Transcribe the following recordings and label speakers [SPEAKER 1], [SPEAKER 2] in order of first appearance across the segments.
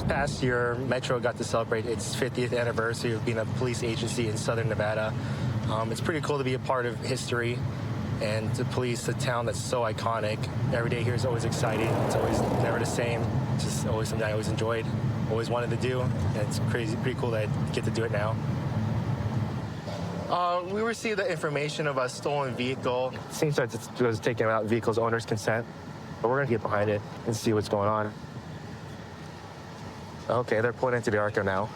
[SPEAKER 1] This past year, Metro got to celebrate its 50th anniversary of being a police agency in Southern Nevada. It's pretty cool to be a part of history and to police a town that's so iconic. Every day here is always exciting. It's always never the same. It's just always something I always enjoyed, always wanted to do, and it's pretty cool that I get to do it now. We received the information of a stolen vehicle. It seems like it was taken without vehicle's owner's consent, but we're gonna get behind it and see what's going on. Okay, they're pulling into the ARCO now.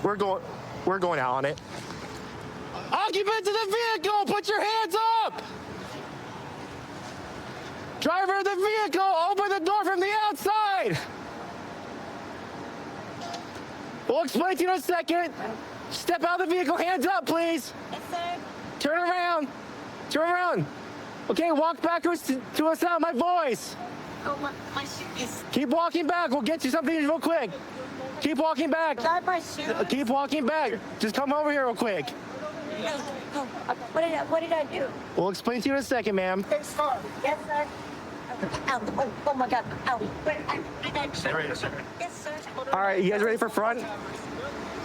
[SPEAKER 1] We're going out on it. Occupants of the vehicle, put your hands up! Driver of the vehicle, open the door from the outside! We'll explain to you in a second. Step out of the vehicle, hands up, please.
[SPEAKER 2] Yes, sir.
[SPEAKER 1] Turn around. Turn around. Okay, walk backwards to us out my voice.
[SPEAKER 2] Oh, my shoes.
[SPEAKER 1] Keep walking back. We'll get you something real quick. Keep walking back.
[SPEAKER 2] Got my shoes.
[SPEAKER 1] Keep walking back. Just come over here real quick.
[SPEAKER 2] Oh, what did I do?
[SPEAKER 1] We'll explain to you in a second, ma'am.
[SPEAKER 2] Yes, sir. Yes, sir. Ow. Oh my God. Ow. I got shoes. Yes, sir.
[SPEAKER 1] All right, you guys ready for front?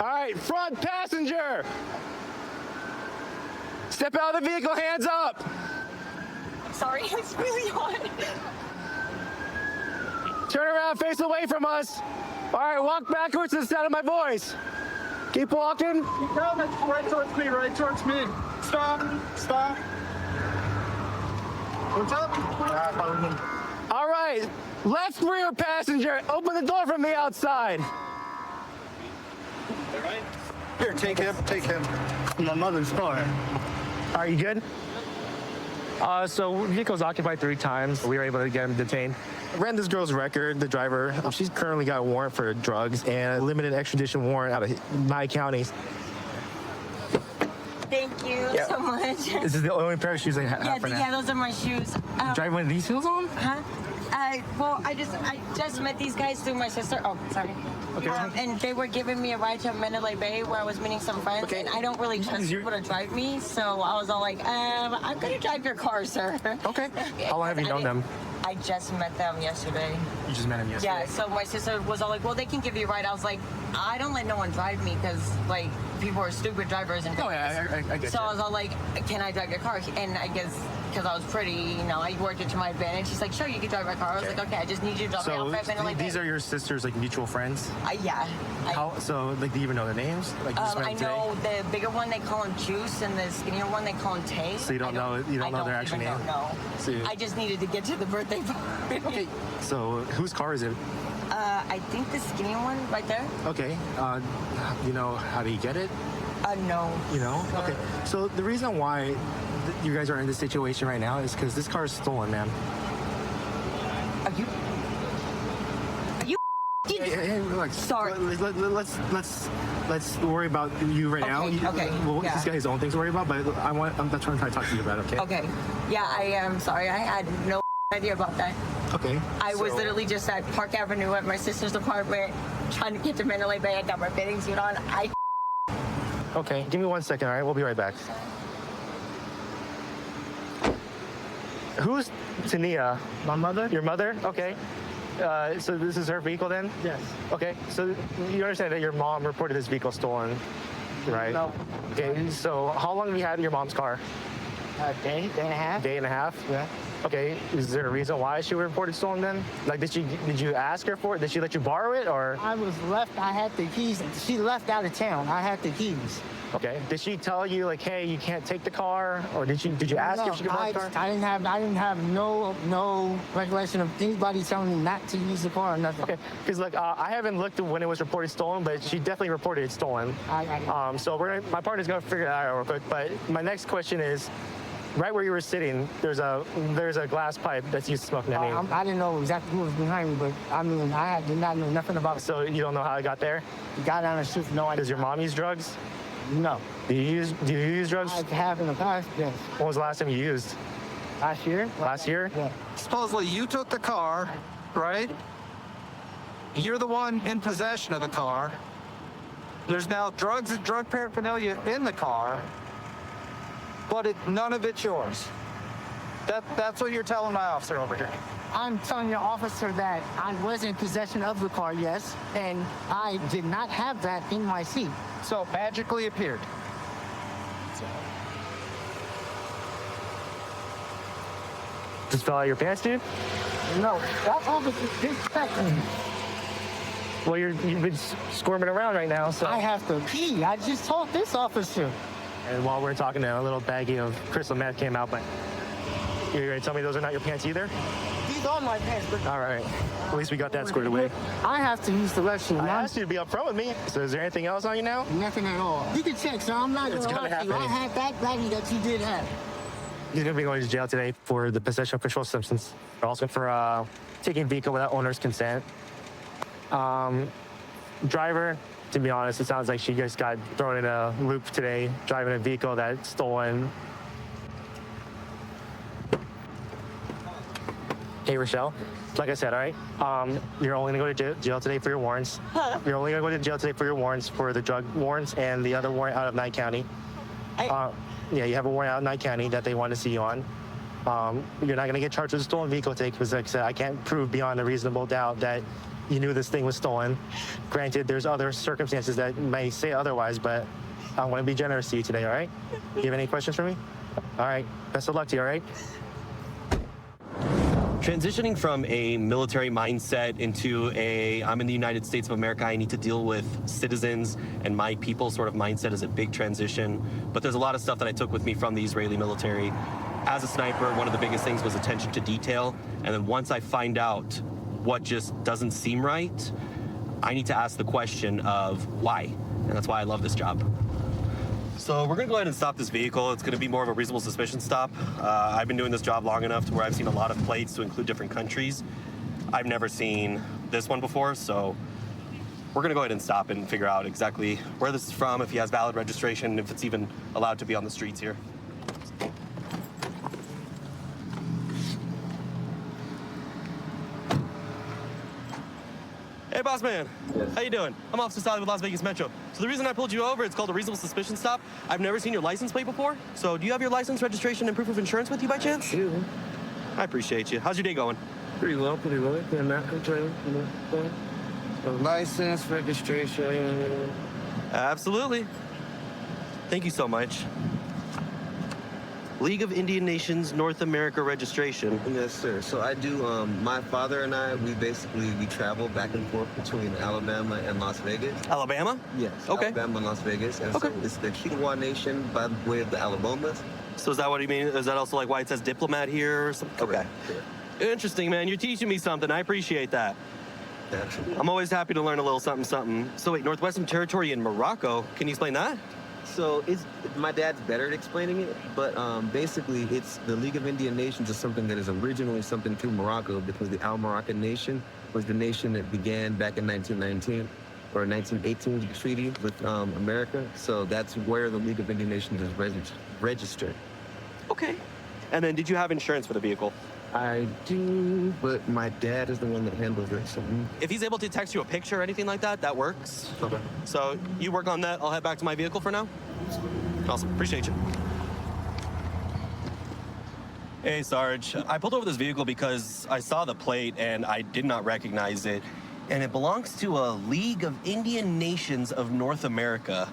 [SPEAKER 1] All right, front passenger. Step out of the vehicle, hands up.
[SPEAKER 2] Sorry, it's really hot.
[SPEAKER 1] Turn around, face away from us. All right, walk backwards to the sound of my voice. Keep walking.
[SPEAKER 3] Keep going, right towards me, right towards me. Stop, stop. What's up?
[SPEAKER 1] All right, left rear passenger, open the door from the outside.
[SPEAKER 3] Here, take him, take him. My mother's car.
[SPEAKER 1] Are you good? So vehicle's occupied 3 times. We were able to get him detained. Ran this girl's record, the driver. She's currently got a warrant for drugs and a limited extradition warrant out of Nye County.
[SPEAKER 2] Thank you so much.
[SPEAKER 1] This is the only pair of shoes I have for now.
[SPEAKER 2] Yeah, those are my shoes.
[SPEAKER 1] Drive one of these heels on?
[SPEAKER 2] Huh? I just met these guys through my sister. Oh, sorry.
[SPEAKER 1] Okay.
[SPEAKER 2] And they were giving me a ride to Mandalay Bay where I was meeting some friends.
[SPEAKER 1] Okay.
[SPEAKER 2] And I don't really trust people to drive me, so I was all like, I'm gonna drive your car, sir.
[SPEAKER 1] Okay. How long have you known them?
[SPEAKER 2] I just met them yesterday.
[SPEAKER 1] You just met him yesterday?
[SPEAKER 2] Yeah, so my sister was all like, well, they can give you a ride. I was like, I don't let no one drive me because, like, people are stupid drivers. And
[SPEAKER 1] Oh, yeah, I get
[SPEAKER 2] So
[SPEAKER 1] you.
[SPEAKER 2] I was all like, can I drive your car? And I guess because I was pretty, you know, I worked it to my advantage. She's like, sure, you can drive my car. I was like, okay, I just need you to drop me off at Mandalay Bay.
[SPEAKER 1] These are your sisters, like, mutual friends?
[SPEAKER 2] Yeah.
[SPEAKER 1] So, like, do you even know their names? Like, you just met
[SPEAKER 2] I
[SPEAKER 1] them
[SPEAKER 2] know the bigger one, they call him Juice, and the skinnier one, they call him Tay.
[SPEAKER 1] So you don't know their actual name?
[SPEAKER 2] No.
[SPEAKER 1] So
[SPEAKER 2] I just needed to get to the birthday party.
[SPEAKER 1] Okay. So, whose car is it?
[SPEAKER 2] I think the skinnier one right there.
[SPEAKER 1] Okay. You know, how do you get it?
[SPEAKER 2] No.
[SPEAKER 1] You know?
[SPEAKER 2] Sir.
[SPEAKER 1] Okay. So the reason why you guys are in this situation right now is because this car is stolen, ma'am.
[SPEAKER 2] Are you?
[SPEAKER 1] Hey, relax.
[SPEAKER 2] Sorry.
[SPEAKER 1] Let's worry about you right now.
[SPEAKER 2] Okay.
[SPEAKER 1] Well,
[SPEAKER 2] Yeah.
[SPEAKER 1] he's got his own things to worry about, but that's what I'm trying to talk to you about. Okay.
[SPEAKER 2] Okay. Yeah, I am sorry. I had no idea about that.
[SPEAKER 1] Okay.
[SPEAKER 2] I was
[SPEAKER 1] so-
[SPEAKER 2] literally just at Park Avenue at my sister's apartment trying to get to Mandalay Bay. I got my bathing suit on.
[SPEAKER 1] Okay. Give me 1 second. All right. We'll be right back. Who's Tania?
[SPEAKER 3] My mother?
[SPEAKER 1] Your mother? Okay. So this is her vehicle then?
[SPEAKER 3] Yes.
[SPEAKER 1] Okay. So you understand that your mom reported this vehicle stolen, right?
[SPEAKER 3] No.
[SPEAKER 1] Okay. So how long have you had your mom's car?
[SPEAKER 3] A day and a half.
[SPEAKER 1] Day and a half?
[SPEAKER 3] Yeah.
[SPEAKER 1] Okay. Is there a reason why she reported stolen then? Like, did you ask her for it? Did she let you borrow it or?
[SPEAKER 3] I was left, I had the keys. She left out of town. I had the keys.
[SPEAKER 1] Okay. Did she tell you like, hey, you can't take the car, or did you ask
[SPEAKER 3] No,
[SPEAKER 1] if she could borrow the car?
[SPEAKER 3] I didn't have no recollection of anybody telling me not to use the car or nothing.
[SPEAKER 1] Okay. Because like I haven't looked at when it was reported stolen, but she definitely reported it stolen. So my partner's gonna figure that out real quick. But my next question is, right where you were sitting, there's a glass pipe that's used to smoke in.
[SPEAKER 3] I didn't know exactly who was behind me, but I mean, I did not know nothing about it.
[SPEAKER 1] So you don't know how it got there?
[SPEAKER 3] The guy down the street, no idea.
[SPEAKER 1] Does your mom use drugs?
[SPEAKER 3] No.
[SPEAKER 1] Do you use drugs?
[SPEAKER 3] I have in the past, yes.
[SPEAKER 1] When was the last time you used?
[SPEAKER 3] Last year?
[SPEAKER 1] Last year?
[SPEAKER 3] Yeah.
[SPEAKER 4] Supposedly you took the car, right? You're the one in possession of the car. There's now drugs and drug paraphernalia in the car. but none of it's yours. That's what you're telling my officer over here.
[SPEAKER 3] I'm telling your officer that I was in possession of the car, yes, and I did not have that in my seat.
[SPEAKER 4] So it magically appeared.
[SPEAKER 1] Just fell out of your pants, dude?
[SPEAKER 3] No, that officer disrespecting me.
[SPEAKER 1] Well, you've been squirming around right now, so.
[SPEAKER 3] I have to pee. I just told this officer.
[SPEAKER 1] And while we're talking, a little baggie of crystal meth came out, but you're going to tell me those are not your pants either?
[SPEAKER 3] These are my pants, but
[SPEAKER 1] All right. At least we got that squared away.
[SPEAKER 3] I have to use the restroom.
[SPEAKER 1] I
[SPEAKER 3] I'm
[SPEAKER 1] asked you to be upfront with me. So is there anything else on you now?
[SPEAKER 3] nothing at all. You can check, sir. I'm not
[SPEAKER 1] It's
[SPEAKER 3] going to
[SPEAKER 1] gonna
[SPEAKER 3] lie to you. I
[SPEAKER 1] happen.
[SPEAKER 3] had that baggie that you did have.
[SPEAKER 1] You're going to be going to jail today for the possession of controlled substance. Also for taking vehicle without owner's consent. Driver, to be honest, it sounds like she just got thrown in a loop today, driving a vehicle that's stolen. Hey, Rochelle. Like I said, all right, you're only going to go to jail today for your warrants. You're only going to go to jail today for your warrants, for the drug warrants and the other warrant out of Nye County. Yeah, you have a warrant out in Nye County that they want to see you on. You're not going to get charged with a stolen vehicle today because, like I said, I can't prove beyond a reasonable doubt that you knew this thing was stolen. Granted, there's other circumstances that may say otherwise, but I want to be generous to you today, all right? You have any questions for me? All right, best of luck to you, all right?
[SPEAKER 5] Transitioning from a military mindset into I'm in the United States of America, I need to deal with citizens and my people sort of mindset is a big transition. But there's a lot of stuff that I took with me from the Israeli military. As a sniper, one of the biggest things was attention to detail. And then once I find out what just doesn't seem right, I need to ask the question of why. And that's why I love this job. So we're gonna go ahead and stop this vehicle. It's gonna be more of a reasonable suspicion stop. I've been doing this job long enough to where I've seen a lot of plates to include different countries. I've never seen this one before, so we're gonna go ahead and stop and figure out exactly where this is from, if he has valid registration, if it's even allowed to be on the streets here. Hey, boss man.
[SPEAKER 6] Yes.
[SPEAKER 5] How you doing? I'm Officer Sally with Las Vegas Metro. So the reason I pulled you over, it's called a reasonable suspicion stop. I've never seen your license plate before. So do you have your license, registration, and proof of insurance with you by chance?
[SPEAKER 6] Sure.
[SPEAKER 5] I appreciate you. How's your day going?
[SPEAKER 6] Pretty well, pretty well. Yeah, not complaining, you know. License, registration.
[SPEAKER 5] Absolutely. Thank you so much. League of Indian Nations North America registration.
[SPEAKER 6] Yes, sir. So I do, my father and I, we travel back and forth between Alabama and Las Vegas.
[SPEAKER 5] Alabama?
[SPEAKER 6] Yes.
[SPEAKER 5] Okay.
[SPEAKER 6] Alabama and Las Vegas. And
[SPEAKER 5] Okay.
[SPEAKER 6] so it's the Kiowa Nation by way of the Alabamas.
[SPEAKER 5] So is that what you mean? Is that also like why it says diplomat here or something? Okay.
[SPEAKER 6] Correct.
[SPEAKER 5] Interesting, man. You're teaching me something. I appreciate that.
[SPEAKER 6] Absolutely.
[SPEAKER 5] I'm always happy to learn a little something, something. So wait, Northwestern Territory in Morocco. Can you explain that?
[SPEAKER 6] So my dad's better at explaining it, but basically it's the League of Indian Nations is something that is originally something to Morocco because the Al Moroccan nation was the nation that began back in 1919 or 1918 with the treaty with America. So that's where the League of Indian Nations is registered.
[SPEAKER 5] Okay. And then did you have insurance for the vehicle?
[SPEAKER 6] I do, but my dad is the one that handles it. So
[SPEAKER 5] If he's able to text you a picture or anything like that, that works.
[SPEAKER 6] okay.
[SPEAKER 5] So you work on that. I'll head back to my vehicle for now. Awesome. Appreciate you. Hey, Sarge. I pulled over this vehicle because I saw the plate and I did not recognize it. And it belongs to a League of Indian Nations of North America.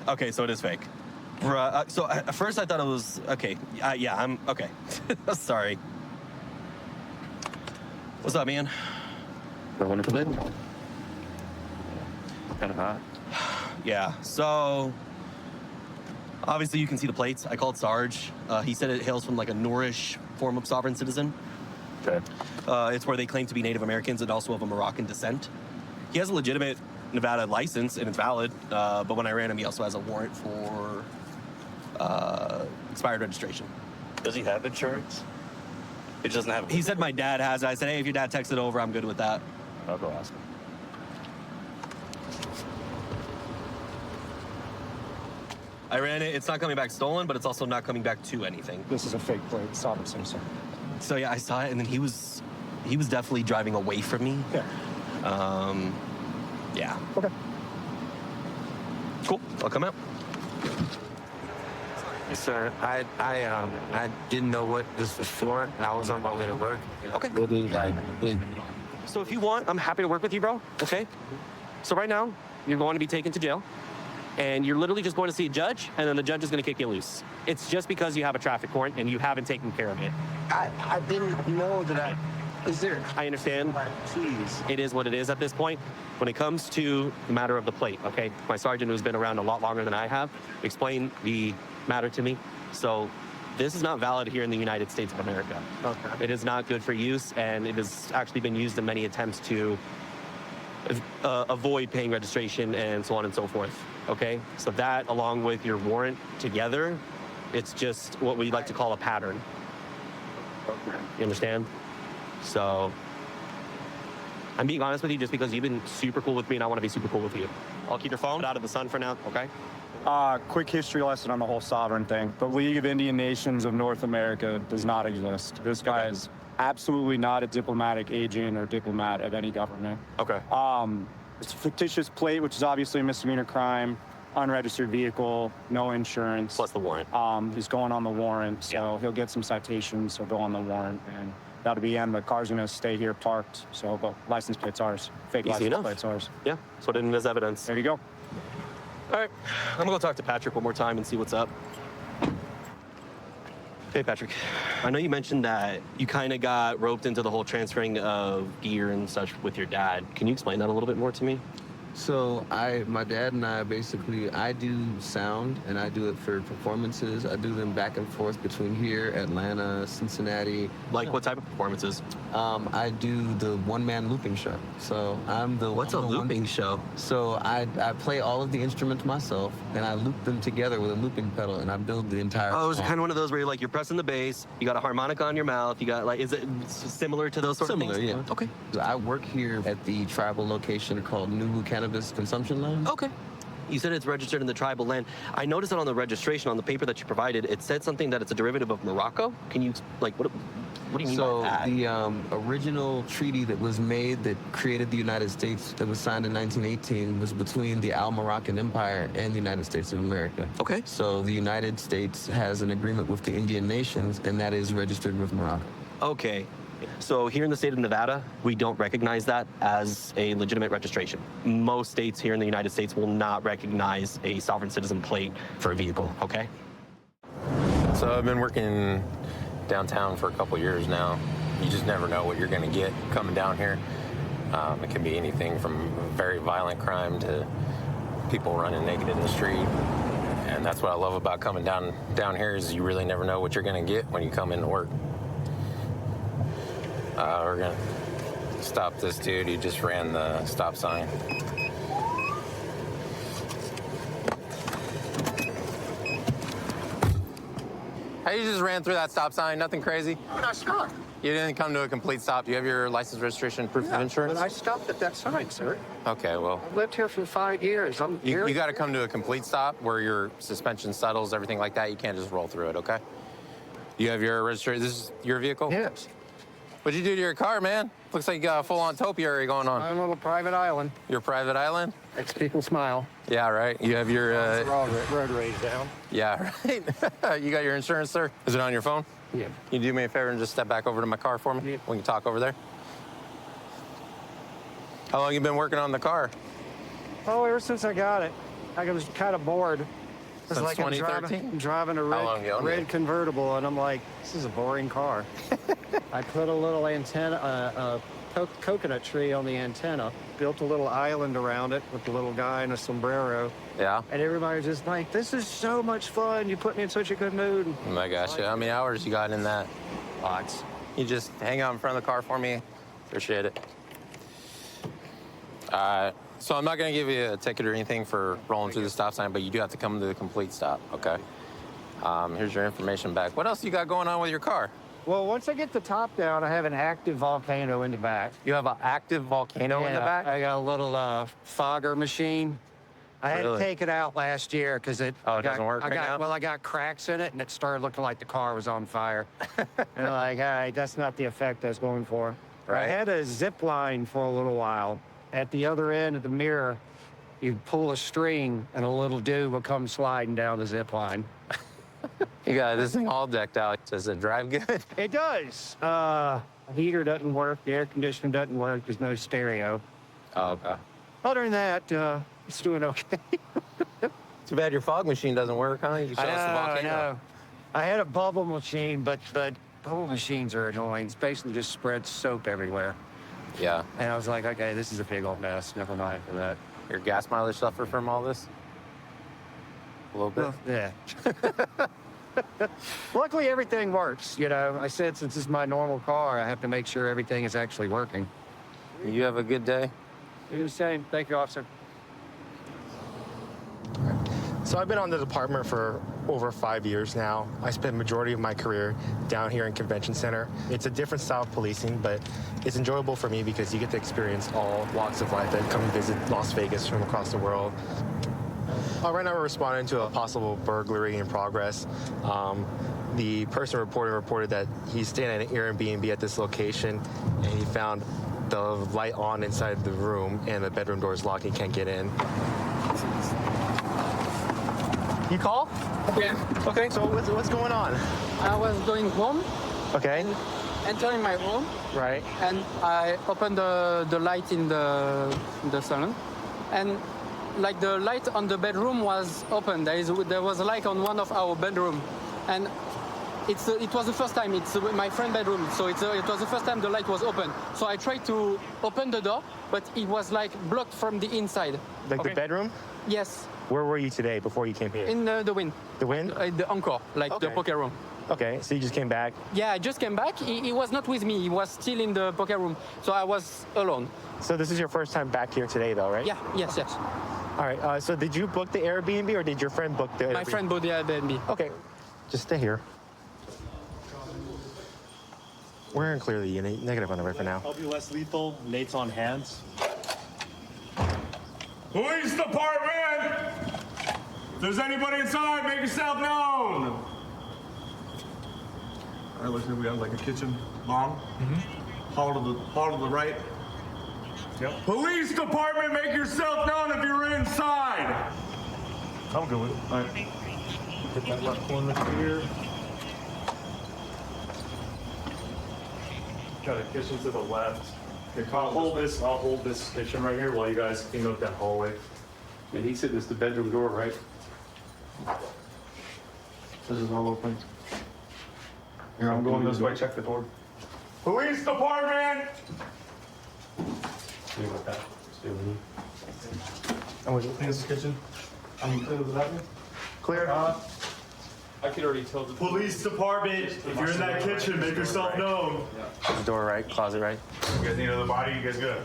[SPEAKER 5] Okay, so it is fake. Bruh, so at first I thought it was, okay. Yeah, I'm, okay. Sorry. What's up, man?
[SPEAKER 7] Going to bed. Kind of hot.
[SPEAKER 5] Yeah, so obviously you can see the plates. I called Sarge. He said it hails from like a Noorish form of sovereign citizen.
[SPEAKER 7] Okay.
[SPEAKER 5] It's where they claim to be Native Americans and also of a Moroccan descent. He has a legitimate Nevada license and it's valid, but when I ran him, he also has a warrant for expired registration.
[SPEAKER 7] Does he have insurance? He doesn't have.
[SPEAKER 5] He said my dad has it. I said, hey, if your dad texted over, I'm good with that.
[SPEAKER 7] I'll go ask him.
[SPEAKER 5] I ran it. It's not coming back stolen, but it's also not coming back to anything.
[SPEAKER 4] This is a fake plate, Sovereign Citizen.
[SPEAKER 5] So yeah, I saw it, and then he was definitely driving away from me.
[SPEAKER 4] Yeah.
[SPEAKER 5] Yeah.
[SPEAKER 4] Okay.
[SPEAKER 5] Cool. I'll come out.
[SPEAKER 4] Sir, I didn't know what this was for, and I was on my way to work.
[SPEAKER 5] Okay.
[SPEAKER 4] Literally,
[SPEAKER 5] So if you want, I'm happy to work with you, bro. Okay. So right now, you're going to be taken to jail, and you're literally just going to see a judge, and then the judge is going to kick you loose. It's just because you have a traffic warrant and you haven't taken care of it.
[SPEAKER 4] I didn't know that is there.
[SPEAKER 5] I understand.
[SPEAKER 4] Please.
[SPEAKER 5] It is what it is at this point. When it comes to the matter of the plate, okay, my sergeant, who's been around a lot longer than I have, explained the matter to me. So this is not valid here in the United States of America.
[SPEAKER 4] Okay.
[SPEAKER 5] It is not good for use, and it has actually been used in many attempts to avoid paying registration and so on and so forth. Okay, so that along with your warrant together, it's just what we like to call a pattern. You understand? So I'm being honest with you just because you've been super cool with me and I want to be super cool with you. I'll keep your phone out of the sun for now, okay?
[SPEAKER 8] Quick history lesson on the whole sovereign thing. The League of Indian Nations of North America does not exist. This guy is absolutely not a diplomatic agent or diplomat of any government.
[SPEAKER 5] Okay.
[SPEAKER 8] It's a fictitious plate, which is obviously a misdemeanor crime, unregistered vehicle, no insurance.
[SPEAKER 5] Plus the warrant.
[SPEAKER 8] He's going on the warrant, so he'll get some citations, he'll go on the warrant, and that'll be end. The car's gonna stay here parked, so but license plate's ours. Fake
[SPEAKER 5] Easy
[SPEAKER 8] license
[SPEAKER 5] enough.
[SPEAKER 8] plate's ours.
[SPEAKER 5] Yeah, put it in as evidence.
[SPEAKER 8] There you go.
[SPEAKER 5] All right, I'm gonna go talk to Patrick one more time and see what's up. Hey, Patrick. I know you mentioned that you kind of got roped into the whole transferring of gear and such with your dad. Can you explain that a little bit more to me?
[SPEAKER 6] So my dad and I basically, I do sound and I do it for performances. I do them back and forth between here, Atlanta, Cincinnati.
[SPEAKER 5] Like what type of performances?
[SPEAKER 6] I do the one-man looping show. So I'm the
[SPEAKER 5] What's a
[SPEAKER 6] I'm the
[SPEAKER 5] looping
[SPEAKER 6] one,
[SPEAKER 5] show?
[SPEAKER 6] So I play all of the instruments myself and I loop them together with a looping pedal and I build the entire
[SPEAKER 5] Oh, it's
[SPEAKER 6] song.
[SPEAKER 5] kind of one of those where you're pressing the bass, you got a harmonica on your mouth, you got like, is it similar to those sort of
[SPEAKER 6] Similar,
[SPEAKER 5] things?
[SPEAKER 6] yeah.
[SPEAKER 5] Okay.
[SPEAKER 6] I work here at the tribal location called Nubu Cannabis Consumption Lounge.
[SPEAKER 5] Okay. You said it's registered in the tribal land. I noticed that on the registration, on the paper that you provided, it said something that it's a derivative of Morocco. Can you, like, what do you mean
[SPEAKER 6] So
[SPEAKER 5] by that?
[SPEAKER 6] the original treaty that was made that created the United States that was signed in 1918 was between the Al Moroccan Empire and the United States of America.
[SPEAKER 5] Okay.
[SPEAKER 6] So the United States has an agreement with the Indian nations and that is registered with Morocco.
[SPEAKER 5] Okay. So here in the state of Nevada, we don't recognize that as a legitimate registration. Most states here in the United States will not recognize a sovereign citizen plate for a vehicle, okay?
[SPEAKER 9] So I've been working downtown for a couple years now. You just never know what you're going to get coming down here. It can be anything from very violent crime to people running naked in the street. And that's what I love about coming down here is you really never know what you're going to get when you come into work. We're going to stop this dude. He just ran the stop sign. Hey, you just ran through that stop sign, nothing crazy?
[SPEAKER 3] But I stopped.
[SPEAKER 9] You didn't come to a complete stop. Do you have your license, registration, proof of insurance?
[SPEAKER 3] But I stopped at that sign, sir.
[SPEAKER 9] Okay, well,
[SPEAKER 3] I've lived here for 5 years. I'm
[SPEAKER 9] you
[SPEAKER 3] here.
[SPEAKER 9] got to come to a complete stop where your suspension settles, everything like that. You can't just roll through it, okay? You have your registration. This is your vehicle?
[SPEAKER 3] Yes.
[SPEAKER 9] What'd you do to your car, man? Looks like you got a full-on topiary going on.
[SPEAKER 3] I'm on a little private island.
[SPEAKER 9] Your private island?
[SPEAKER 3] Makes people smile.
[SPEAKER 9] Yeah, right. You have your,
[SPEAKER 3] Road rage down.
[SPEAKER 9] yeah, right. You got your insurance, sir? Is it on your phone?
[SPEAKER 3] Yeah.
[SPEAKER 9] Can you do me a favor and just step back over to my car for me?
[SPEAKER 3] Yeah.
[SPEAKER 9] We can talk over there. How long you been working on the car?
[SPEAKER 3] Oh, ever since I got it, I was kind of bored. It's
[SPEAKER 9] Since
[SPEAKER 3] like I'm
[SPEAKER 9] 2013?
[SPEAKER 3] driving a
[SPEAKER 9] long you owned
[SPEAKER 3] red
[SPEAKER 9] it?
[SPEAKER 3] convertible, and I'm like, this is a boring car. I put a little antenna, coconut tree on the antenna, built a little island around it with a little guy in a sombrero,
[SPEAKER 9] Yeah.
[SPEAKER 3] and everybody was just like, this is so much fun. You put me in such a good mood.
[SPEAKER 9] I gotcha. How many hours you got in that?
[SPEAKER 3] Lots.
[SPEAKER 9] You just hang out in front of the car for me. Appreciate it. So I'm not going to give you a ticket or anything for rolling through the stop sign, but you do have to come to the complete stop, okay? Here's your information back. What else you got going on with your car?
[SPEAKER 3] Well, once I get the top down, I have an active volcano in the back.
[SPEAKER 9] You have an active volcano in the
[SPEAKER 3] Yeah,
[SPEAKER 9] back?
[SPEAKER 3] I got a little fogger machine. I had to
[SPEAKER 9] Really?
[SPEAKER 3] take it out last year because it.
[SPEAKER 9] Oh, it doesn't work right now?
[SPEAKER 3] Well, I got cracks in it, and it started looking like the car was on fire. And I'm like, all right, that's not the effect I was going for. I
[SPEAKER 9] Right.
[SPEAKER 3] had a zip line for a little while. At the other end of the mirror, you pull a string, and a little dude will come sliding down the zip line.
[SPEAKER 9] You got this thing all decked out. Does it drive good?
[SPEAKER 3] It does. Heater doesn't work. The air conditioner doesn't work. There's no stereo.
[SPEAKER 9] Oh, okay.
[SPEAKER 3] Other than that, it's doing okay.
[SPEAKER 9] Too bad your fog machine doesn't work, huh? You
[SPEAKER 3] I
[SPEAKER 9] saw us the
[SPEAKER 3] know, I
[SPEAKER 9] volcano.
[SPEAKER 3] know. I had a bubble machine, but bubble machines are annoying. It's basically just spreads soap everywhere.
[SPEAKER 9] Yeah.
[SPEAKER 3] And I was like, okay, this is a big old mess. Never mind for that.
[SPEAKER 9] Your gas mileage suffer from all this? A little bit?
[SPEAKER 3] Well, yeah. Luckily, everything works. You know, I said since it's my normal car, I have to make sure everything is actually working.
[SPEAKER 9] You have a good day?
[SPEAKER 3] Do the same. Thank you, officer.
[SPEAKER 1] So I've been on the department for over 5 years now. I spent majority of my career down here in Convention Center. It's a different style of policing, but it's enjoyable for me because you get to experience all walks of life that come and visit Las Vegas from across the world. Right now we're responding to a possible burglary in progress. The person reported that he's staying at an Airbnb at this location, and he found the light on inside the room, and the bedroom door is locked. He can't get in. You call?
[SPEAKER 10] Yeah.
[SPEAKER 1] Okay, so what's going on?
[SPEAKER 10] I was going home,
[SPEAKER 1] Okay,
[SPEAKER 10] entering my room,
[SPEAKER 1] right.
[SPEAKER 10] and I opened the light in the salon, and like the light on the bedroom was open. There was a light on one of our bedroom, and it was the first time. It's my friend's bedroom, so it was the first time the light was open. So I tried to open the door, but it was like blocked from the inside.
[SPEAKER 1] Like
[SPEAKER 10] Okay.
[SPEAKER 1] the bedroom?
[SPEAKER 10] Yes,
[SPEAKER 1] Where were you today before you came here?
[SPEAKER 10] in the wind,
[SPEAKER 1] The wind?
[SPEAKER 10] the encore, like the
[SPEAKER 1] Okay.
[SPEAKER 10] poker room.
[SPEAKER 1] Okay, so you just came back.
[SPEAKER 10] Yeah, I just came back. He was not with me. He was still in the poker room, so I was alone.
[SPEAKER 1] So this is your first time back here today, though, right?
[SPEAKER 10] Yeah, yes.
[SPEAKER 1] All right, so did you book the Airbnb or did your friend book the
[SPEAKER 10] My
[SPEAKER 1] Airbnb?
[SPEAKER 10] friend bought the Airbnb.
[SPEAKER 1] Okay, just stay here. We're in clear the unit. Negative on the way for now.
[SPEAKER 11] I'll be less lethal. Nate's on hands.
[SPEAKER 12] Police department! If there's anybody inside, make yourself known! All right, listen, we have like a kitchen long. Hall to the right.
[SPEAKER 11] Yep.
[SPEAKER 12] Police department, make yourself known if you're inside!
[SPEAKER 11] I'm good with it. All right. Hit that left corner here. Got a kitchen to the left. Okay, I'll hold this kitchen right here while you guys clean up that hallway. And he said this is the bedroom door, right? This is all open. Here, I'm going this way, check the door.
[SPEAKER 12] Police department!
[SPEAKER 11] Stay with that. Stay with me.
[SPEAKER 1] I'm with you.
[SPEAKER 11] Clean the kitchen. I'm clear with that one?
[SPEAKER 1] Clear.
[SPEAKER 11] I could already tell the
[SPEAKER 12] Police department, if you're in that kitchen, make yourself known.
[SPEAKER 1] The door right, closet right.
[SPEAKER 12] You guys need another body? You guys good?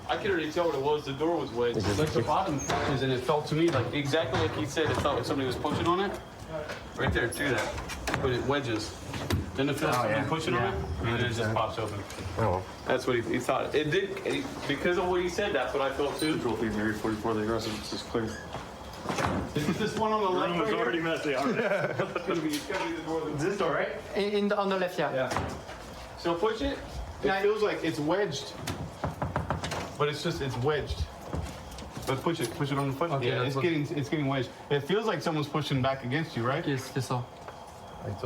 [SPEAKER 11] I could already tell what it was. The door was wedged. Like the bottom pushes, and it felt to me like exactly like he said. It felt like somebody was pushing on it. Right there, to that. But it wedges. Then it feels somebody pushing on it, and then it just pops open.
[SPEAKER 1] Oh.
[SPEAKER 11] That's what he thought. It did because of what he said. That's what I felt too. Control things area 44. The aggressive. This is clear.
[SPEAKER 12] Is this one on the left?
[SPEAKER 11] Room was already messy. Already. It's gonna be the door.
[SPEAKER 1] This door right?
[SPEAKER 10] On the left, yeah.
[SPEAKER 11] So push it. It feels like it's wedged, but it's wedged. But push it on the foot.
[SPEAKER 10] Okay,
[SPEAKER 11] Yeah,
[SPEAKER 10] that's
[SPEAKER 11] it's getting wedged. It feels like someone's pushing back against you, right?
[SPEAKER 10] Yes, c'est ça.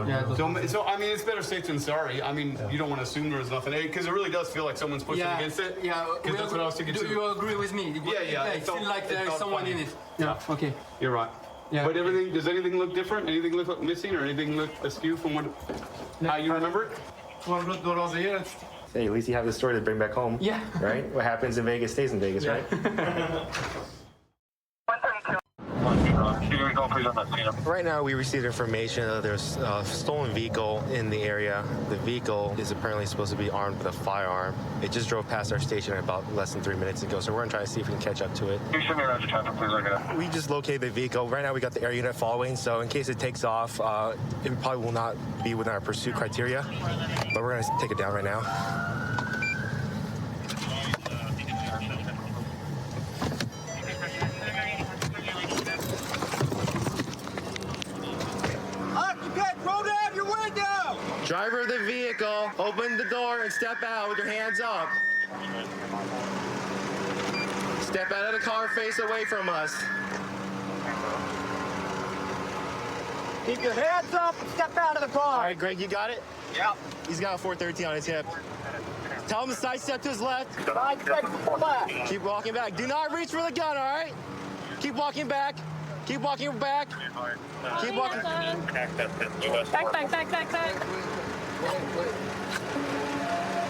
[SPEAKER 11] Yeah, so I mean, it's better safe than sorry. I mean, you don't want to assume there's nothing because it really does feel like someone's pushing against it.
[SPEAKER 10] Yeah,
[SPEAKER 11] because that's what I was thinking
[SPEAKER 10] do
[SPEAKER 11] too.
[SPEAKER 10] you agree with me?
[SPEAKER 11] Yeah.
[SPEAKER 10] It feels like there is someone in it. Yeah. Okay.
[SPEAKER 11] You're right.
[SPEAKER 10] Yeah.
[SPEAKER 11] But everything, does anything look different? Anything look missing, or anything look askew from what? How you remember it?
[SPEAKER 1] Hey, at least you have the story to bring back home.
[SPEAKER 10] Yeah.
[SPEAKER 1] Right? What happens in Vegas stays in Vegas, right? Right now, we received information that there's a stolen vehicle in the area. The vehicle is apparently supposed to be armed with a firearm. It just drove past our station about less than 3 minutes ago, so we're gonna try to see if we can catch up to it. We just located the vehicle. Right now, we got the air unit following, so in case it takes off, it probably will not be within our pursuit criteria, but we're gonna take it down right now. Driver of the vehicle, open the door and step out with your hands up. Step out of the car, face away from us.
[SPEAKER 3] Keep your hands up and step out of the car.
[SPEAKER 1] All right, Greg, you got it?
[SPEAKER 3] Yep.
[SPEAKER 1] He's got a 413 on his hip. Tell him to sidestep to his left.
[SPEAKER 3] Left.
[SPEAKER 1] Keep walking back. Do not reach for the gun, all right? Keep walking back. Keep walking back. Keep walking.
[SPEAKER 13] Back.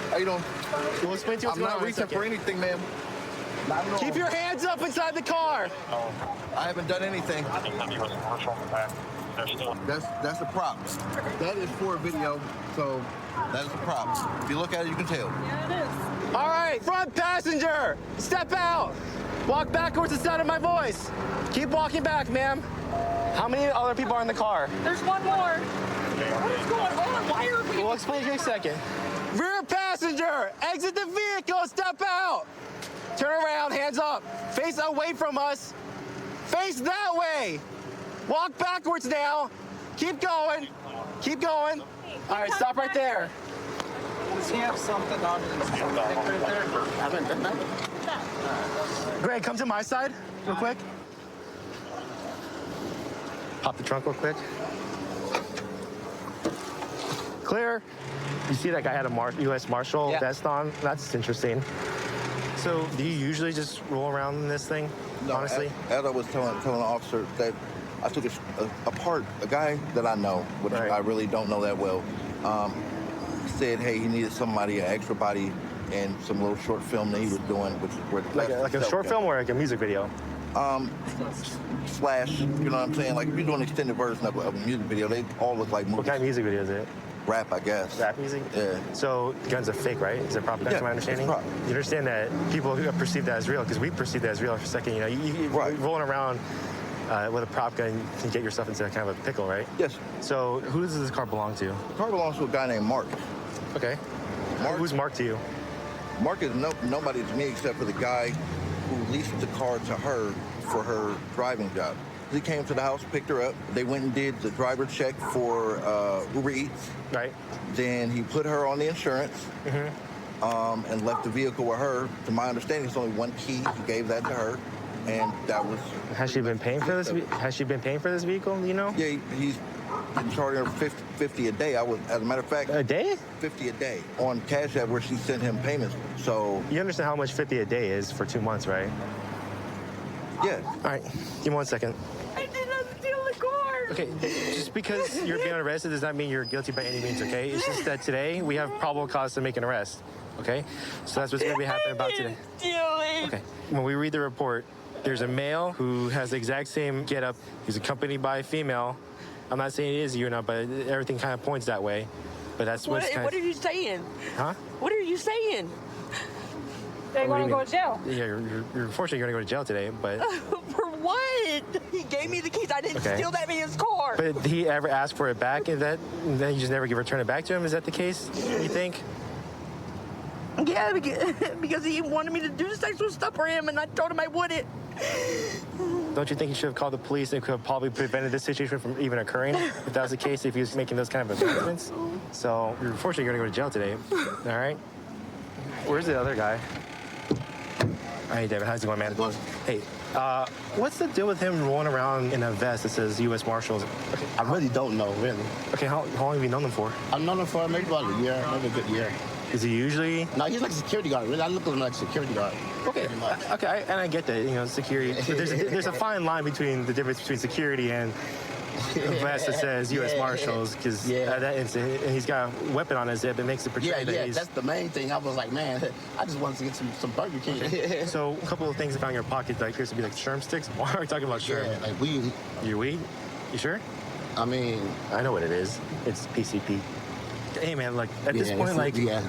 [SPEAKER 14] How you doing?
[SPEAKER 1] We'll explain to you what's
[SPEAKER 14] I'm
[SPEAKER 1] going
[SPEAKER 14] not
[SPEAKER 1] on in a
[SPEAKER 14] reaching
[SPEAKER 1] second.
[SPEAKER 14] for anything, ma'am.
[SPEAKER 1] Keep your hands up inside the car.
[SPEAKER 14] I haven't done anything. That's a prop. That is for a video, so that is a prop. If you look at it, you can tell.
[SPEAKER 13] Yeah, it is.
[SPEAKER 1] All right, front passenger, step out. Walk backwards to the sound of my voice. Keep walking back, ma'am. How many other people are in the car?
[SPEAKER 13] There's one more. What is going on? Why are we?
[SPEAKER 1] We'll explain to you in a second. Rear passenger, exit the vehicle, step out. Turn around, hands up. Face away from us. Face that way. Walk backwards now. Keep going. Keep going. All right, stop right there.
[SPEAKER 3] Does he have something on his neck right there? Haven't done that?
[SPEAKER 1] Greg, come to my side real quick. Pop the trunk real quick. Clear. You see that guy had a U.S. Marshal vest on? That's interesting. So do you usually roll around in this thing,
[SPEAKER 14] No,
[SPEAKER 1] honestly?
[SPEAKER 14] As I was telling the officer that I took a guy that I know, which I really don't know that well, said, hey, he needed somebody, an extra body, and some little short film that he was doing, which is where
[SPEAKER 1] Like a short film or like a music video?
[SPEAKER 14] Slash, you know what I'm saying? Like if you're doing an extended version of a music video, they all look like movies.
[SPEAKER 1] What kind of music video is it?
[SPEAKER 14] Rap, I guess.
[SPEAKER 1] Rap music?
[SPEAKER 14] Yeah.
[SPEAKER 1] So guns are fake, right? Is it prop gun, to my understanding?
[SPEAKER 14] it's prop.
[SPEAKER 1] You understand that people who perceive that as real, because we perceive that as real for a second. You know, you rolling around with a prop gun, you can get yourself into kind of a pickle, right?
[SPEAKER 14] Yes.
[SPEAKER 1] So who does this car belong to?
[SPEAKER 14] The car belongs to a guy named Mark.
[SPEAKER 1] Okay. Who's Mark to you?
[SPEAKER 14] Mark is nobody to me except for the guy who leased the car to her for her driving job. He came to the house, picked her up. They went and did the driver check for Uber Eats.
[SPEAKER 1] Right.
[SPEAKER 14] Then he put her on the insurance and left the vehicle with her. To my understanding, it's only one key. He gave that to her, and that was.
[SPEAKER 1] Has she been paying for this? Has she been paying for this vehicle? Do you know?
[SPEAKER 14] Yeah, he's been charging her $50 a day. As a matter of fact,
[SPEAKER 1] a day?
[SPEAKER 14] $50 a day on Cash App, where she sent him payments. So
[SPEAKER 1] you understand how much $50 a day is for 2 months, right?
[SPEAKER 14] Yeah.
[SPEAKER 1] All right. Give me 1 second.
[SPEAKER 13] I did not steal the car.
[SPEAKER 1] Okay, just because you're being arrested does not mean you're guilty by any means, okay? It's just that today we have probable cause to make an arrest, okay? So that's what's going to be happening about today. Okay, when we read the report, there's a male who has the exact same getup. He's accompanied by a female. I'm not saying it is you or not, but everything kind of points that way. But that's what's kind
[SPEAKER 13] What are you saying?
[SPEAKER 1] Huh?
[SPEAKER 13] What are you saying? They're
[SPEAKER 1] What do
[SPEAKER 13] going
[SPEAKER 1] you
[SPEAKER 13] to go
[SPEAKER 1] mean?
[SPEAKER 13] to jail.
[SPEAKER 1] Yeah, you're unfortunately going to go to jail today, but...
[SPEAKER 13] For what? He gave me the keys. I didn't
[SPEAKER 1] Okay.
[SPEAKER 13] steal that man's car.
[SPEAKER 1] But did he ever ask for it back? Is that then you just never return it back to him? Is that the case? You think?
[SPEAKER 13] Yeah, because he wanted me to do sexual stuff for him, and I told him I wouldn't.
[SPEAKER 1] Don't you think you should have called the police and could have probably prevented this situation from even occurring if that was the case? If he was making those kind of advancements. So you're unfortunately going to go to jail today. All right. Where's the other guy? Hey, David. How's it going, man? Hey, what's the deal with him rolling around in a vest that says U.S. Marshals? Okay.
[SPEAKER 15] I really don't know, really.
[SPEAKER 1] Okay, how long have you known him for?
[SPEAKER 15] I've known him for maybe about a year, maybe a good year.
[SPEAKER 1] Is he usually?
[SPEAKER 15] No, he's like a security guard. Really, I look at him like a security guard.
[SPEAKER 1] Okay, okay, and I get that, you know, security. But there's a fine line between the difference between security and a vest that says U.S. Marshals, because that incident, and he's got a weapon on his hip that makes it portray that he's...
[SPEAKER 15] that's the main thing. I was like, man, I just wanted to get some Burger King.
[SPEAKER 1] Okay. So a couple of things I found in your pocket that appears to be like Sherm sticks. Why are we talking about Sherm?
[SPEAKER 15] Yeah, like weed.
[SPEAKER 1] Your weed? You sure?
[SPEAKER 15] I mean...
[SPEAKER 1] I know what it is. It's PCP. Hey, man, like, at this point, like...
[SPEAKER 15] Yeah.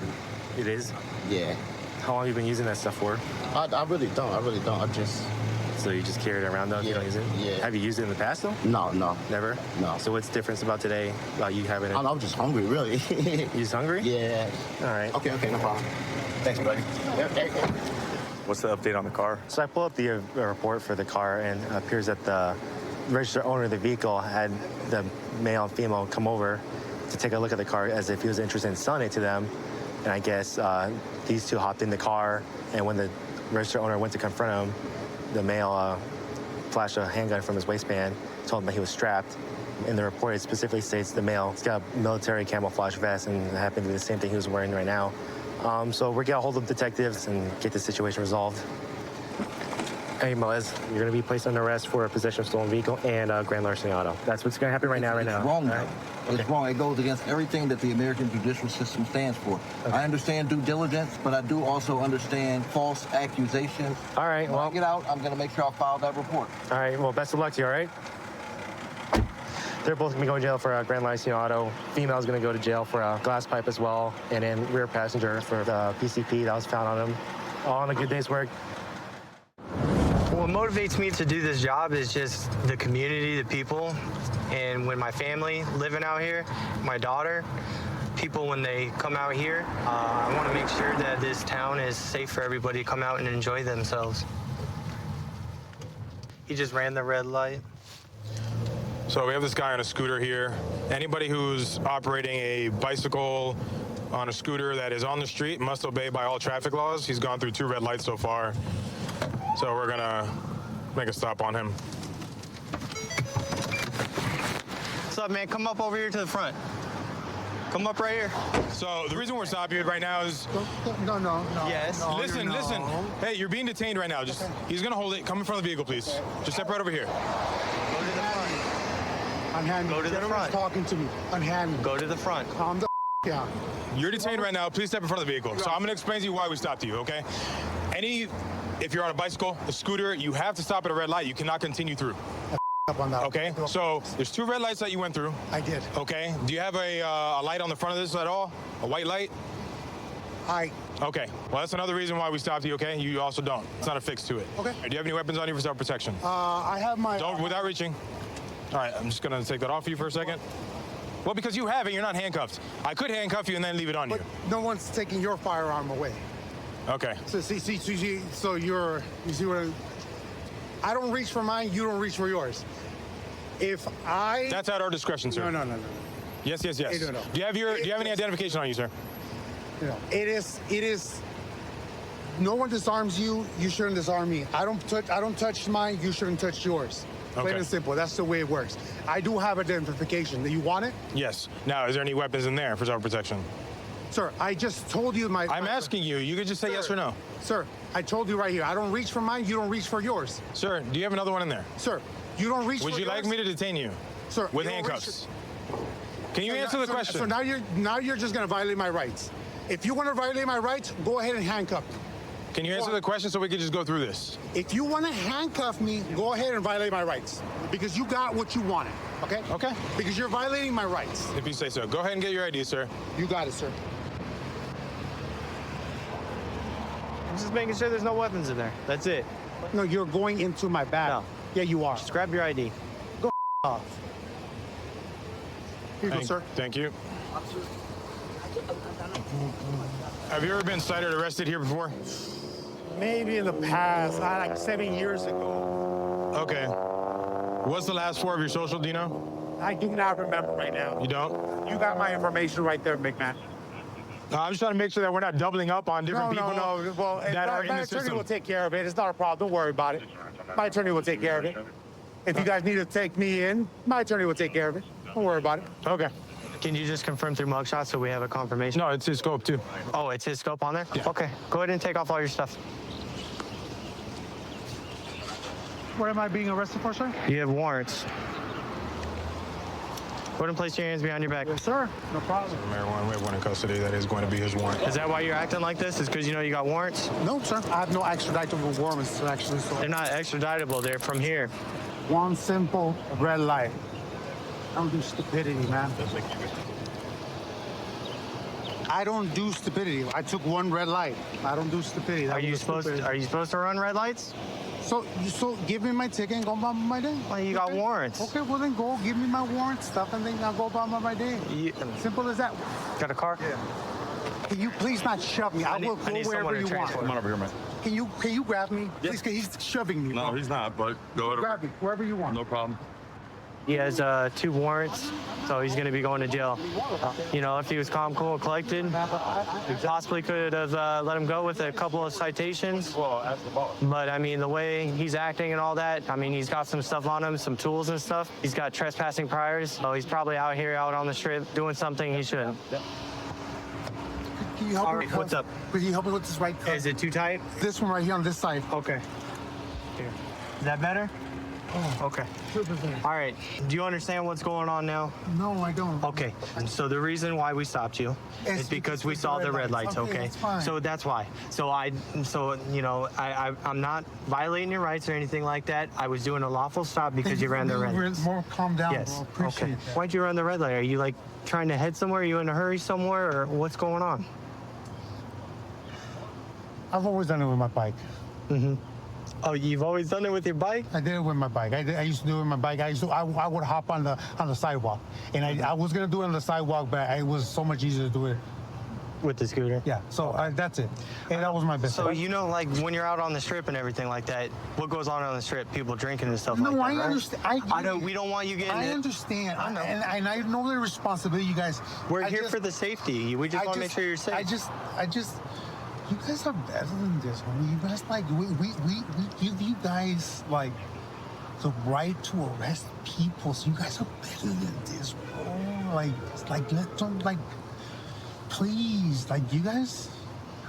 [SPEAKER 1] It is?
[SPEAKER 15] Yeah.
[SPEAKER 1] How long have you been using that stuff for?
[SPEAKER 15] I really don't. I just...
[SPEAKER 1] So you just carry it around though? You don't use it?
[SPEAKER 15] Yeah.
[SPEAKER 1] Have you used it in the past though?
[SPEAKER 15] No.
[SPEAKER 1] Never?
[SPEAKER 15] No.
[SPEAKER 1] So what's different about today, about you having it?
[SPEAKER 15] I'm just hungry, really.
[SPEAKER 1] You just hungry?
[SPEAKER 15] Yeah.
[SPEAKER 1] All right.
[SPEAKER 15] Okay, no problem. Thanks, buddy. Okay.
[SPEAKER 12] What's the update on the car?
[SPEAKER 1] So I pull up the report for the car, and it appears that the registered owner of the vehicle had the male and female come over to take a look at the car as if he was interested in selling it to them. And I guess these two hopped in the car, and when the registered owner went to confront him, the male flashed a handgun from his waistband, told him that he was strapped, In the report, it specifically states the male. He's got a military camouflage vest, and it happened to be the same thing he was wearing right now. So we're gonna hold of detectives and get the situation resolved. Hey, Melez, you're gonna be placed under arrest for possession of stolen vehicle and grand larceny auto. That's what's gonna happen right now.
[SPEAKER 14] It's wrong, though. It's wrong. It goes against everything that the American judicial system stands for.
[SPEAKER 1] Okay.
[SPEAKER 14] I understand due diligence, but I do also understand false accusations.
[SPEAKER 1] All right,
[SPEAKER 14] when I get out, I'm gonna make sure I file that report.
[SPEAKER 1] All right, well, best of luck to you, all right? They're both gonna be going to jail for grand larceny auto. Female's gonna go to jail for a glass pipe as well, and then rear passenger for the PCP that was found on him. All on a good day's work.
[SPEAKER 16] What motivates me to do this job is just the community, the people, and when my family living out here, my daughter, people when they come out here, I want to make sure that this town is safe for everybody to come out and enjoy themselves. He just ran the red light.
[SPEAKER 12] So we have this guy on a scooter here. Anybody who's operating a bicycle on a scooter that is on the street must obey by all traffic laws. He's gone through 2 red lights so far. So we're gonna make a stop on him.
[SPEAKER 16] What's up, man? Come up over here to the front. Come up right here.
[SPEAKER 12] So the reason we're stopping you right now is...
[SPEAKER 4] No.
[SPEAKER 16] Yes.
[SPEAKER 4] No,
[SPEAKER 12] Listen. Hey, you're being detained right now. Just He's gonna hold it. Come in front of the vehicle, please. Just step right over here.
[SPEAKER 16] Go to the front.
[SPEAKER 4] Unhand me.
[SPEAKER 16] Go to the
[SPEAKER 4] Gentleman's
[SPEAKER 16] front.
[SPEAKER 4] talking to me. Unhand me.
[SPEAKER 16] Go to the front.
[SPEAKER 4] Calm the down.
[SPEAKER 12] You're detained right now. Please step in front of the vehicle. So I'm gonna explain to you why we stopped you, okay? If you're on a bicycle, a scooter, you have to stop at a red light. You cannot continue through.
[SPEAKER 4] Up on that.
[SPEAKER 12] Okay, so there's 2 red lights that you went through.
[SPEAKER 4] I did.
[SPEAKER 12] Okay, do you have a light on the front of this at all? A white light? Okay, well, that's another reason why we stopped you, okay? You also don't. It's not affixed to it.
[SPEAKER 4] Okay.
[SPEAKER 12] Do you have any weapons on you for self-protection?
[SPEAKER 4] I have my...
[SPEAKER 12] Don't, without reaching. All right, I'm just gonna take that off of you for a second. Well, because you have it, you're not handcuffed. I could handcuff you and then leave it on you.
[SPEAKER 4] No one's taking your firearm away.
[SPEAKER 12] Okay.
[SPEAKER 4] So you see what I don't reach for mine, you don't reach for yours.
[SPEAKER 12] That's at our discretion, sir.
[SPEAKER 4] No.
[SPEAKER 12] Yes.
[SPEAKER 4] No.
[SPEAKER 12] Do you have any identification on you, sir?
[SPEAKER 4] No. It is. No one disarms you. You shouldn't disarm me. I don't touch mine. You shouldn't touch yours. Plain and simple. That's the way it works. I do have identification. Do you want it?
[SPEAKER 12] Yes. Now, is there any weapons in there for self-protection?
[SPEAKER 4] Sir, I just told you
[SPEAKER 12] I'm asking you. You could just say yes or no.
[SPEAKER 4] Sir, I told you right here. I don't reach for mine. You don't reach for yours.
[SPEAKER 12] Sir, do you have another one in there?
[SPEAKER 4] Sir, you don't reach for yours.
[SPEAKER 12] Would you like me to detain you?
[SPEAKER 4] Sir,
[SPEAKER 12] with
[SPEAKER 4] you don't
[SPEAKER 12] handcuffs? Can you answer the question?
[SPEAKER 4] So now you're just going to violate my rights. If you want to violate my rights, go ahead and handcuff me.
[SPEAKER 12] Can you answer the question so we can just go through this?
[SPEAKER 4] If you want to handcuff me, go ahead and violate my rights. Because you got what you wanted, okay?
[SPEAKER 12] Okay.
[SPEAKER 4] Because you're violating my rights.
[SPEAKER 12] If you say so. Go ahead and get your ID, sir.
[SPEAKER 4] You got it, sir.
[SPEAKER 16] I'm just making sure there's no weapons in there. That's it.
[SPEAKER 4] No, you're going into my bag.
[SPEAKER 16] No.
[SPEAKER 4] Yeah, you are.
[SPEAKER 16] Just grab your ID.
[SPEAKER 4] Go off. Here you go, sir.
[SPEAKER 12] Thank you. Have you ever been cited or arrested here before?
[SPEAKER 4] Maybe in the past, like 7 years ago.
[SPEAKER 12] Okay. What's the last 4 of your social, do you know?
[SPEAKER 4] I do not remember right now.
[SPEAKER 12] You don't?
[SPEAKER 4] You got my information right there, big man.
[SPEAKER 12] No, I'm just trying to make sure that we're not doubling up on different people
[SPEAKER 4] No. Well,
[SPEAKER 12] that are in
[SPEAKER 4] my
[SPEAKER 12] the
[SPEAKER 4] attorney
[SPEAKER 12] system.
[SPEAKER 4] will take care of it. It's not a problem. Don't worry about it. My attorney will take care of it. If you guys need to take me in, my attorney will take care of it. Don't worry about it.
[SPEAKER 12] Okay.
[SPEAKER 16] Can you just confirm through mugshot so we have a confirmation?
[SPEAKER 12] No, it's his scope too.
[SPEAKER 16] Oh, it's his scope on there?
[SPEAKER 12] Yeah.
[SPEAKER 16] Okay, go ahead and take off all your stuff.
[SPEAKER 4] What am I being arrested for, sir?
[SPEAKER 16] You have warrants. Go ahead and place your hands behind your back.
[SPEAKER 4] Yes, sir. No problem.
[SPEAKER 12] Marijuana, we have one in custody. That is going to be his warrant.
[SPEAKER 16] Is that why you're acting like this? Is because you know you got warrants?
[SPEAKER 4] No, sir. I have no extraditable warrants, actually. So.
[SPEAKER 16] They're not extraditable. They're from here.
[SPEAKER 4] One simple red light. I don't do stupidity, man. I don't do stupidity. I took one red light. I don't do stupidity.
[SPEAKER 16] Are you supposed to run red lights?
[SPEAKER 4] So give me my ticket and go about my day.
[SPEAKER 16] Well, you got warrants.
[SPEAKER 4] Okay, well then go give me my warrant stuff and then I'll go about my day. Simple as that.
[SPEAKER 16] Got a car?
[SPEAKER 4] Yeah. Can you please not shove me? I will go wherever you want.
[SPEAKER 7] Come on over here, man.
[SPEAKER 4] Can you grab me? Please, he's shoving me.
[SPEAKER 7] No, he's not, but go ahead.
[SPEAKER 4] Grab me wherever you want.
[SPEAKER 7] No problem.
[SPEAKER 16] He has 2 warrants, so he's going to be going to jail. You know, if he was calm, cool, and collected, we possibly could have let him go with a couple of citations. But I mean, the way he's acting and all that, I mean, he's got some stuff on him, some tools and stuff. He's got trespassing priors, so he's probably out here, out on the strip, doing something he shouldn't.
[SPEAKER 4] Can you help me?
[SPEAKER 16] What's up?
[SPEAKER 4] Could you help me with this right cuff?
[SPEAKER 16] Is it too tight?
[SPEAKER 4] This one right here on this side.
[SPEAKER 16] Okay. Here. Is that better?
[SPEAKER 4] Oh,
[SPEAKER 16] okay. All right. Do you understand what's going on now?
[SPEAKER 4] No, I don't.
[SPEAKER 16] Okay. So the reason why we stopped you is because we saw the red lights. Okay.
[SPEAKER 4] That's fine.
[SPEAKER 16] So that's why. So you know, I'm not violating your rights or anything like that. I was doing a lawful stop because you ran the red lights.
[SPEAKER 4] More calm down,
[SPEAKER 16] Yes.
[SPEAKER 4] bro. Appreciate that.
[SPEAKER 16] Why'd you run the red light? Are you like trying to head somewhere? Are you in a hurry somewhere, or what's going on?
[SPEAKER 4] I've always done it with my bike.
[SPEAKER 16] Mm-hmm. Oh, you've always done it with your bike?
[SPEAKER 4] I did it with my bike. I used to do it with my bike. I would hop on the sidewalk, and I was gonna do it on the sidewalk, but it was so much easier to do it
[SPEAKER 16] with the scooter.
[SPEAKER 4] Yeah. So that's it. And that was my best.
[SPEAKER 16] So you know, like when you're out on the strip and everything like that, what goes on the strip? People drinking and stuff like that.
[SPEAKER 4] No, I
[SPEAKER 16] right?
[SPEAKER 4] understand.
[SPEAKER 16] I know we don't want you getting.
[SPEAKER 4] I understand. I know. And I know the responsibility, you guys.
[SPEAKER 16] We're here for the safety. We just want to make sure you're safe.
[SPEAKER 4] I just. You guys are better than this, homie. You guys we give you guys like the right to arrest people. So you guys are better than this, bro. Like please, like you guys.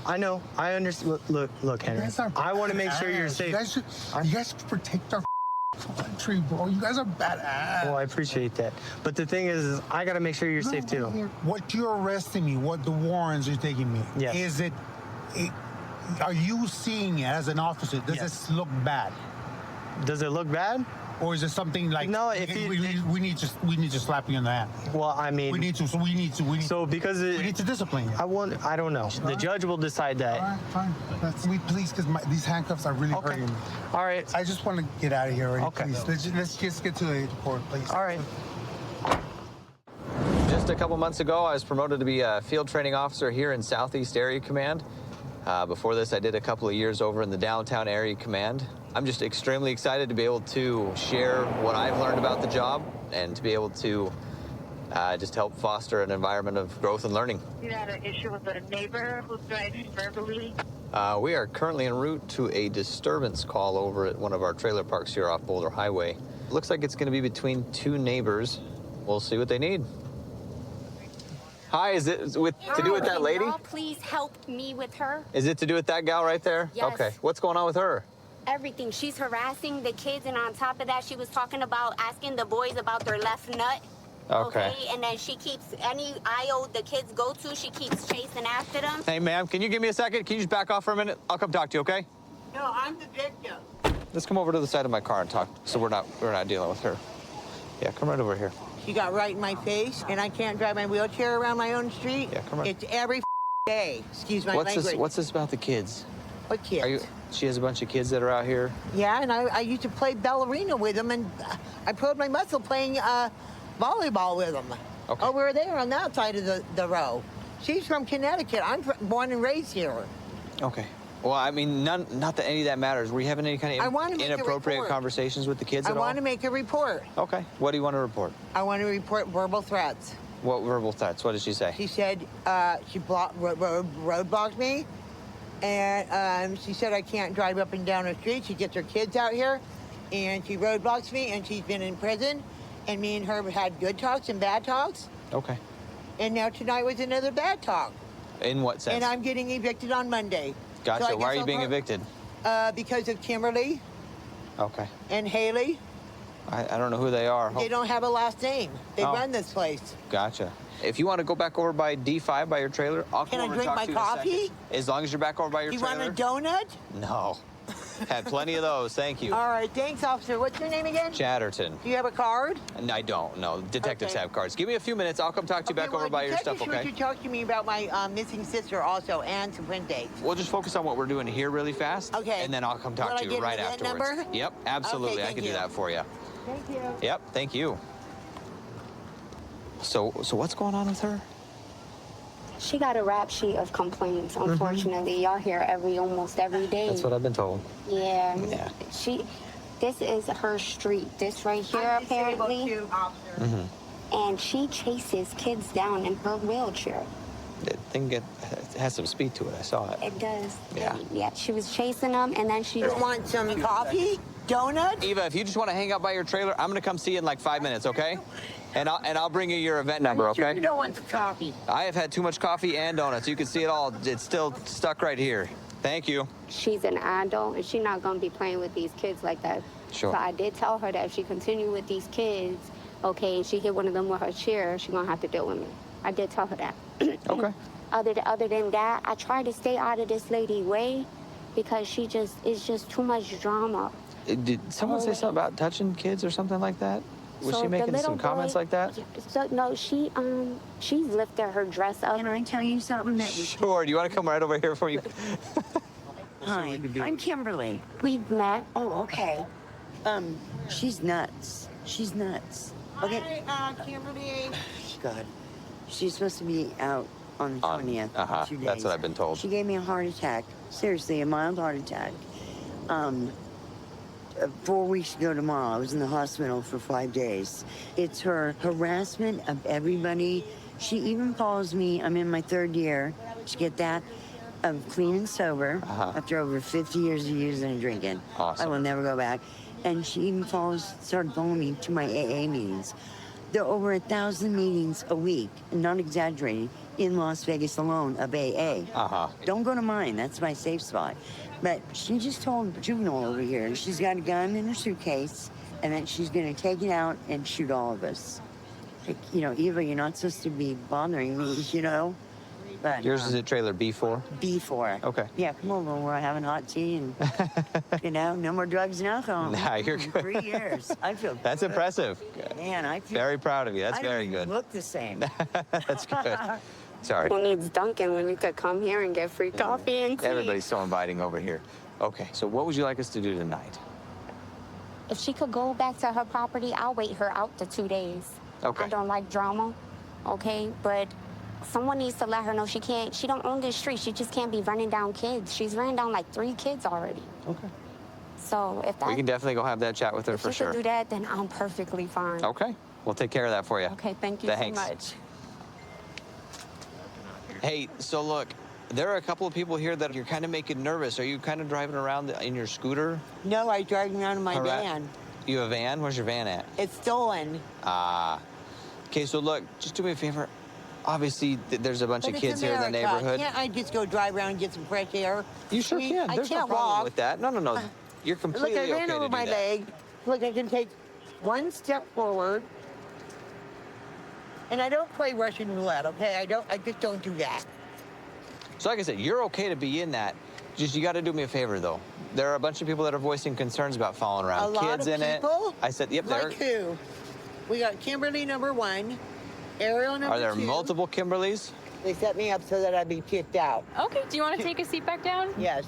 [SPEAKER 16] I know. I understand. Look, Henry. I want to make sure you're safe.
[SPEAKER 4] You guys protect our country, bro. You guys are badass.
[SPEAKER 16] Well, I appreciate that. But the thing is I got to make sure you're safe too.
[SPEAKER 4] What you're arresting me? What the warrants you're taking me?
[SPEAKER 16] Yes.
[SPEAKER 4] Is it? Are you seeing it as an officer? Does this look bad?
[SPEAKER 16] Does it look bad?
[SPEAKER 4] Or is it something like
[SPEAKER 16] no? If
[SPEAKER 4] we need to slap you in the hand.
[SPEAKER 16] Well, I mean,
[SPEAKER 4] we need to discipline you.
[SPEAKER 16] I don't know. The judge will decide that.
[SPEAKER 4] All right, fine. Please, because these handcuffs are really hurting me.
[SPEAKER 16] All right.
[SPEAKER 4] I just want to get out of here already. Okay. Please. Let's just get to the court, please.
[SPEAKER 16] All right.
[SPEAKER 17] Just a couple months ago, I was promoted to be a field training officer here in Southeast Area Command. Before this, I did a couple of years over in the Downtown Area Command. I'm just extremely excited to be able to share what I've learned about the job and to be able to just help foster an environment of growth and learning.
[SPEAKER 18] You had an issue with a neighbor who's driving verbally?
[SPEAKER 17] We are currently en route to a disturbance call over at one of our trailer parks here off Boulder Highway. Looks like it's going to be between 2 neighbors. We'll see what they need. Hi, is it to do with that lady?
[SPEAKER 19] Y'all please help me with her.
[SPEAKER 17] Is it to do with that gal right there?
[SPEAKER 19] Yes.
[SPEAKER 17] Okay. What's going on with her?
[SPEAKER 19] Everything. She's harassing the kids, and on top of that, she was talking about asking the boys about their left nut.
[SPEAKER 17] Okay.
[SPEAKER 19] And then she keeps, any aisle the kids go to, she keeps chasing after them.
[SPEAKER 17] Hey, ma'am, can you give me a second? Can you just back off for a minute? I'll come talk to you, okay?
[SPEAKER 18] No, I'm the victim.
[SPEAKER 17] Let's come over to the side of my car and talk, so we're not dealing with her. Yeah, come right over here.
[SPEAKER 18] She got right in my face, and I can't drive my wheelchair around my own street.
[SPEAKER 17] Yeah, come on.
[SPEAKER 18] It's every day. Excuse my language.
[SPEAKER 17] What's this about the kids?
[SPEAKER 18] What kids?
[SPEAKER 17] She has a bunch of kids that are out here.
[SPEAKER 18] Yeah, and I used to play ballerina with them, and I pulled my muscle playing volleyball with them.
[SPEAKER 17] Okay.
[SPEAKER 18] Over there on that side of the row. She's from Connecticut. I'm born and raised here.
[SPEAKER 17] Okay. Well, I mean, not that any of that matters. Were you having any kind of inappropriate conversations with the kids at all?
[SPEAKER 18] I want to make a report.
[SPEAKER 17] Okay. What do you want to report?
[SPEAKER 18] I want to report verbal threats.
[SPEAKER 17] What verbal threats? What did she say?
[SPEAKER 18] She said she roadblocked me, and she said I can't drive up and down the street. She gets her kids out here, and she roadblocks me, and she's been in prison, and me and her had good talks and bad talks.
[SPEAKER 17] Okay.
[SPEAKER 18] And now tonight was another bad talk.
[SPEAKER 17] In what sense?
[SPEAKER 18] And I'm getting evicted on Monday.
[SPEAKER 17] Gotcha.
[SPEAKER 18] So
[SPEAKER 17] why are you being evicted?
[SPEAKER 18] Because of Kimberly
[SPEAKER 17] Okay.
[SPEAKER 18] and Haley.
[SPEAKER 17] I don't know who they are.
[SPEAKER 18] They don't have a last name. They
[SPEAKER 17] Oh.
[SPEAKER 18] run this place.
[SPEAKER 17] Gotcha. If you want to go back over by D5 by your trailer, I'll
[SPEAKER 18] Can I
[SPEAKER 17] come over
[SPEAKER 18] drink
[SPEAKER 17] and talk
[SPEAKER 18] my
[SPEAKER 17] to you in a
[SPEAKER 18] coffee?
[SPEAKER 17] second. As long as you're back over by your
[SPEAKER 18] You
[SPEAKER 17] trailer.
[SPEAKER 18] want a donut?
[SPEAKER 17] No. Had plenty of those. Thank you.
[SPEAKER 18] All right, thanks, officer. What's your name again?
[SPEAKER 17] Chatterton.
[SPEAKER 18] Do you have a card?
[SPEAKER 17] And I don't. No. Detectives
[SPEAKER 18] Okay.
[SPEAKER 17] have cards. Give me a few minutes. I'll come talk to you back over by your stuff,
[SPEAKER 18] Detective,
[SPEAKER 17] okay?
[SPEAKER 18] Would you talk to me about my missing sister also, and some print dates?
[SPEAKER 17] We'll just focus on what we're doing here really fast.
[SPEAKER 18] Okay.
[SPEAKER 17] And then I'll come talk
[SPEAKER 18] Will
[SPEAKER 17] to
[SPEAKER 18] I
[SPEAKER 17] you
[SPEAKER 18] get
[SPEAKER 17] right
[SPEAKER 18] into that
[SPEAKER 17] afterwards.
[SPEAKER 18] number?
[SPEAKER 17] Yep, absolutely.
[SPEAKER 18] Okay,
[SPEAKER 17] I
[SPEAKER 18] thank
[SPEAKER 17] can do
[SPEAKER 18] you.
[SPEAKER 17] that for you.
[SPEAKER 18] Thank you.
[SPEAKER 17] Yep, thank you. So what's going on with her?
[SPEAKER 19] She got a rap sheet of complaints, unfortunately. Y'all hear almost every day.
[SPEAKER 17] That's what I've been told.
[SPEAKER 19] Yeah.
[SPEAKER 17] Yeah.
[SPEAKER 19] She This is her street. This right here, apparently. And she chases kids down in her wheelchair.
[SPEAKER 17] The thing it has some speed to it. I saw it.
[SPEAKER 19] It does.
[SPEAKER 17] Yeah.
[SPEAKER 19] Yeah, she was chasing them, and then she...
[SPEAKER 18] You want some coffee? Donuts?
[SPEAKER 17] Eva, if you just want to hang out by your trailer, I'm going to come see you in like 5 minutes, okay? And I'll bring you your event number, okay?
[SPEAKER 18] You don't want the coffee.
[SPEAKER 17] I have had too much coffee and donuts. You can see it all. It's still stuck right here. Thank you.
[SPEAKER 19] She's an adult, and she's not going to be playing with these kids like that.
[SPEAKER 17] Sure.
[SPEAKER 19] So I did tell her that if she continued with these kids, okay, and she hit one of them with her chair, she's going to have to deal with me. I did tell her that.
[SPEAKER 17] Okay.
[SPEAKER 19] Other than that, I tried to stay out of this lady's way because it's just too much drama.
[SPEAKER 17] Did someone say something about touching kids or something like that? Was
[SPEAKER 19] So
[SPEAKER 17] she
[SPEAKER 19] the
[SPEAKER 17] making
[SPEAKER 19] little
[SPEAKER 17] some comments
[SPEAKER 19] boy-
[SPEAKER 17] like that?
[SPEAKER 19] So no, she's lifted her dress up.
[SPEAKER 13] Can I tell you something that was...
[SPEAKER 17] Sure. Do you want to come right over here for you?
[SPEAKER 13] Hi, I'm Kimberly.
[SPEAKER 19] We've met.
[SPEAKER 13] Oh, okay. She's nuts. She's nuts. Okay.
[SPEAKER 18] Hi, Kimberly.
[SPEAKER 13] God. She's supposed to be out on the 20th. 2 days.
[SPEAKER 17] That's what I've been told.
[SPEAKER 13] She gave me a heart attack. Seriously, a mild heart attack. 4 weeks ago tomorrow, I was in the hospital for 5 days. It's her harassment of everybody. She even follows me. I'm in my 3rd year. Did you get that? Of clean and sober after over 50 years of using and drinking.
[SPEAKER 17] Awesome.
[SPEAKER 13] I will never go back. And she even started following me to my AA meetings. There are over 1,000 meetings a week, and not exaggerating, in Las Vegas alone of AA. Don't go to mine. That's my safe spot. But she just told Juvenile over here she's got a gun in her suitcase and that she's going to take it out and shoot all of us. Like, you know, Eva, you're not supposed to be bothering me, you know? But
[SPEAKER 17] Yours is a trailer B4?
[SPEAKER 13] B4.
[SPEAKER 17] Okay.
[SPEAKER 13] Yeah, come over. We're having hot tea and, you know, no more drugs and alcohol.
[SPEAKER 17] Nah, you're good.
[SPEAKER 13] 3 years. I feel
[SPEAKER 17] That's
[SPEAKER 13] good.
[SPEAKER 17] impressive.
[SPEAKER 13] Man, I feel...
[SPEAKER 17] Very proud of you. That's
[SPEAKER 13] I
[SPEAKER 17] very
[SPEAKER 13] don't
[SPEAKER 17] good.
[SPEAKER 13] even look the same.
[SPEAKER 17] That's good. Sorry.
[SPEAKER 19] Who needs Dunkin' when you could come here and get free coffee and tea?
[SPEAKER 17] Everybody's so inviting over here. Okay, so what would you like us to do tonight?
[SPEAKER 19] If she could go back to her property, I'll wait her out the 2 days.
[SPEAKER 17] Okay.
[SPEAKER 19] I don't like drama, okay? But someone needs to let her know she don't own this street. She just can't be running down kids. She's running down like 3 kids already.
[SPEAKER 17] Okay.
[SPEAKER 19] So if
[SPEAKER 17] We can definitely go have that chat with her
[SPEAKER 19] if
[SPEAKER 17] for
[SPEAKER 19] she
[SPEAKER 17] sure.
[SPEAKER 19] could do that, then I'm perfectly fine.
[SPEAKER 17] Okay, we'll take care of that for you.
[SPEAKER 19] Okay, thank you
[SPEAKER 17] Thanks.
[SPEAKER 19] so much.
[SPEAKER 17] Hey, so look, there are a couple of people here that you're kind of making nervous. Are you kind of driving around in your scooter?
[SPEAKER 18] No, I drive around in my
[SPEAKER 17] Harass-
[SPEAKER 18] van.
[SPEAKER 17] You have a van? Where's your van at?
[SPEAKER 18] It's stolen.
[SPEAKER 17] Okay, so look, just do me a favor. Obviously, there's a bunch
[SPEAKER 18] But
[SPEAKER 17] of
[SPEAKER 18] it's
[SPEAKER 17] kids here in the
[SPEAKER 18] America.
[SPEAKER 17] neighborhood.
[SPEAKER 18] Can't I just go drive around and get some fresh air?
[SPEAKER 17] You sure
[SPEAKER 18] I mean,
[SPEAKER 17] can.
[SPEAKER 18] I
[SPEAKER 17] There's no
[SPEAKER 18] can't
[SPEAKER 17] problem
[SPEAKER 18] walk.
[SPEAKER 17] with that. No, no, no. You're completely
[SPEAKER 18] Look, I
[SPEAKER 17] okay
[SPEAKER 18] ran
[SPEAKER 17] to
[SPEAKER 18] over
[SPEAKER 17] do
[SPEAKER 18] my
[SPEAKER 17] that.
[SPEAKER 18] leg. Look, I can take 1 step forward. And I don't play Russian roulette, okay? I just don't do that.
[SPEAKER 17] So like I said, you're okay to be in that. Just you got to do me a favor, though. There are a bunch of people that are voicing concerns about falling around.
[SPEAKER 18] A lot
[SPEAKER 17] Kids
[SPEAKER 18] of
[SPEAKER 17] in
[SPEAKER 18] people?
[SPEAKER 17] it. I said, yep, there.
[SPEAKER 18] Like who? We got Kimberly number 1, Ariel number 2.
[SPEAKER 17] Are there multiple Kimberlys?
[SPEAKER 18] They set me up so that I'd be kicked out.
[SPEAKER 20] Okay, do you want to take a seat back down?
[SPEAKER 18] Yes.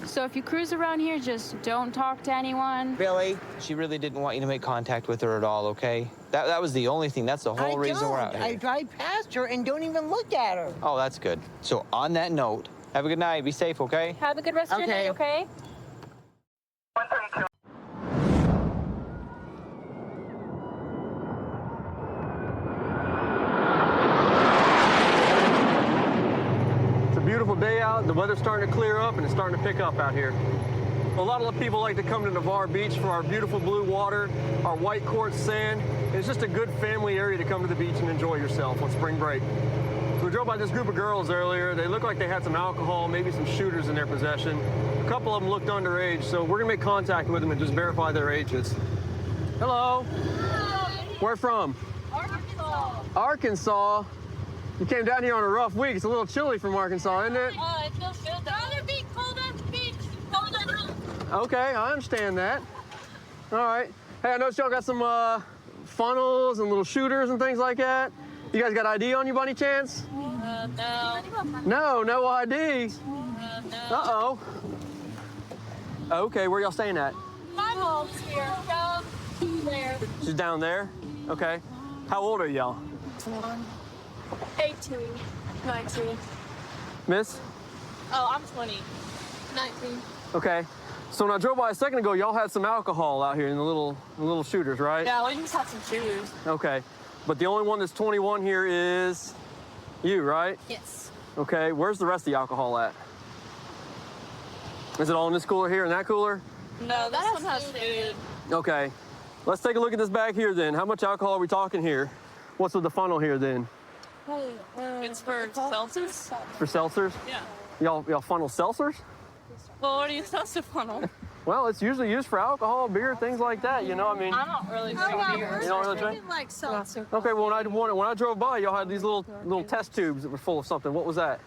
[SPEAKER 20] So if you cruise around here, just don't talk to anyone.
[SPEAKER 18] Really?
[SPEAKER 17] She really didn't want you to make contact with her at all, okay? That was the only thing. That's the whole reason we're out here.
[SPEAKER 18] I drive past her and don't even look at her.
[SPEAKER 17] Oh, that's good. So on that note, have a good night. Be safe, okay?
[SPEAKER 20] Have a good rest of your night, okay?
[SPEAKER 21] It's a beautiful day out. The weather's starting to clear up and it's starting to pick up out here. A lot of people like to come to Navarre Beach for our beautiful blue water, our white quartz sand. It's just a good family area to come to the beach and enjoy yourself on spring break. So we drove by this group of girls earlier. They looked like they had some alcohol, maybe some shooters in their possession. A couple of them looked underage, so we're gonna make contact with them and just verify their ages. Hello. Where from?
[SPEAKER 20] Arkansas.
[SPEAKER 21] Arkansas. You came down here on a rough week. It's a little chilly from Arkansas, isn't it?
[SPEAKER 20] It feels good. Rather be cold on the beach. Cold on the beach.
[SPEAKER 21] Okay, I understand that. All right. Hey, I noticed y'all got some funnels and little shooters and things like that. You guys got ID on you by any chance?
[SPEAKER 20] No.
[SPEAKER 21] No ID. Uh-oh. Okay, where y'all staying at?
[SPEAKER 20] My mom's here. Down there.
[SPEAKER 21] She's down there? Okay. How old are y'all?
[SPEAKER 20] 18. 19.
[SPEAKER 21] Miss?
[SPEAKER 20] Oh, I'm 20. 19.
[SPEAKER 21] Okay. So when I drove by a second ago, y'all had some alcohol out here in the little shooters, right?
[SPEAKER 20] Yeah, we just have some shooters.
[SPEAKER 21] Okay. But the only one that's 21 here is you, right?
[SPEAKER 20] Yes.
[SPEAKER 21] Okay. Where's the rest of the alcohol at? Is it all in this cooler here and that cooler?
[SPEAKER 20] No, this one has food.
[SPEAKER 21] Okay. Let's take a look at this bag here then. How much alcohol are we talking here? What's with the funnel here then?
[SPEAKER 20] It's for seltzers.
[SPEAKER 21] For seltzers?
[SPEAKER 20] Yeah.
[SPEAKER 21] Y'all funnel seltzers?
[SPEAKER 20] Well, what do you supposed to funnel?
[SPEAKER 21] Well, it's usually used for alcohol, beer, things like that. You know, I mean.
[SPEAKER 20] I don't really drink beer.
[SPEAKER 21] You don't really drink?
[SPEAKER 20] Like seltzer.
[SPEAKER 21] Okay. Well, when I drove by, y'all had these little test tubes that were full of something. What was that?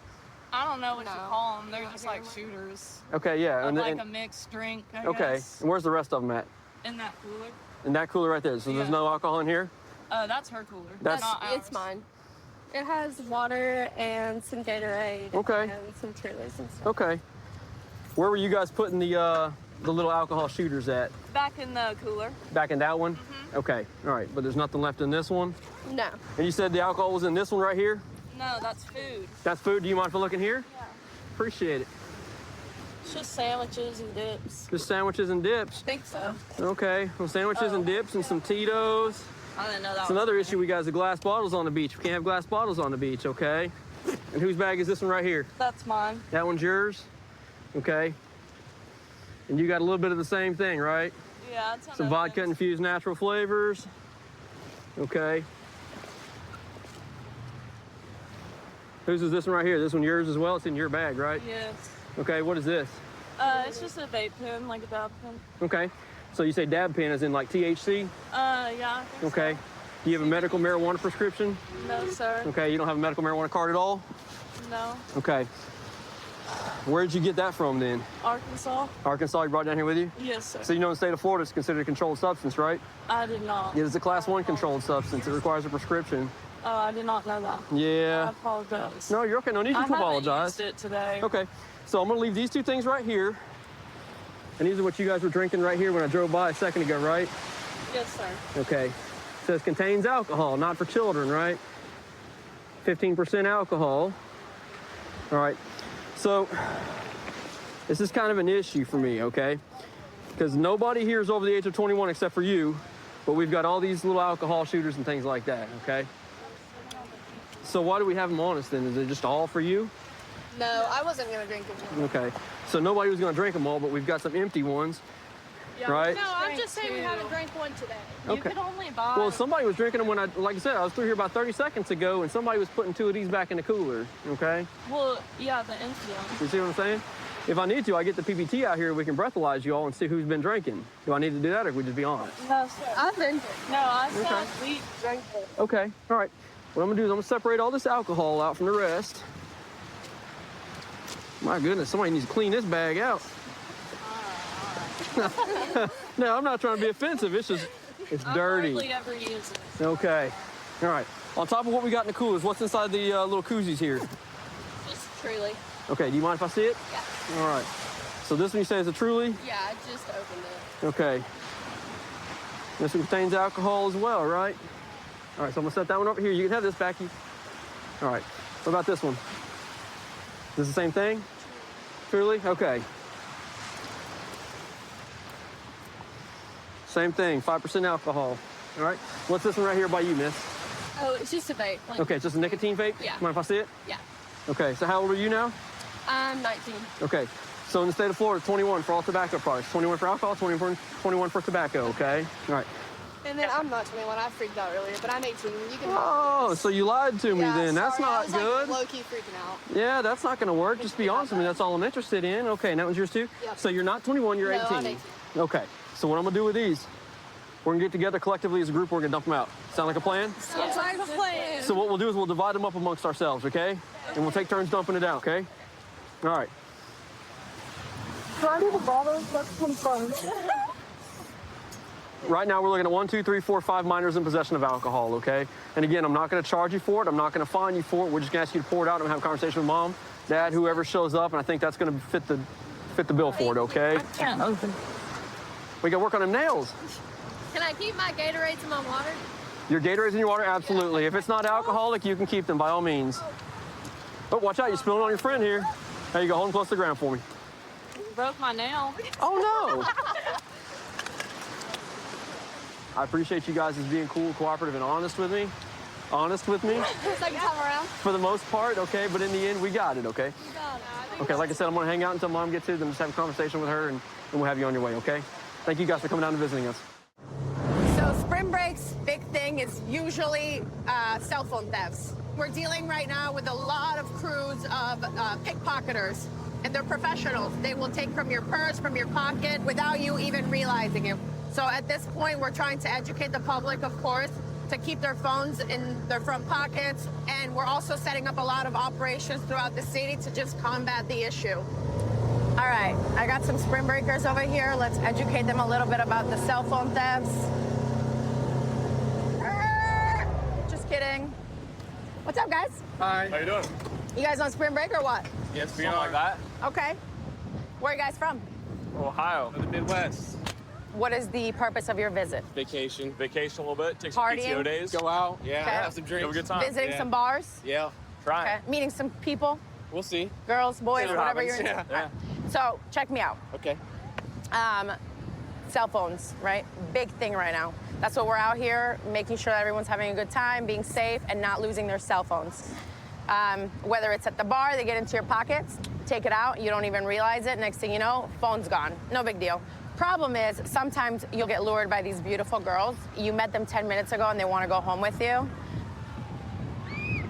[SPEAKER 20] I don't know what you call them. They're just like shooters.
[SPEAKER 21] Okay. Yeah.
[SPEAKER 20] Like a mixed drink. I
[SPEAKER 21] okay.
[SPEAKER 20] guess.
[SPEAKER 21] And where's the rest of them at?
[SPEAKER 20] In that cooler.
[SPEAKER 21] In that cooler right there. So there's no alcohol in here.
[SPEAKER 20] That's her cooler.
[SPEAKER 21] That's
[SPEAKER 20] not ours.
[SPEAKER 2] It's mine. It has water and some Gatorade.
[SPEAKER 21] Okay.
[SPEAKER 2] And some Trulies and stuff.
[SPEAKER 21] Okay. Where were you guys putting the little alcohol shooters at?
[SPEAKER 20] Back in the cooler.
[SPEAKER 21] Back in that one? Okay. All right. But there's nothing left in this one?
[SPEAKER 2] No.
[SPEAKER 21] And you said the alcohol was in this one right here?
[SPEAKER 20] No, that's food.
[SPEAKER 21] That's food. Do you mind if I look in here?
[SPEAKER 20] Yeah.
[SPEAKER 21] Appreciate it.
[SPEAKER 20] It's just sandwiches and dips.
[SPEAKER 21] Just sandwiches and dips?
[SPEAKER 20] I think so.
[SPEAKER 21] Okay. Well, sandwiches and dips and some Tito's.
[SPEAKER 20] I didn't know that.
[SPEAKER 21] It's another issue we got is the glass bottles on the beach. We can't have glass bottles on the beach, okay? And whose bag is this one right here?
[SPEAKER 20] That's mine.
[SPEAKER 21] That one's yours? Okay. And you got a little bit of the same thing, right?
[SPEAKER 20] Yeah, it's
[SPEAKER 21] some vodka infused natural flavors. Okay. Whose is this one right here? This one yours as well? It's in your bag, right?
[SPEAKER 20] Yes.
[SPEAKER 21] Okay, what is this?
[SPEAKER 20] It's just a vape pen, like a dab pen.
[SPEAKER 21] Okay. So you say dab pen as in like THC?
[SPEAKER 20] Yeah.
[SPEAKER 21] Okay. Do you have a medical marijuana prescription?
[SPEAKER 20] No, sir.
[SPEAKER 21] Okay, you don't have a medical marijuana card at all?
[SPEAKER 20] No.
[SPEAKER 21] Okay. Where'd you get that from then?
[SPEAKER 20] Arkansas.
[SPEAKER 21] Arkansas, you brought it down here with you?
[SPEAKER 20] Yes, sir.
[SPEAKER 21] So you know in the state of Florida it's considered a controlled substance, right?
[SPEAKER 20] I did not.
[SPEAKER 21] It is a class 1 controlled substance. It requires a prescription.
[SPEAKER 20] Oh, I did not know that.
[SPEAKER 21] Yeah.
[SPEAKER 20] I apologize.
[SPEAKER 21] No, you're okay. No need to apologize.
[SPEAKER 20] I haven't used it today.
[SPEAKER 21] Okay. So I'm going to leave these two things right here. And these are what you guys were drinking right here when I drove by a second ago, right?
[SPEAKER 20] Yes, sir.
[SPEAKER 21] Okay. It says contains alcohol, not for children, right? 15% alcohol. All right. So this is kind of an issue for me, okay? Because nobody here is over the age of 21 except for you, but we've got all these little alcohol shooters and things like that, okay? So why do we have them on us then? Is it just all for you?
[SPEAKER 2] No, I wasn't going to drink it.
[SPEAKER 21] Okay. So nobody was going to drink them all, but we've got some empty ones, right?
[SPEAKER 2] No, I'm just saying we haven't drank one today.
[SPEAKER 21] Okay.
[SPEAKER 20] You could only buy.
[SPEAKER 21] Well, somebody was drinking them when like I said, I was through here about 30 seconds ago, and somebody was putting 2 of these back in the cooler, okay?
[SPEAKER 20] Well, yeah, the empty one.
[SPEAKER 21] You see what I'm saying? If I need to, I get the PPT out here, we can breathalyze you all and see who's been drinking. Do I need to do that, or we just be honest?
[SPEAKER 20] No, sir.
[SPEAKER 2] I've been.
[SPEAKER 20] No, I said we drank it.
[SPEAKER 21] Okay, all right. What I'm gonna do is I'm gonna separate all this alcohol out from the rest. My goodness, somebody needs to clean this bag out. No, I'm not trying to be offensive. It's just, it's dirty.
[SPEAKER 20] I hardly ever use it.
[SPEAKER 21] Okay, all right. On top of what we got in the coolers, what's inside the little koozies here?
[SPEAKER 2] Just Truly.
[SPEAKER 21] Okay, do you mind if I see it?
[SPEAKER 2] Yeah.
[SPEAKER 21] All right. So this one you say is a Truly?
[SPEAKER 2] Yeah, I just opened it.
[SPEAKER 21] Okay. This one contains alcohol as well, right? All right, so I'm gonna set that one over here. You can have this, Becky. All right. What about this one? Is this the same thing? Truly? Okay. Same thing, 5% alcohol. All right. What's this one right here by you, miss?
[SPEAKER 2] Oh, it's just a vape. Like,
[SPEAKER 21] Okay, it's just a nicotine vape?
[SPEAKER 2] Yeah.
[SPEAKER 21] Mind if I see it?
[SPEAKER 2] Yeah.
[SPEAKER 21] Okay, so how old are you now?
[SPEAKER 2] I'm 19.
[SPEAKER 21] Okay, so in the state of Florida, 21 for all tobacco products. 21 for alcohol, 21 for tobacco, okay? All right.
[SPEAKER 2] And then I'm not 21. I freaked out earlier, but I'm 18. You can.
[SPEAKER 21] Oh, so you lied to me
[SPEAKER 2] Yeah,
[SPEAKER 21] then. That's
[SPEAKER 2] sorry, I
[SPEAKER 21] not
[SPEAKER 2] was,
[SPEAKER 21] good.
[SPEAKER 2] Like, low-key freaking out.
[SPEAKER 21] Yeah, that's not going to work. Just be honest with me. That's all I'm interested in. Okay, and that was yours too?
[SPEAKER 2] Yep.
[SPEAKER 21] So you're not 21, you're
[SPEAKER 2] No,
[SPEAKER 21] 18.
[SPEAKER 2] I'm 18.
[SPEAKER 21] Okay, so what I'm going to do with these, we're going to get together collectively as a group. We're going to dump them out. Sound like a plan?
[SPEAKER 2] Sounds like a plan.
[SPEAKER 21] So what we'll do is we'll divide them up amongst ourselves, okay? And we'll take turns dumping it out, okay? All right.
[SPEAKER 2] Try to bother. That's some fun.
[SPEAKER 21] Right now, we're looking at 1, 2, 3, 4, 5 minors in possession of alcohol, okay? And again, I'm not going to charge you for it. I'm not going to fine you for it. We're just going to ask you to pour it out and have a conversation with mom, dad, whoever shows up, and I think that's going to fit the bill for it, okay?
[SPEAKER 2] I can't open.
[SPEAKER 21] We got to work on them nails.
[SPEAKER 2] Can I keep my Gatorades in my water?
[SPEAKER 21] Your Gatorades in your water, absolutely. If it's not alcoholic, you can keep them by all means. Oh, watch out! You're spilling on your friend here. There you go. Hold them close to the ground for me.
[SPEAKER 20] broke my nail.
[SPEAKER 21] Oh, no. I appreciate you guys as being cool, cooperative, and honest with me. Honest with me.
[SPEAKER 2] Second time around.
[SPEAKER 21] For the most part, okay? But in the end, we got it, okay? Okay, like I said, I'm going to hang out until Mom gets here, then just have a conversation with her, and we'll have you on your way, okay? Thank you guys for coming down and visiting us.
[SPEAKER 8] So spring break's big thing is usually cell phone thefts. We're dealing right now with a lot of crews of pickpocketers, and they're professionals. They will take from your purse, from your pocket, without you even realizing it. So at this point, we're trying to educate the public, of course, to keep their phones in their front pockets, and we're also setting up a lot of operations throughout the city to just combat the issue. All right, I got some spring breakers over here. Let's educate them a little bit about the cell phone thefts. Just kidding. What's up, guys?
[SPEAKER 11] Hi. How you doing?
[SPEAKER 8] You guys on spring break or what?
[SPEAKER 11] Yes, we are. Like that.
[SPEAKER 8] Okay. Where are you guys from?
[SPEAKER 11] Ohio. The Midwest.
[SPEAKER 8] What is the purpose of your visit?
[SPEAKER 11] Vacation. Vacation a little bit. Take some
[SPEAKER 8] Partying?
[SPEAKER 11] PTO days. Go out. Yeah.
[SPEAKER 8] Okay.
[SPEAKER 11] Have some drinks. Have a good time.
[SPEAKER 8] Visiting some bars?
[SPEAKER 11] Yeah. Try.
[SPEAKER 8] Okay. Meeting some people?
[SPEAKER 11] We'll see.
[SPEAKER 8] Girls, boys,
[SPEAKER 11] See what
[SPEAKER 8] whatever
[SPEAKER 11] happens.
[SPEAKER 8] you're into.
[SPEAKER 11] Yeah.
[SPEAKER 8] So check me out.
[SPEAKER 11] Okay.
[SPEAKER 8] Cell phones, right? Big thing right now. That's what we're out here, making sure that everyone's having a good time, being safe, and not losing their cell phones. Whether it's at the bar, they get into your pockets, take it out, you don't even realize it. Next thing you know, phone's gone. No big deal. Problem is, sometimes you'll get lured by these beautiful girls. You met them 10 minutes ago and they want to go home with you.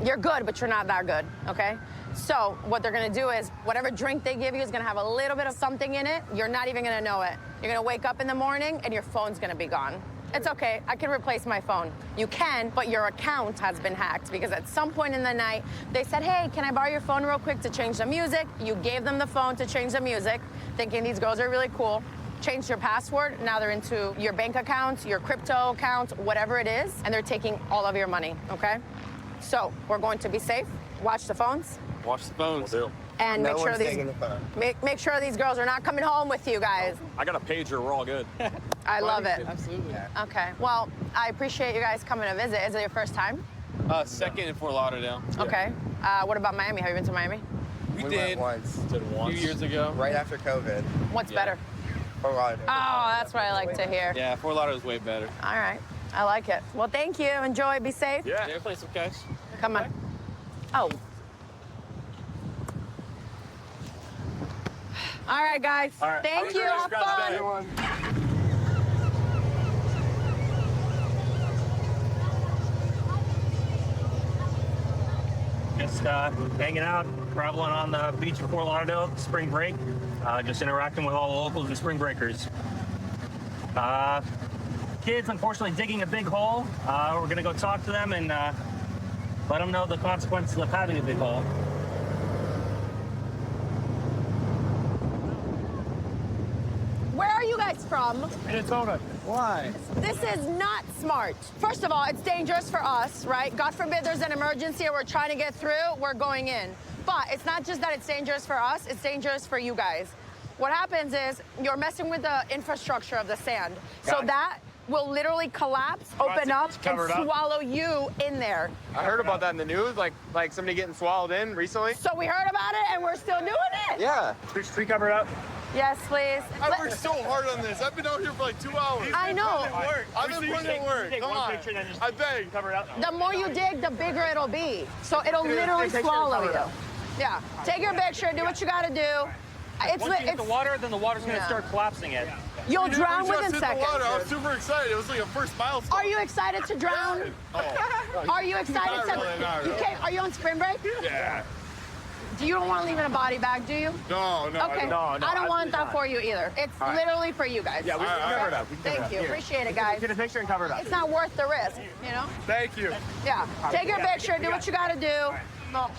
[SPEAKER 8] You're good, but you're not that good, okay? So what they're gonna do is, whatever drink they give you is gonna have a little bit of something in it. You're not even gonna know it. You're gonna wake up in the morning and your phone's gonna be gone. It's okay, I can replace my phone. You can, but your account has been hacked because at some point in the night, they said, hey, can I borrow your phone real quick to change the music? You gave them the phone to change the music, thinking these girls are really cool. Changed your password, now they're into your bank account, your crypto account, whatever it is, and they're taking all of your money, okay? So we're going to be safe, watch the phones.
[SPEAKER 11] Watch the phones.
[SPEAKER 8] And
[SPEAKER 11] No
[SPEAKER 8] make sure
[SPEAKER 11] one's
[SPEAKER 8] these
[SPEAKER 11] taking the phone.
[SPEAKER 8] make sure these girls are not coming home with you guys.
[SPEAKER 11] I got a pager. We're all good.
[SPEAKER 8] I love it.
[SPEAKER 11] Absolutely.
[SPEAKER 8] Okay. Well, I appreciate you guys coming to visit. Is it your first time?
[SPEAKER 11] Second in Fort Lauderdale.
[SPEAKER 8] Okay. What about Miami? Have you been to Miami?
[SPEAKER 11] We did
[SPEAKER 22] once.
[SPEAKER 11] A few years ago.
[SPEAKER 22] Right after COVID.
[SPEAKER 8] What's better?
[SPEAKER 22] Fort Lauderdale.
[SPEAKER 8] Oh, that's what I like to hear.
[SPEAKER 11] Yeah, Fort Lauderdale's way better.
[SPEAKER 8] All right. I like it. Well, thank you. Enjoy. Be safe.
[SPEAKER 11] Yeah. Play some cash.
[SPEAKER 8] Come on. Oh. All right, guys.
[SPEAKER 11] All right.
[SPEAKER 8] Thank you. Have fun.
[SPEAKER 23] Just hanging out, traveling on the beach of Fort Lauderdale, spring break, just interacting with all the locals and spring breakers. Kids, unfortunately, digging a big hole. We're gonna go talk to them and let them know the consequences of having a big hole.
[SPEAKER 8] Where are you guys from?
[SPEAKER 21] Minnesota. Why?
[SPEAKER 8] This is not smart. First of all, it's dangerous for us, right? God forbid there's an emergency and we're trying to get through, we're going in. But it's not just that it's dangerous for us, it's dangerous for you guys. What happens is you're messing with the infrastructure of the sand. So that will literally collapse, open up, and swallow you in there.
[SPEAKER 21] I heard about that in the news, like somebody getting swallowed in recently.
[SPEAKER 8] So we heard about it and we're still doing it.
[SPEAKER 21] Yeah.
[SPEAKER 23] Tree covered up.
[SPEAKER 8] Yes, please.
[SPEAKER 24] I worked so hard on this. I've been out here for like 2 hours.
[SPEAKER 8] I know.
[SPEAKER 24] I've been putting in work. Come on. I beg.
[SPEAKER 23] Cover it up.
[SPEAKER 8] The more you dig, the bigger it'll be. So it'll literally swallow you. Yeah. Take your picture, do what you gotta do.
[SPEAKER 23] Once you hit the water, then the water's gonna start collapsing it.
[SPEAKER 8] You'll drown
[SPEAKER 24] We just
[SPEAKER 8] within
[SPEAKER 24] hit the
[SPEAKER 8] seconds.
[SPEAKER 24] water. I was super excited. It was like a first milestone.
[SPEAKER 8] Are you excited to drown? Are you excited
[SPEAKER 24] Not really, not
[SPEAKER 8] You
[SPEAKER 24] really.
[SPEAKER 8] can't, are you on spring break?
[SPEAKER 24] Yeah.
[SPEAKER 8] You don't want to leave in a body bag, do you?
[SPEAKER 24] No, no.
[SPEAKER 8] Okay. I don't want that for you either. It's
[SPEAKER 24] All right.
[SPEAKER 8] literally for you guys.
[SPEAKER 24] Yeah, we can cover it up. We can cover
[SPEAKER 8] Thank
[SPEAKER 24] it
[SPEAKER 8] you.
[SPEAKER 24] up. Here.
[SPEAKER 8] Appreciate it, guys.
[SPEAKER 21] Get a picture and cover it up.
[SPEAKER 8] It's not worth the risk, you know?
[SPEAKER 24] Thank you.
[SPEAKER 8] Yeah. Take your picture, do what you gotta do. No.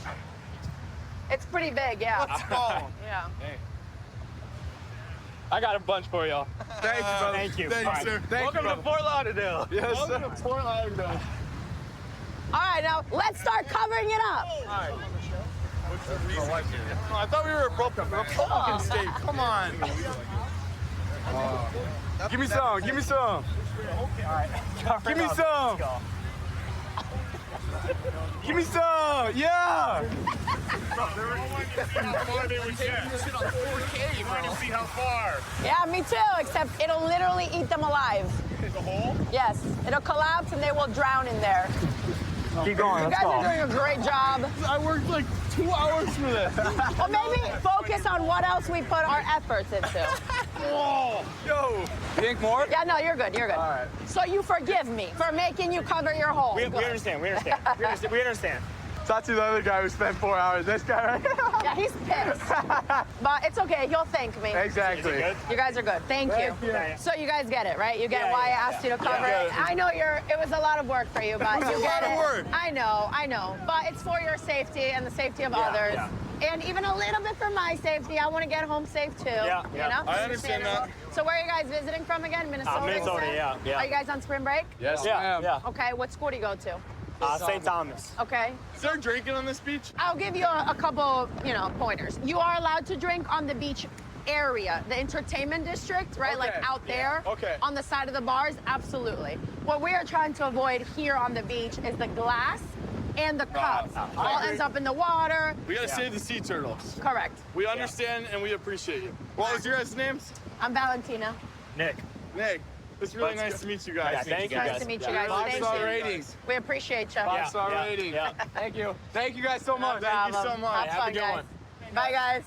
[SPEAKER 8] It's pretty big, yeah.
[SPEAKER 24] Let's go.
[SPEAKER 8] Yeah.
[SPEAKER 11] I got a bunch for y'all.
[SPEAKER 24] Thank you, brother.
[SPEAKER 23] Thank you.
[SPEAKER 24] Thank you,
[SPEAKER 23] All right.
[SPEAKER 24] sir. Thank
[SPEAKER 11] Welcome
[SPEAKER 24] you,
[SPEAKER 11] to Fort Lauderdale.
[SPEAKER 24] Yes, Welcome to Fort Lauderdale.
[SPEAKER 8] All right, now let's start covering it up.
[SPEAKER 24] All right. I thought we were a Republican state. Come on. Give me some. Give me some. Give me some. Give me some. Yeah. See how far?
[SPEAKER 8] Yeah, me too, except it'll literally eat them alive.
[SPEAKER 24] The hole?
[SPEAKER 8] Yes, it'll collapse and they will drown in there.
[SPEAKER 24] Keep going.
[SPEAKER 8] You guys are doing a great job.
[SPEAKER 24] I worked like 2 hours for this.
[SPEAKER 8] Well, maybe focus on what else we put our efforts into.
[SPEAKER 24] Whoa! Yo! You think more?
[SPEAKER 8] Yeah, no, you're good. You're good.
[SPEAKER 24] All right.
[SPEAKER 8] So you forgive me for making you cover your hole.
[SPEAKER 24] We
[SPEAKER 8] Good.
[SPEAKER 24] understand. We understand. We understand. Talk to the other guy who spent 4 hours. This guy right here.
[SPEAKER 8] Yeah, he's pissed. But it's okay. He'll thank me.
[SPEAKER 24] Exactly.
[SPEAKER 8] You guys are good. Thank you. So you guys get it, right? You get why I asked you to cover it. I know it was a lot of work for you, but you get it. I know. But it's for your safety and the safety of others.
[SPEAKER 24] Yeah.
[SPEAKER 8] And even a little bit for my safety. I want to get home safe too.
[SPEAKER 24] Yeah.
[SPEAKER 8] You know?
[SPEAKER 24] I understand that.
[SPEAKER 8] So where are you guys visiting from again? Minnesota?
[SPEAKER 24] Minnesota,
[SPEAKER 8] you said?
[SPEAKER 24] yeah.
[SPEAKER 8] Are you guys on spring break?
[SPEAKER 24] Yes, ma'am. Yeah.
[SPEAKER 8] Okay, what school do you go to?
[SPEAKER 24] St. Thomas.
[SPEAKER 8] Okay.
[SPEAKER 24] Is there drinking on this beach?
[SPEAKER 8] I'll give you a couple, pointers. You are allowed to drink on the beach area, the entertainment district, right? Like out there on the side of the bars, absolutely. What we are trying to avoid here on the beach is the glass and the cups. All ends up in the water.
[SPEAKER 24] We gotta save the sea turtles.
[SPEAKER 8] Correct.
[SPEAKER 24] We understand and we appreciate you. What was your guys' names?
[SPEAKER 8] I'm Valentina.
[SPEAKER 24] Nick. It's really nice to meet you guys.
[SPEAKER 8] Yeah, thank you. Nice to meet you guys. Thank you.
[SPEAKER 24] 5-star ratings.
[SPEAKER 8] We appreciate you.
[SPEAKER 24] 5-star rating. Yeah. Thank you. Thank you guys so much.
[SPEAKER 8] No problem. Have fun, guys. Bye, guys.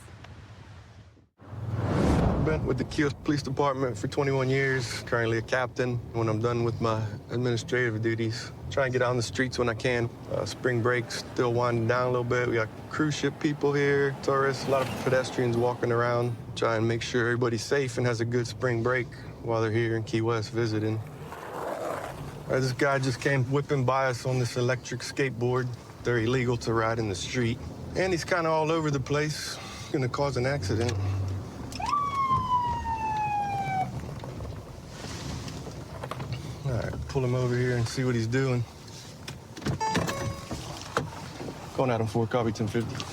[SPEAKER 5] Been with the Kios Police Department for 21 years, currently a captain. When I'm done with my administrative duties, try and get out on the streets when I can. Spring break still winding down a little bit. We got cruise ship people here, tourists, a lot of pedestrians walking around. Try and make sure everybody's safe and has a good spring break while they're here in Key West visiting. This guy just came whipping by us on this electric skateboard. They're illegal to ride in the street. And he's kind of all over the place. Gonna cause an accident. All right, pull him over here and see what he's doing. Going at him for copy 1050.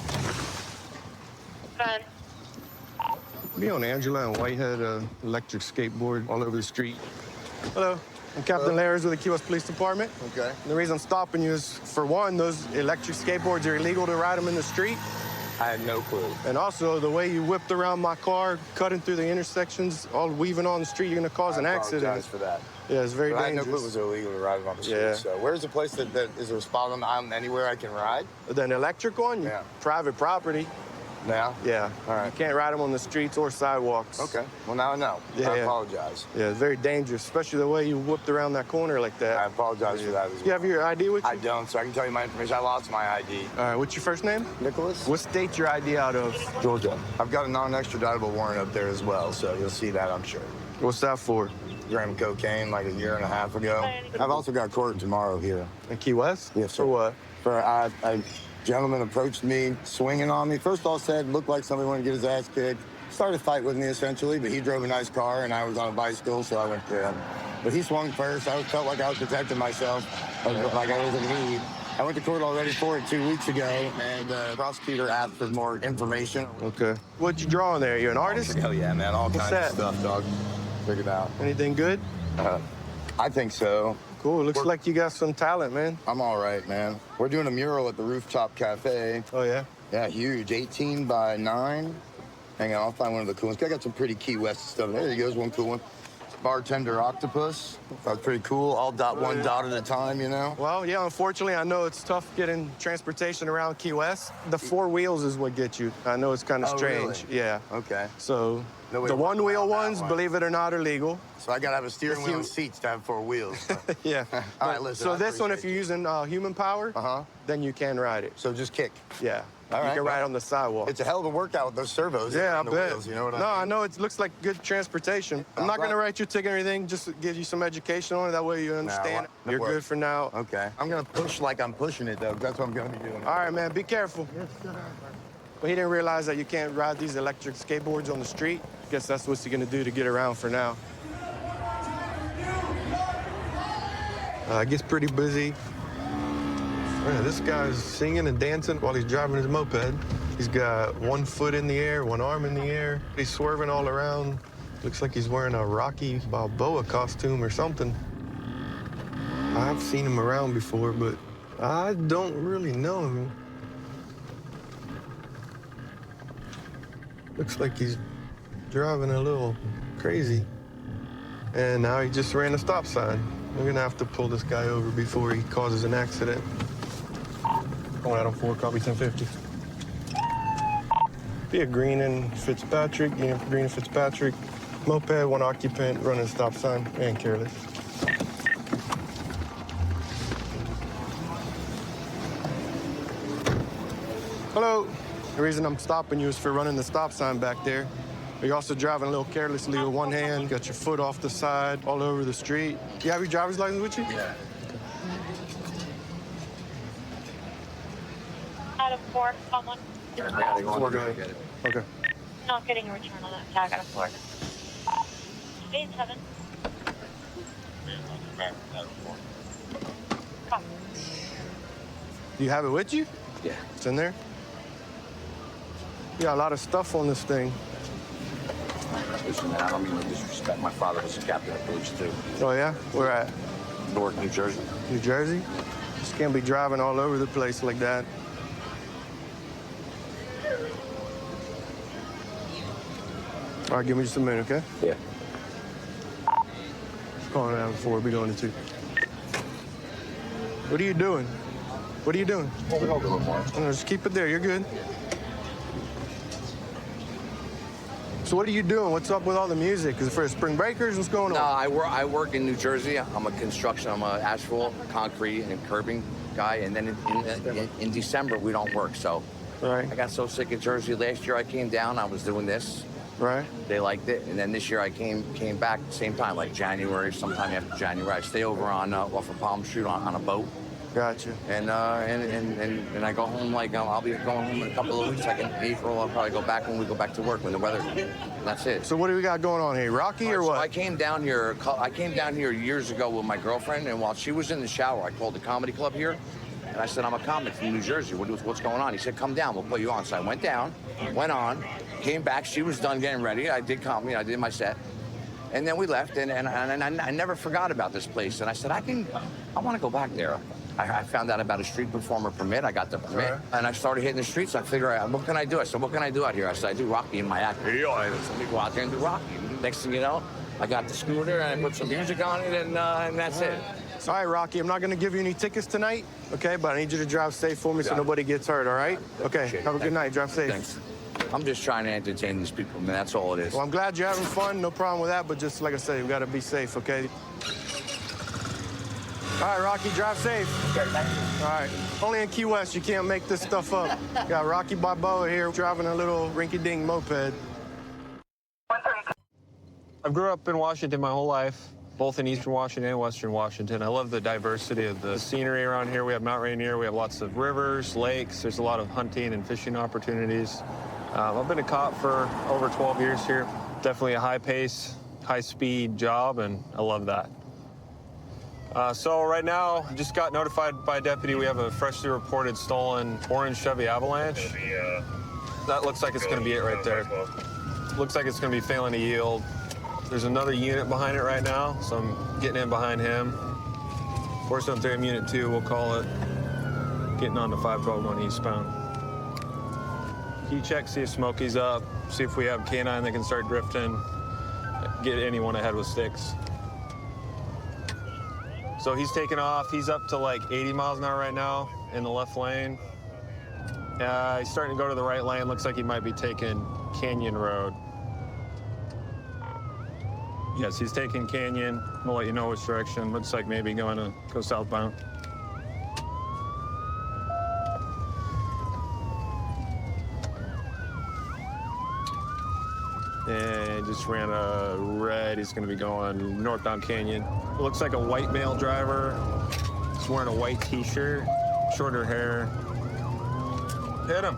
[SPEAKER 5] Be on Angela and Whitehead, electric skateboard all over the street. Hello, I'm Captain Lares with the Key West Police Department.
[SPEAKER 14] Okay.
[SPEAKER 5] And the reason I'm stopping you is, for one, those electric skateboards are illegal to ride them in the street.
[SPEAKER 14] I had no clue.
[SPEAKER 5] And also, the way you whipped around my car, cutting through the intersections, all weaving on the street, you're gonna cause an accident.
[SPEAKER 14] I apologize for that.
[SPEAKER 5] Yeah, it's very
[SPEAKER 14] But
[SPEAKER 5] dangerous.
[SPEAKER 14] I had no clue it was illegal to ride on the street.
[SPEAKER 5] Yeah.
[SPEAKER 14] So where's the place that is there a spot on the island anywhere I can ride?
[SPEAKER 5] An electric one?
[SPEAKER 14] Yeah.
[SPEAKER 5] Private property.
[SPEAKER 14] Now?
[SPEAKER 5] Yeah.
[SPEAKER 14] All right.
[SPEAKER 5] You can't ride them on the streets or sidewalks.
[SPEAKER 14] Okay. Well, now I know.
[SPEAKER 5] Yeah,
[SPEAKER 14] I
[SPEAKER 5] yeah.
[SPEAKER 14] apologize.
[SPEAKER 5] Yeah, it's very dangerous, especially the way you whipped around that corner like that.
[SPEAKER 14] I apologize for that as well.
[SPEAKER 5] You have your ID with you?
[SPEAKER 14] I don't, so I can tell you my information. I lost my ID.
[SPEAKER 5] All right, what's your first name?
[SPEAKER 14] Nicholas.
[SPEAKER 5] What state your ID out of?
[SPEAKER 14] Georgia. I've got a non-extraditable warrant up there as well, so you'll see that, I'm sure.
[SPEAKER 5] What's that for?
[SPEAKER 14] Gram cocaine like a year and a half ago. I've also got court tomorrow here.
[SPEAKER 5] In Key West?
[SPEAKER 14] Yes, sir.
[SPEAKER 5] For what?
[SPEAKER 14] For a gentleman approached me, swinging on me. First all said, looked like somebody wanted to get his ass kicked. Started a fight with me, essentially, but he drove a nice car, and I was on a bicycle, so I went to him. But he swung first. I felt like I was protecting myself, like I was in need. I went to court already for it 2 weeks ago, and the prosecutor asked for more information.
[SPEAKER 5] Okay. What'd you draw on there? You an artist?
[SPEAKER 14] Hell yeah, man. All
[SPEAKER 5] What's
[SPEAKER 14] kinds
[SPEAKER 5] that?
[SPEAKER 14] of stuff, dog. Check it out.
[SPEAKER 5] Anything good?
[SPEAKER 14] I think so.
[SPEAKER 5] Cool. Looks like you got some talent, man.
[SPEAKER 14] I'm all right, man. We're doing a mural at the Rooftop Cafe.
[SPEAKER 5] Oh, yeah?
[SPEAKER 14] Yeah, huge. 18 by 9. Hang on, I'll find one of the cool ones. I got some pretty Key West stuff. There he goes, one cool one. Bartender octopus. That's pretty cool. All one dot at a time, you know?
[SPEAKER 5] Well, yeah, unfortunately, I know it's tough getting transportation around Key West. The 4 wheels is what gets you. I know it's kind of
[SPEAKER 14] Oh,
[SPEAKER 5] strange.
[SPEAKER 14] really?
[SPEAKER 5] Yeah.
[SPEAKER 14] Okay.
[SPEAKER 5] So
[SPEAKER 14] No way
[SPEAKER 5] the
[SPEAKER 14] to walk
[SPEAKER 5] one-wheel
[SPEAKER 14] around that
[SPEAKER 5] ones,
[SPEAKER 14] one.
[SPEAKER 5] believe it or not, are legal.
[SPEAKER 14] So I gotta have a steering wheel and seats to have 4 wheels.
[SPEAKER 5] Yeah.
[SPEAKER 14] All right, listen.
[SPEAKER 5] So
[SPEAKER 14] I
[SPEAKER 5] this one, if
[SPEAKER 14] appreciate
[SPEAKER 5] you're using human power, then you can ride it.
[SPEAKER 14] So just kick.
[SPEAKER 5] Yeah.
[SPEAKER 14] All
[SPEAKER 5] you
[SPEAKER 14] right,
[SPEAKER 5] can ride
[SPEAKER 14] well,
[SPEAKER 5] on the sidewalk.
[SPEAKER 14] It's a hell of a workout with those servos.
[SPEAKER 5] Yeah, I
[SPEAKER 14] and the
[SPEAKER 5] bet.
[SPEAKER 14] Wheels, you know what
[SPEAKER 5] no,
[SPEAKER 14] I
[SPEAKER 5] I
[SPEAKER 14] mean?
[SPEAKER 5] know it looks like good transportation. I'm not going to write you a ticket or anything, just to give you some education on it. That way you understand.
[SPEAKER 14] No
[SPEAKER 5] You're
[SPEAKER 14] worries.
[SPEAKER 5] good for now.
[SPEAKER 14] Okay. I'm gonna push like I'm pushing it, though. That's what I'm gonna be doing.
[SPEAKER 5] All right, man, be careful. Yes, sir. But he didn't realize that you can't ride these electric skateboards on the street. Guess that's what he's going to do to get around for now. It gets pretty busy. Yeah, this guy's singing and dancing while he's driving his moped. He's got 1 foot in the air, 1 arm in the air. He's swerving all around. Looks like he's wearing a Rocky Balboa costume or something. I've seen him around before, but I don't really know him. Looks like he's driving a little crazy. And now he just ran a stop sign. We're gonna have to pull this guy over before he causes an accident. Going out on 4, copy 1050. Be a Green and Fitzpatrick, Green and Fitzpatrick. Moped, 1 occupant, running a stop sign, and careless. Hello. The reason I'm stopping you is for running the stop sign back there. You're also driving a little carelessly with one hand, got your foot off the side, all over the street. You have your driver's license with you? Yeah.
[SPEAKER 3] Out of 4, someone.
[SPEAKER 5] I gotta go. 4, go ahead. Okay.
[SPEAKER 3] Not getting a return on that tag out of 4. Speed 7. Come.
[SPEAKER 5] Do you have it with you?
[SPEAKER 6] Yeah.
[SPEAKER 5] It's in there? You got a lot of stuff on this thing.
[SPEAKER 6] Listen, man, I don't mean to disrespect. My father was a captain of police, too.
[SPEAKER 5] Oh, yeah? Where at?
[SPEAKER 6] Newark, New Jersey.
[SPEAKER 5] New Jersey? Just can't be driving all over the place like that. All right, give me just a minute, okay?
[SPEAKER 6] Yeah.
[SPEAKER 5] Calling it out before we'll be doing it, too. What are you doing? What are you doing? No, just keep it there. You're good. So what are you doing? What's up with all the music? Is it for spring breakers? What's going on?
[SPEAKER 6] No, I work in New Jersey. I'm a construction. I'm a asphalt, concrete, and curbing guy. And then in December, we don't work. So
[SPEAKER 5] right.
[SPEAKER 6] I got so sick of Jersey. Last year I came down. I was doing this.
[SPEAKER 5] Right.
[SPEAKER 6] They liked it. And then this year I came back at the same time, like January, sometime after January. I stay over on off of Palm Street on a boat.
[SPEAKER 5] Gotcha.
[SPEAKER 6] And I go home, like, I'll be going home in a couple of weeks. Like in April, I'll probably go back when we go back to work, when the weather, that's it.
[SPEAKER 5] So what do we got going on here? Rocky or what?
[SPEAKER 6] So I came down here years ago with my girlfriend, and while she was in the shower, I called the comedy club here, and I said, I'm a comic from New Jersey. What's going on? He said, come down, we'll put you on. So I went down, went on, came back. She was done getting ready. I did comedy, I did my set. And then we left, and I never forgot about this place. And I said, I want to go back there. I found out about a street performer permit. I got the permit, and I started hitting the streets. I figured out, what can I do? I said, what can I do out here? I said, I do Rocky in my act. Let me go out there and do Rocky. Next thing you know, I got the scooter, and I put some music on it, and that's it.
[SPEAKER 5] All right, Rocky, I'm not going to give you any tickets tonight, okay? But I need you to drive safe for me so nobody gets hurt, all right? Okay, have a good night. Drive safe.
[SPEAKER 6] Thanks. I'm just trying to entertain these people, man. That's all it is.
[SPEAKER 5] Well, I'm glad you're having fun. No problem with that, but just like I said, we got to be safe, okay? All right, Rocky, drive safe.
[SPEAKER 6] Okay, thank you.
[SPEAKER 5] All right. Only in Key West, you can't make this stuff up. Got Rocky Balboa here driving a little rinky-dink moped.
[SPEAKER 21] I grew up in Washington my whole life, both in Eastern Washington and Western Washington. I love the diversity of the scenery around here. We have Mount Rainier, we have lots of rivers, lakes. There's a lot of hunting and fishing opportunities. I've been a cop for over 12 years here. Definitely a high-pace, high-speed job, and I love that. So right now, just got notified by a deputy we have a freshly reported stolen orange Chevy Avalanche. That looks like it's going to be it right there. Looks like it's going to be failing to yield. There's another unit behind it right now, so I'm getting in behind him. 473 Unit 2, we'll call it. Getting on to 512 going eastbound. Key check, see if Smokey's up, see if we have K9 that can start drifting, get anyone ahead with sticks. So he's taking off. He's up to like 80 miles an hour right now in the left lane. He's starting to go to the right lane. Looks like he might be taking Canyon Road. Yes, he's taking Canyon. We'll let you know which direction. Looks like maybe going to go southbound. And just ran a red. He's going to be going northbound Canyon. It looks like a white male driver. He's wearing a white T-shirt, shorter hair. Hit him.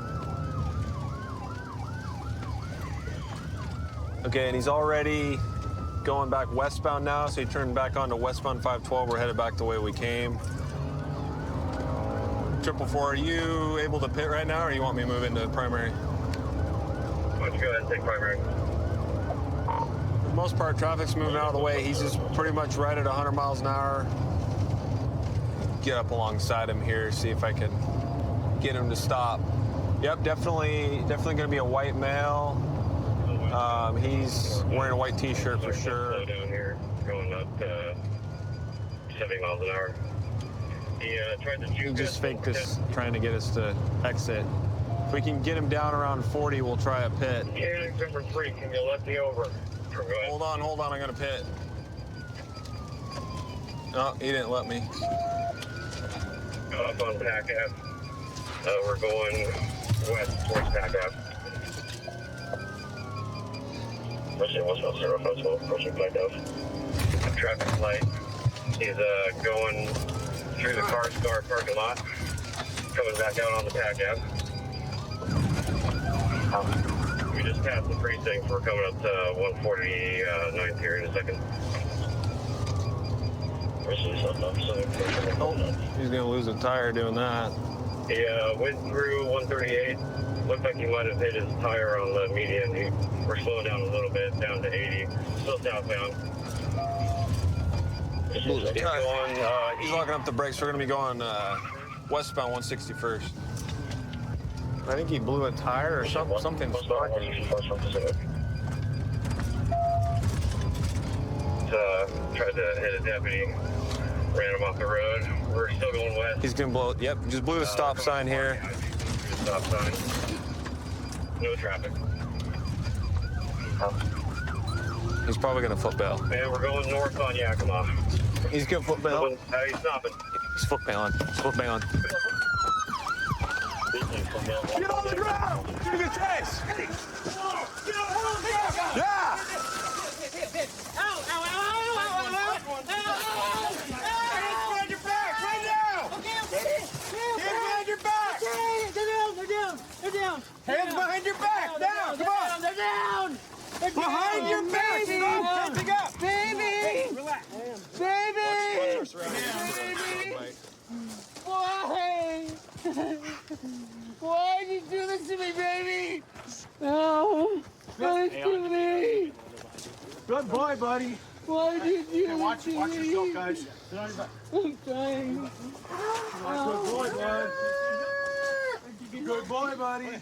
[SPEAKER 21] Okay, and he's already going back westbound now, so he turned back onto westbound 512. We're headed back the way we came. 444, are you able to pit right now, or you want me to move into primary?
[SPEAKER 9] Why don't you go ahead and take primary?
[SPEAKER 21] For the most part, traffic's moving out of the way. He's just pretty much right at 100 miles an hour. Get up alongside him here, see if I can get him to stop. Yep, definitely gonna be a white male. He's wearing a white T-shirt for sure.
[SPEAKER 9] Slow down here, going up 70 miles an hour. He tried to
[SPEAKER 21] He
[SPEAKER 9] juke
[SPEAKER 21] just
[SPEAKER 9] us.
[SPEAKER 21] faked us, trying to get us to exit. If we can get him down around 40, we'll try a pit.
[SPEAKER 9] Yeah, number 3, can you let me over?
[SPEAKER 21] Hold on, I'm gonna pit. No, he didn't let me.
[SPEAKER 9] Up on Pack Ave. We're going west towards Pack Ave. Rushing westbound 052, approaching Pack Ave. Traffic light. He's going through the car parking lot, coming back out on the Pack Ave. We just passed the precinct. We're coming up to 149th here in a second.
[SPEAKER 21] Oh, he's gonna lose a tire doing that.
[SPEAKER 9] He went through 138. Looked like he might have hit his tire on the median. We're slowing down a little bit, down to 80. Still southbound. He's
[SPEAKER 21] locking up the brakes. We're gonna be going westbound 161st. I think he blew a tire or something sparking.
[SPEAKER 9] Tried to hit a deputy, ran him off the road. We're still going west.
[SPEAKER 21] He's gonna blow. Yep, just blew the stop sign here.
[SPEAKER 9] Stop sign. No traffic.
[SPEAKER 21] He's probably gonna foot bail.
[SPEAKER 9] And we're going north on Yakima.
[SPEAKER 21] He's gonna foot bail.
[SPEAKER 9] He's stopping.
[SPEAKER 21] He's foot bailing. He's foot bailing.
[SPEAKER 24] Get on the ground! Give me a chase! Yeah! Hands behind your back! Now, come on!
[SPEAKER 18] They're down!
[SPEAKER 24] Behind your back! Stop catching up!
[SPEAKER 18] Baby!
[SPEAKER 24] Relax.
[SPEAKER 18] Baby! Why? Why'd you do this to me, baby? No. Why'd you do me?
[SPEAKER 24] Good boy, buddy.
[SPEAKER 18] Why'd you do this
[SPEAKER 24] Watch
[SPEAKER 18] to me?
[SPEAKER 24] yourself, guys. Sit on your back.
[SPEAKER 18] I'm trying.
[SPEAKER 24] Good boy, bud. Good boy, buddy.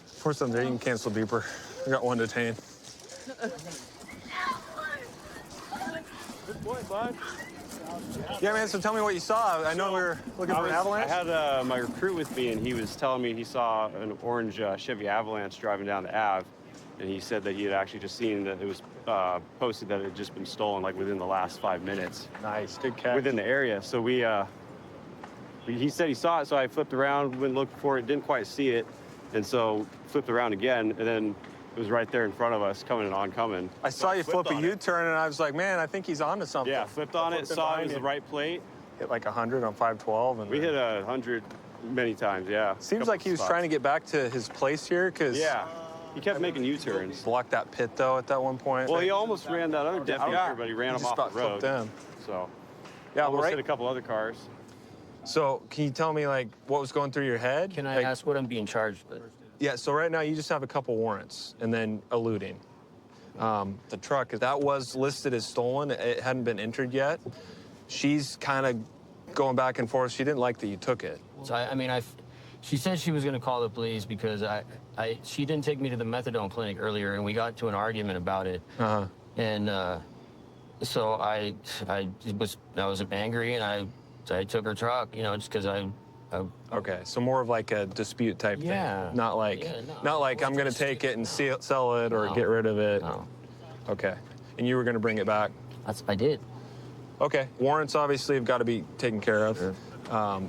[SPEAKER 21] For some there, you can cancel beeper. I got one detained.
[SPEAKER 24] Good boy, bud.
[SPEAKER 21] Yeah, man, so tell me what you saw. I know we were looking for an Avalanche.
[SPEAKER 11] I had my recruit with me, and he was telling me he saw an orange Chevy Avalanche driving down the Ave, and he said that he had actually just seen that it was posted that it had just been stolen, like, within the last 5 minutes.
[SPEAKER 21] Nice, good catch.
[SPEAKER 11] Within the area. So he said he saw it, so I flipped around, went and looked for it, didn't quite see it, and so flipped around again, and then it was right there in front of us, coming and oncoming.
[SPEAKER 21] I saw you flip a U-turn, and I was like, man, I think he's onto something.
[SPEAKER 11] Yeah, flipped on it, saw it was the right plate.
[SPEAKER 21] Hit like 100 on 512. And
[SPEAKER 11] we hit 100 many times, yeah.
[SPEAKER 21] Seems like he was trying to get back to his place here, because...
[SPEAKER 11] Yeah, he kept making U-turns.
[SPEAKER 21] Blocked that pit, though, at that one point.
[SPEAKER 11] Well, he almost ran that other deputy, but he ran him off the road.
[SPEAKER 21] Him.
[SPEAKER 11] So,
[SPEAKER 21] yeah,
[SPEAKER 11] almost hit a couple other cars.
[SPEAKER 21] So, can you tell me, like, what was going through your head?
[SPEAKER 1] Can I ask what I'm being charged with?
[SPEAKER 21] Yeah, so right now you just have a couple warrants and then eluding. The truck, that was listed as stolen. It hadn't been entered yet. She's kind of going back and forth. She didn't like that you took it.
[SPEAKER 1] So, she said she was going to call the police because she didn't take me to the methadone clinic earlier, and we got to an argument about it.
[SPEAKER 21] Uh-huh.
[SPEAKER 1] And so I was angry, and I took her truck, just because
[SPEAKER 21] Okay, so more of like a dispute type thing. Not like, I'm going to take it and sell it or get rid of it.
[SPEAKER 1] No.
[SPEAKER 21] Okay. And you were going to bring it back?
[SPEAKER 1] I did.
[SPEAKER 21] Okay. Warrants obviously have got to be taken care of. Sure.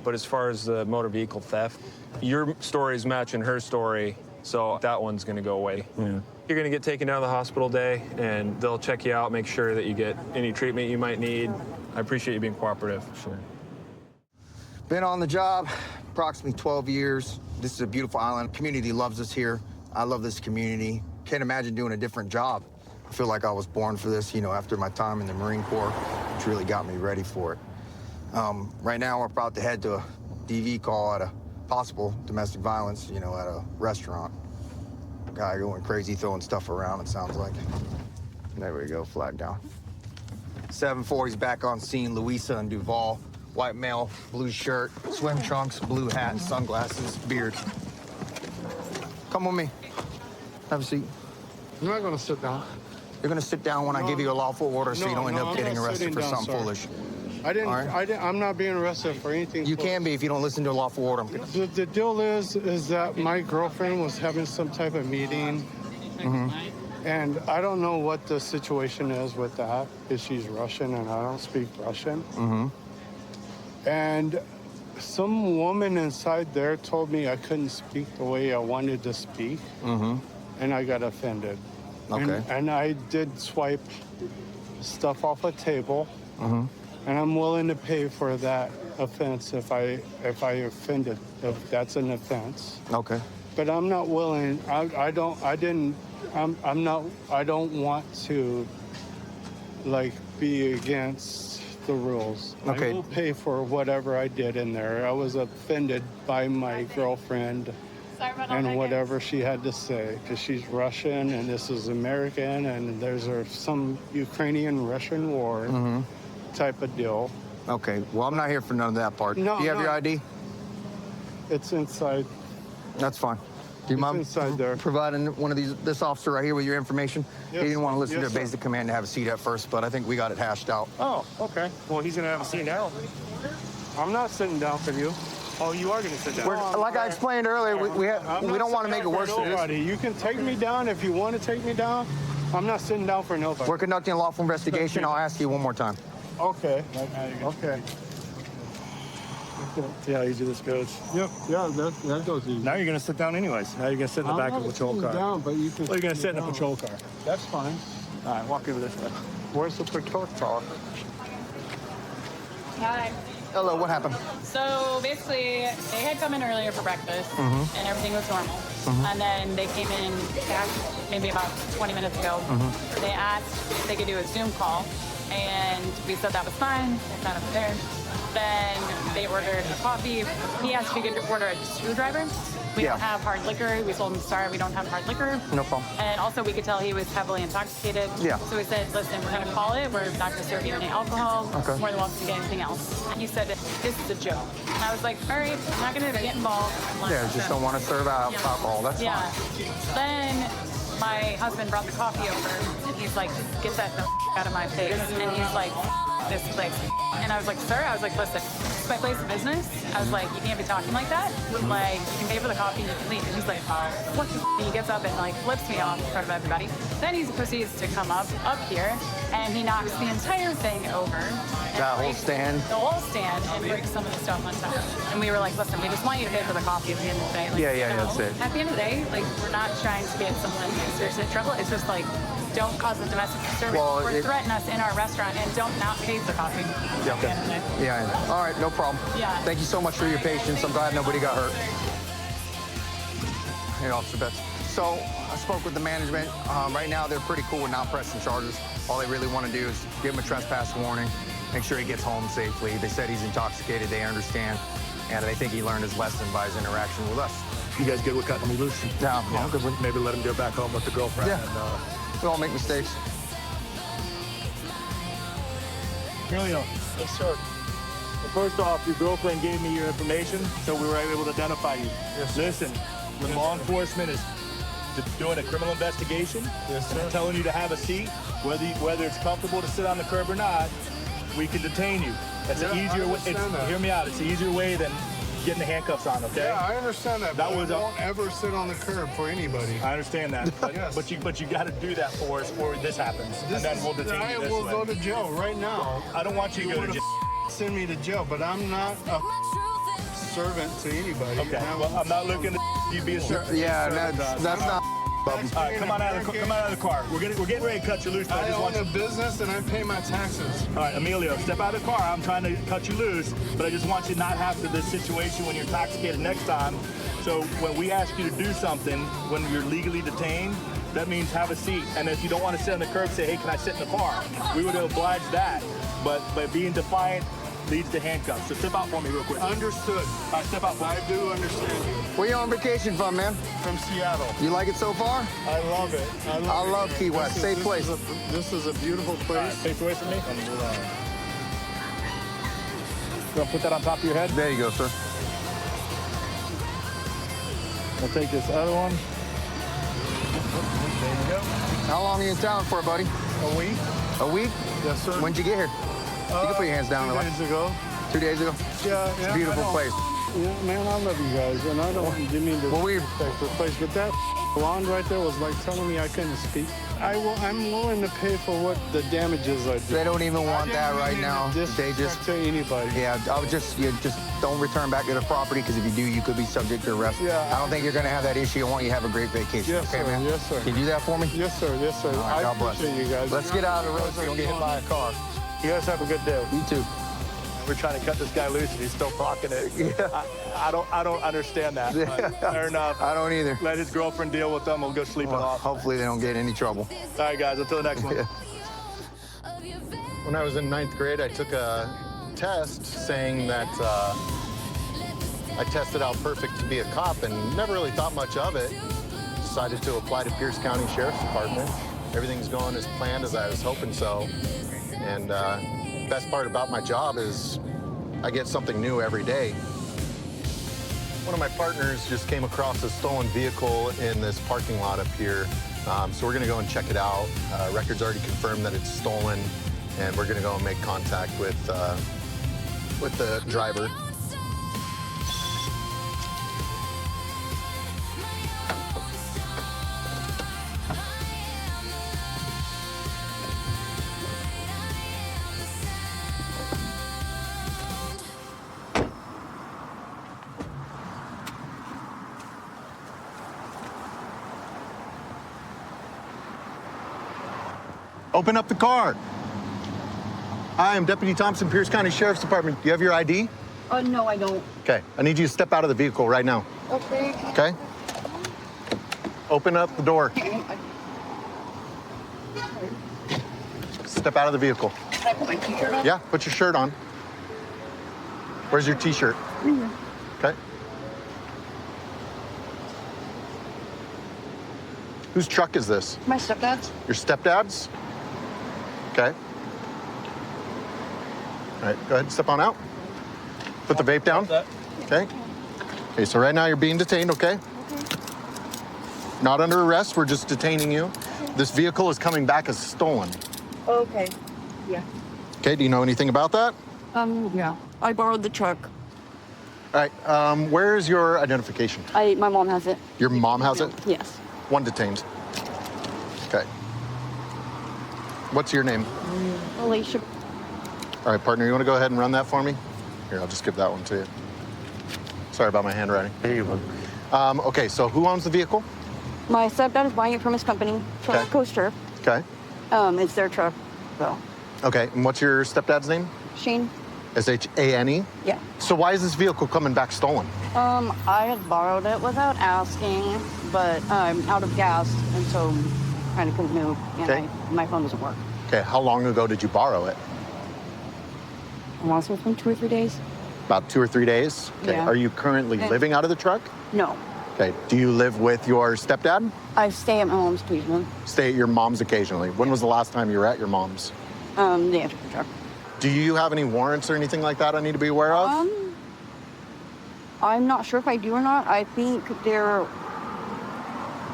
[SPEAKER 21] But as far as the motor vehicle theft, your story's matching her story, so that one's going to go away. Yeah. You're going to get taken down to the hospital day, and they'll check you out, make sure that you get any treatment you might need. I appreciate you being cooperative.
[SPEAKER 1] Sure.
[SPEAKER 10] Been on the job approximately 12 years. This is a beautiful island. Community loves us here. I love this community. Can't imagine doing a different job. I feel like I was born for this, after my time in the Marine Corps, which really got me ready for it. Right now, we're about to head to a DV call at a possible domestic violence, at a restaurant. Guy going crazy, throwing stuff around, it sounds like. There we go, flag down. 740's back on scene, Louisa and Duval. White male, blue shirt, swim trunks, blue hat, and sunglasses, beard. Come with me. Have a seat.
[SPEAKER 24] I'm not gonna sit down.
[SPEAKER 10] You're gonna sit down when I give you a lawful order so you don't end up getting arrested for something foolish.
[SPEAKER 24] I'm not being arrested for anything.
[SPEAKER 10] You can be if you don't listen to a lawful order.
[SPEAKER 24] The deal is that my girlfriend was having some type of meeting, and I don't know what the situation is with that. If she's Russian and I don't speak Russian, and some woman inside there told me I couldn't speak the way I wanted to speak, and I got offended.
[SPEAKER 10] Okay.
[SPEAKER 24] And I did swipe stuff off a table. And I'm willing to pay for that offense if I offended, if that's an offense.
[SPEAKER 10] Okay.
[SPEAKER 24] But I'm not willing. I don't want to like be against the rules.
[SPEAKER 10] Okay.
[SPEAKER 24] I will pay for whatever I did in there. I was offended by my girlfriend and whatever she had to say, because she's Russian and this is American and there's some Ukrainian-Russian war. Type of deal.
[SPEAKER 10] Okay. Well, I'm not here for none of that part.
[SPEAKER 24] No,
[SPEAKER 10] Do you have your ID?
[SPEAKER 24] It's inside.
[SPEAKER 10] That's fine. Do you mind
[SPEAKER 24] inside there.
[SPEAKER 10] providing this officer right here with your information?
[SPEAKER 24] Yes.
[SPEAKER 10] He didn't want to listen
[SPEAKER 24] Yes,
[SPEAKER 10] to
[SPEAKER 24] sir.
[SPEAKER 10] basic command to have a seat at first, but I think we got it hashed out.
[SPEAKER 24] Oh, okay. Well, he's gonna have a seat now. I'm not sitting down for you. Oh, you are gonna sit down.
[SPEAKER 10] Like I explained earlier, we don't want to make it worse than this.
[SPEAKER 24] Nobody. You can take me down if you want to take me down. I'm not sitting down for nobody.
[SPEAKER 10] We're conducting a lawful investigation. I'll ask you one more time.
[SPEAKER 24] Okay. Okay.
[SPEAKER 23] Yeah, easy this goes.
[SPEAKER 24] Yep. Yeah, that goes easy.
[SPEAKER 23] Now you're gonna sit down anyways. Now you're gonna sit in the back of a patrol car.
[SPEAKER 24] Down, but you can.
[SPEAKER 23] Well, you're gonna sit in a patrol car.
[SPEAKER 24] That's fine.
[SPEAKER 23] All right, walk over this way.
[SPEAKER 24] Where's the patrol car?
[SPEAKER 4] Hi.
[SPEAKER 10] Hello, what happened?
[SPEAKER 4] So basically, they had come in earlier for breakfast, and everything was normal. And then they came in back maybe about 20 minutes ago. They asked if they could do a Zoom call, and we said that was fine. It's not up there. Then they ordered a coffee. He asked if he could order a screwdriver. We don't have hard liquor. We told him, sorry, we don't have hard liquor.
[SPEAKER 10] No problem.
[SPEAKER 4] And also, we could tell he was heavily intoxicated.
[SPEAKER 10] Yeah.
[SPEAKER 4] So we said, listen, we're going to call it. We're not going to serve you any alcohol.
[SPEAKER 10] Okay.
[SPEAKER 4] More than welcome to get anything else. And he said, this is a joke. And I was like, all right, I'm not going to get involved.
[SPEAKER 10] Yeah, just don't want to serve alcohol. That's fine.
[SPEAKER 4] Then my husband brought the coffee over, and he's like, get that the out of my face. And he's like, this place. And I was like, sir, I was like, listen, this is my place of business. I was like, you can't be talking like that. Like, you can pay for the coffee and you can leave. And he's like, what the He gets up and like flips me off in front of everybody. Then he proceeds to come up here, and he knocks the entire thing over.
[SPEAKER 10] That whole stand?
[SPEAKER 4] The whole stand, and breaks some of the stuff on top. And we were like, listen, we just want you to pay for the coffee at the end of the day. Like,
[SPEAKER 10] Yeah, that's it.
[SPEAKER 4] At the end of the day, like, we're not trying to get someone seriously in trouble. It's just like, don't cause a domestic disturbance or threaten us in our restaurant, and don't not pay for coffee.
[SPEAKER 10] Yeah, okay. Yeah. All right, no problem.
[SPEAKER 4] Yeah.
[SPEAKER 10] Thank you so much for your patience. I'm glad nobody got hurt. Hey, Officer Betts. So I spoke with the management. Right now, they're pretty cool with not pressing charges. All they really want to do is give him a trespass warning, make sure he gets home safely. They said he's intoxicated. They understand. And they think he learned his lesson by his interaction with us.
[SPEAKER 23] You guys good with cutting me loose?
[SPEAKER 10] No, I'm good with
[SPEAKER 23] Maybe let him go back home with the girlfriend.
[SPEAKER 10] Yeah.
[SPEAKER 23] And,
[SPEAKER 10] we all make mistakes.
[SPEAKER 23] Emilio. Yes, sir. Well, first off, your girlfriend gave me your information, so we were able to identify you.
[SPEAKER 24] Yes, sir.
[SPEAKER 23] Listen, when law enforcement is doing a criminal investigation, and telling you to have a seat, whether it's comfortable to sit on the curb or not, we can detain you. That's an easier way. Hear me out. It's an easier way than getting the handcuffs on. Okay?
[SPEAKER 24] Yeah, I understand that.
[SPEAKER 23] That
[SPEAKER 24] but
[SPEAKER 23] was
[SPEAKER 24] I won't ever sit on the curb for anybody.
[SPEAKER 23] I understand that, but,
[SPEAKER 24] Yes.
[SPEAKER 23] but you got to do that for us before this happens, and then we'll detain
[SPEAKER 24] I
[SPEAKER 23] you this
[SPEAKER 24] will
[SPEAKER 23] way.
[SPEAKER 24] go to jail right now.
[SPEAKER 23] I don't want you to go to jail.
[SPEAKER 24] Send me to jail, but I'm not a servant to anybody.
[SPEAKER 23] Okay. Well, I'm not looking to you be a servant.
[SPEAKER 10] Yeah, that's not.
[SPEAKER 23] All right, come on out of the car. We're getting ready to cut you loose. But
[SPEAKER 24] I own a business and I pay my taxes.
[SPEAKER 23] All right, Emilio, step out of the car. I'm trying to cut you loose, but I just want you to not have this situation when you're intoxicated next time. So when we ask you to do something, when you're legally detained, that means have a seat. And if you don't want to sit on the curb, say, hey, can I sit in the car? We would oblige that. But by being defiant leads to handcuffs. So step out for me real quick.
[SPEAKER 24] Understood.
[SPEAKER 23] All right, step out for me.
[SPEAKER 24] I do understand you.
[SPEAKER 10] Where you on vacation from, man?
[SPEAKER 24] From Seattle.
[SPEAKER 10] You like it so far?
[SPEAKER 24] I love it. I
[SPEAKER 10] love Key West. Safe place.
[SPEAKER 24] This is a beautiful place.
[SPEAKER 23] All right, face away from me. Gonna put that on top of your head.
[SPEAKER 10] There you go, sir.
[SPEAKER 23] We'll take this other one. There you go.
[SPEAKER 10] How long are you in town for, buddy?
[SPEAKER 23] A week.
[SPEAKER 10] A week?
[SPEAKER 23] Yes, sir.
[SPEAKER 10] When'd you get here? You can put your hands down.
[SPEAKER 23] 2 days ago.
[SPEAKER 10] 2 days ago?
[SPEAKER 23] Yeah,
[SPEAKER 10] It's a beautiful place.
[SPEAKER 24] Yeah, man, I love you guys, and I don't mean to disrespect the place, but that blonde right there was like telling me I couldn't speak. I'm willing to pay for what the damages I did.
[SPEAKER 10] They don't even want that right now. They just
[SPEAKER 24] to anybody.
[SPEAKER 10] Yeah, I would just don't return back to the property because if you do, you could be subject to arrest.
[SPEAKER 24] Yeah.
[SPEAKER 10] I don't think you're gonna have that issue. I want you to have a great vacation.
[SPEAKER 24] Yes,
[SPEAKER 10] okay,
[SPEAKER 24] sir.
[SPEAKER 10] man?
[SPEAKER 24] Yes, sir.
[SPEAKER 10] Can you do that for me?
[SPEAKER 24] Yes, sir. Yes, sir.
[SPEAKER 10] All right,
[SPEAKER 24] I
[SPEAKER 10] God bless.
[SPEAKER 24] appreciate you guys.
[SPEAKER 10] Let's get out of the road so you don't get hit by a car.
[SPEAKER 23] You guys have a good day.
[SPEAKER 10] You too.
[SPEAKER 23] We're trying to cut this guy loose and he's still blocking it.
[SPEAKER 10] Yeah.
[SPEAKER 23] I don't understand that. But fair enough.
[SPEAKER 10] I don't either.
[SPEAKER 23] Let his girlfriend deal with them. We'll go sleep it off.
[SPEAKER 10] Hopefully they don't get in any trouble.
[SPEAKER 23] All right, guys. Until the next one.
[SPEAKER 7] When I was in 9th grade, I took a test saying that I tested out perfect to be a cop and never really thought much of it. Decided to apply to Pierce County Sheriff's Department. Everything's going as planned as I was hoping so. And best part about my job is I get something new every day. One of my partners just came across a stolen vehicle in this parking lot up here. So we're gonna go and check it out. Records already confirmed that it's stolen, and we're gonna go and make contact with the driver. Open up the car. Hi, I'm Deputy Thompson, Pierce County Sheriff's Department. Do you have your ID?
[SPEAKER 12] No, I don't.
[SPEAKER 7] Okay, I need you to step out of the vehicle right now.
[SPEAKER 12] Okay.
[SPEAKER 7] Okay? Open up the door. Step out of the vehicle.
[SPEAKER 12] Can I put my t-shirt on?
[SPEAKER 7] Yeah, put your shirt on. Where's your t-shirt?
[SPEAKER 12] Mhm.
[SPEAKER 7] Okay. Whose truck is this?
[SPEAKER 12] My stepdad's.
[SPEAKER 7] Your stepdad's? Okay. All right, go ahead and step on out. Put the vape down. Okay. Okay, so right now you're being detained, okay? Not under arrest, we're just detaining you. This vehicle is coming back as stolen.
[SPEAKER 12] Okay. Yeah.
[SPEAKER 7] Okay, do you know anything about that?
[SPEAKER 12] Yeah. I borrowed the truck.
[SPEAKER 7] All right, where is your identification?
[SPEAKER 12] My mom has it.
[SPEAKER 7] Your mom has it?
[SPEAKER 12] Yes.
[SPEAKER 7] One detained. Okay. What's your name?
[SPEAKER 12] Alicia.
[SPEAKER 7] All right, partner, you want to go ahead and run that for me? Here, I'll just give that one to you. Sorry about my handwriting. There you go. Okay, so who owns the vehicle?
[SPEAKER 12] My stepdad is buying it from his company,
[SPEAKER 7] Okay.
[SPEAKER 12] Coaster.
[SPEAKER 7] Okay.
[SPEAKER 12] It's their truck, so.
[SPEAKER 7] Okay, and what's your stepdad's name?
[SPEAKER 12] Shane?
[SPEAKER 7] S-H-A-N-E?
[SPEAKER 12] Yeah.
[SPEAKER 7] So why is this vehicle coming back stolen?
[SPEAKER 12] I had borrowed it without asking, but I'm out of gas, and so kind of couldn't move, and
[SPEAKER 7] Okay.
[SPEAKER 12] my phone doesn't work.
[SPEAKER 7] Okay, how long ago did you borrow it?
[SPEAKER 12] I want to say from 2 or 3 days.
[SPEAKER 7] About 2 or 3 days? Okay.
[SPEAKER 12] Yeah.
[SPEAKER 7] Are you currently
[SPEAKER 12] Eh.
[SPEAKER 7] living out of the truck?
[SPEAKER 12] No.
[SPEAKER 7] Okay. Do you live with your stepdad?
[SPEAKER 12] I stay at my mom's occasionally.
[SPEAKER 7] Stay at your mom's occasionally. When was the last time you were at your mom's?
[SPEAKER 12] They have the truck.
[SPEAKER 7] Do you have any warrants or anything like that I need to be aware of?
[SPEAKER 12] I'm not sure if I do or not. I think there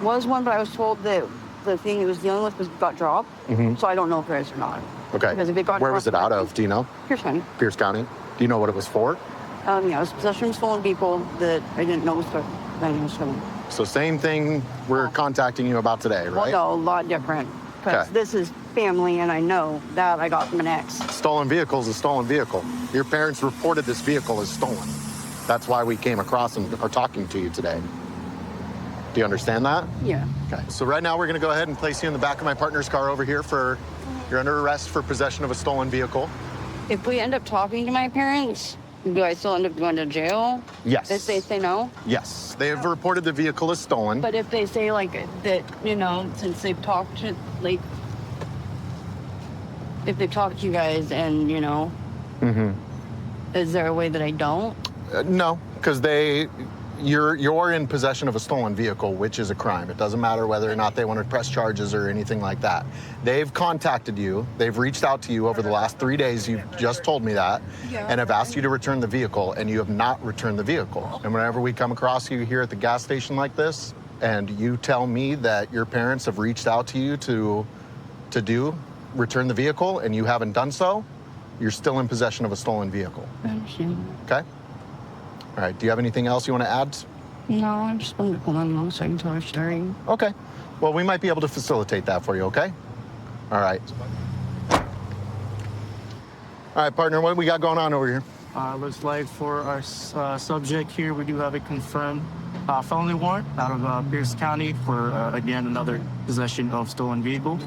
[SPEAKER 12] was one, but I was told that the thing it was dealing with got dropped.
[SPEAKER 7] Mhm.
[SPEAKER 12] So I don't know if there is or not.
[SPEAKER 7] Okay.
[SPEAKER 12] Because if it got
[SPEAKER 7] Where was it
[SPEAKER 12] dropped,
[SPEAKER 7] out of? Do you know?
[SPEAKER 12] Pierce County.
[SPEAKER 7] Pierce County. Do you know what it was for?
[SPEAKER 12] Yeah, it was possession of stolen vehicle that I didn't know was stolen.
[SPEAKER 7] So same thing we're contacting you about today, right?
[SPEAKER 12] Well, no, a lot different. Because
[SPEAKER 7] Okay.
[SPEAKER 12] this is family, and I know that I got from an ex.
[SPEAKER 7] Stolen vehicle is a stolen vehicle. Your parents reported this vehicle as stolen. That's why we came across and are talking to you today. Do you understand that?
[SPEAKER 12] Yeah.
[SPEAKER 7] Okay. So right now we're going to go ahead and place you in the back of my partner's car over here for, you're under arrest for possession of a stolen vehicle.
[SPEAKER 12] If we end up talking to my parents, do I still end up going to jail?
[SPEAKER 7] Yes.
[SPEAKER 12] If they say no?
[SPEAKER 7] Yes. They have reported the vehicle as stolen.
[SPEAKER 12] But if they say like that, since they've talked to if they talk to you guys and
[SPEAKER 7] Mm-hmm.
[SPEAKER 12] is there a way that I don't?
[SPEAKER 7] No, because you're in possession of a stolen vehicle, which is a crime. It doesn't matter whether or not they want to press charges or anything like that. They've contacted you. They've reached out to you over the last 3 days. You've just told me that, and have asked you to return the vehicle, and you have not returned the vehicle. And whenever we come across you here at the gas station like this, and you tell me that your parents have reached out to you to return the vehicle and you haven't done so, you're still in possession of a stolen vehicle.
[SPEAKER 12] I understand.
[SPEAKER 7] Okay? All right, do you have anything else you want to add?
[SPEAKER 12] No, I'm just going to call my mom so I can tell her story.
[SPEAKER 7] Okay. Well, we might be able to facilitate that for you, okay? All right. All right, partner, what do we got going on over here?
[SPEAKER 13] Looks like for our subject here, we do have a confirmed felony warrant out of Pierce County for, again, another possession of stolen vehicle.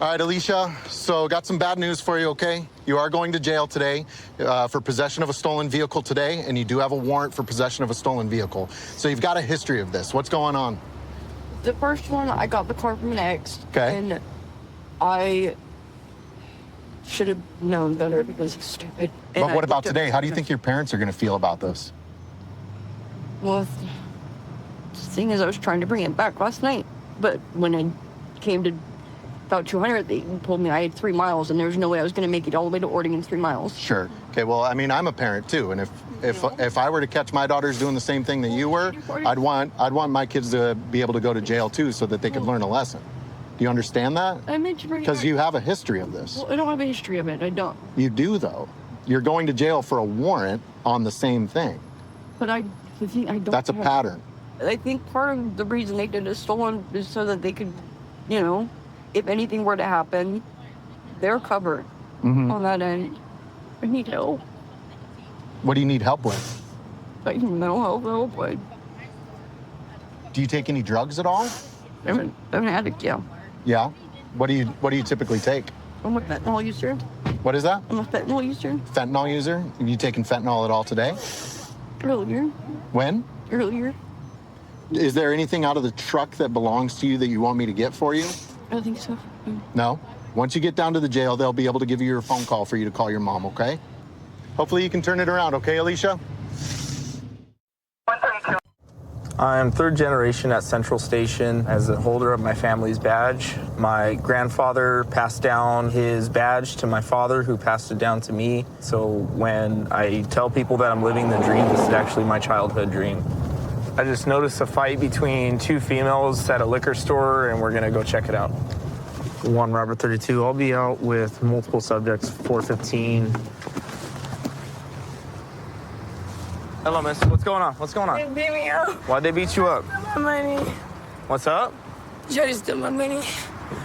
[SPEAKER 7] All right, Alicia, so got some bad news for you, okay? You are going to jail today for possession of a stolen vehicle today, and you do have a warrant for possession of a stolen vehicle. So you've got a history of this. What's going on?
[SPEAKER 12] The first one, I got the car from an ex.
[SPEAKER 7] Okay.
[SPEAKER 12] And I should have known better because it's stupid. And
[SPEAKER 7] But what
[SPEAKER 12] I
[SPEAKER 7] about
[SPEAKER 12] did-
[SPEAKER 7] today? How do you think your parents are going to feel about this?
[SPEAKER 12] Well, the thing is, I was trying to bring it back last night, but when I came to about 200, they told me I had 3 miles, and there was no way I was going to make it all the way to Oregon in 3 miles.
[SPEAKER 7] Sure. Okay, well, I mean, I'm a parent too, and if I were to catch my daughters doing the same thing that you were, I'd want my kids to be able to go to jail too so that they could learn a lesson. Do you understand that?
[SPEAKER 12] I meant to bring it
[SPEAKER 7] Because
[SPEAKER 12] back.
[SPEAKER 7] you have a history of this.
[SPEAKER 12] Well, I don't have a history of it. I don't.
[SPEAKER 7] You do, though. You're going to jail for a warrant on the same thing.
[SPEAKER 12] But the thing I don't.
[SPEAKER 7] That's a
[SPEAKER 12] have-
[SPEAKER 7] pattern.
[SPEAKER 12] I think part of the reason they did it stolen is so that they could, you know, if anything were to happen, they're covered on that end. I need help.
[SPEAKER 7] What do you need help with?
[SPEAKER 12] Like mental health help. Like,
[SPEAKER 7] Do you take any drugs at all?
[SPEAKER 12] I'm an addict, yeah.
[SPEAKER 7] Yeah. What do you typically take?
[SPEAKER 12] I'm a fentanyl user.
[SPEAKER 7] What is that?
[SPEAKER 12] I'm a fentanyl user.
[SPEAKER 7] Fentanyl user? Have you taken fentanyl at all today?
[SPEAKER 12] Earlier.
[SPEAKER 7] When?
[SPEAKER 12] Earlier.
[SPEAKER 7] Is there anything out of the truck that belongs to you that you want me to get for you?
[SPEAKER 12] I don't think so.
[SPEAKER 7] No? Once you get down to the jail, they'll be able to give you your phone call for you to call your mom, okay? Hopefully you can turn it around, okay, Alicia?
[SPEAKER 15] I'm third generation at Central Station as a holder of my family's badge. My grandfather passed down his badge to my father, who passed it down to me. So when I tell people that I'm living the dream, this is actually my childhood dream. I just noticed a fight between two females at a liquor store, and we're gonna go check it out. 1 Robert 32, I'll be out with multiple subjects, 415. Hello, miss. What's going on? What's going on?
[SPEAKER 16] They beat me up.
[SPEAKER 15] Why'd they beat you up?
[SPEAKER 16] My money.
[SPEAKER 15] What's up?
[SPEAKER 16] Tried to steal my money.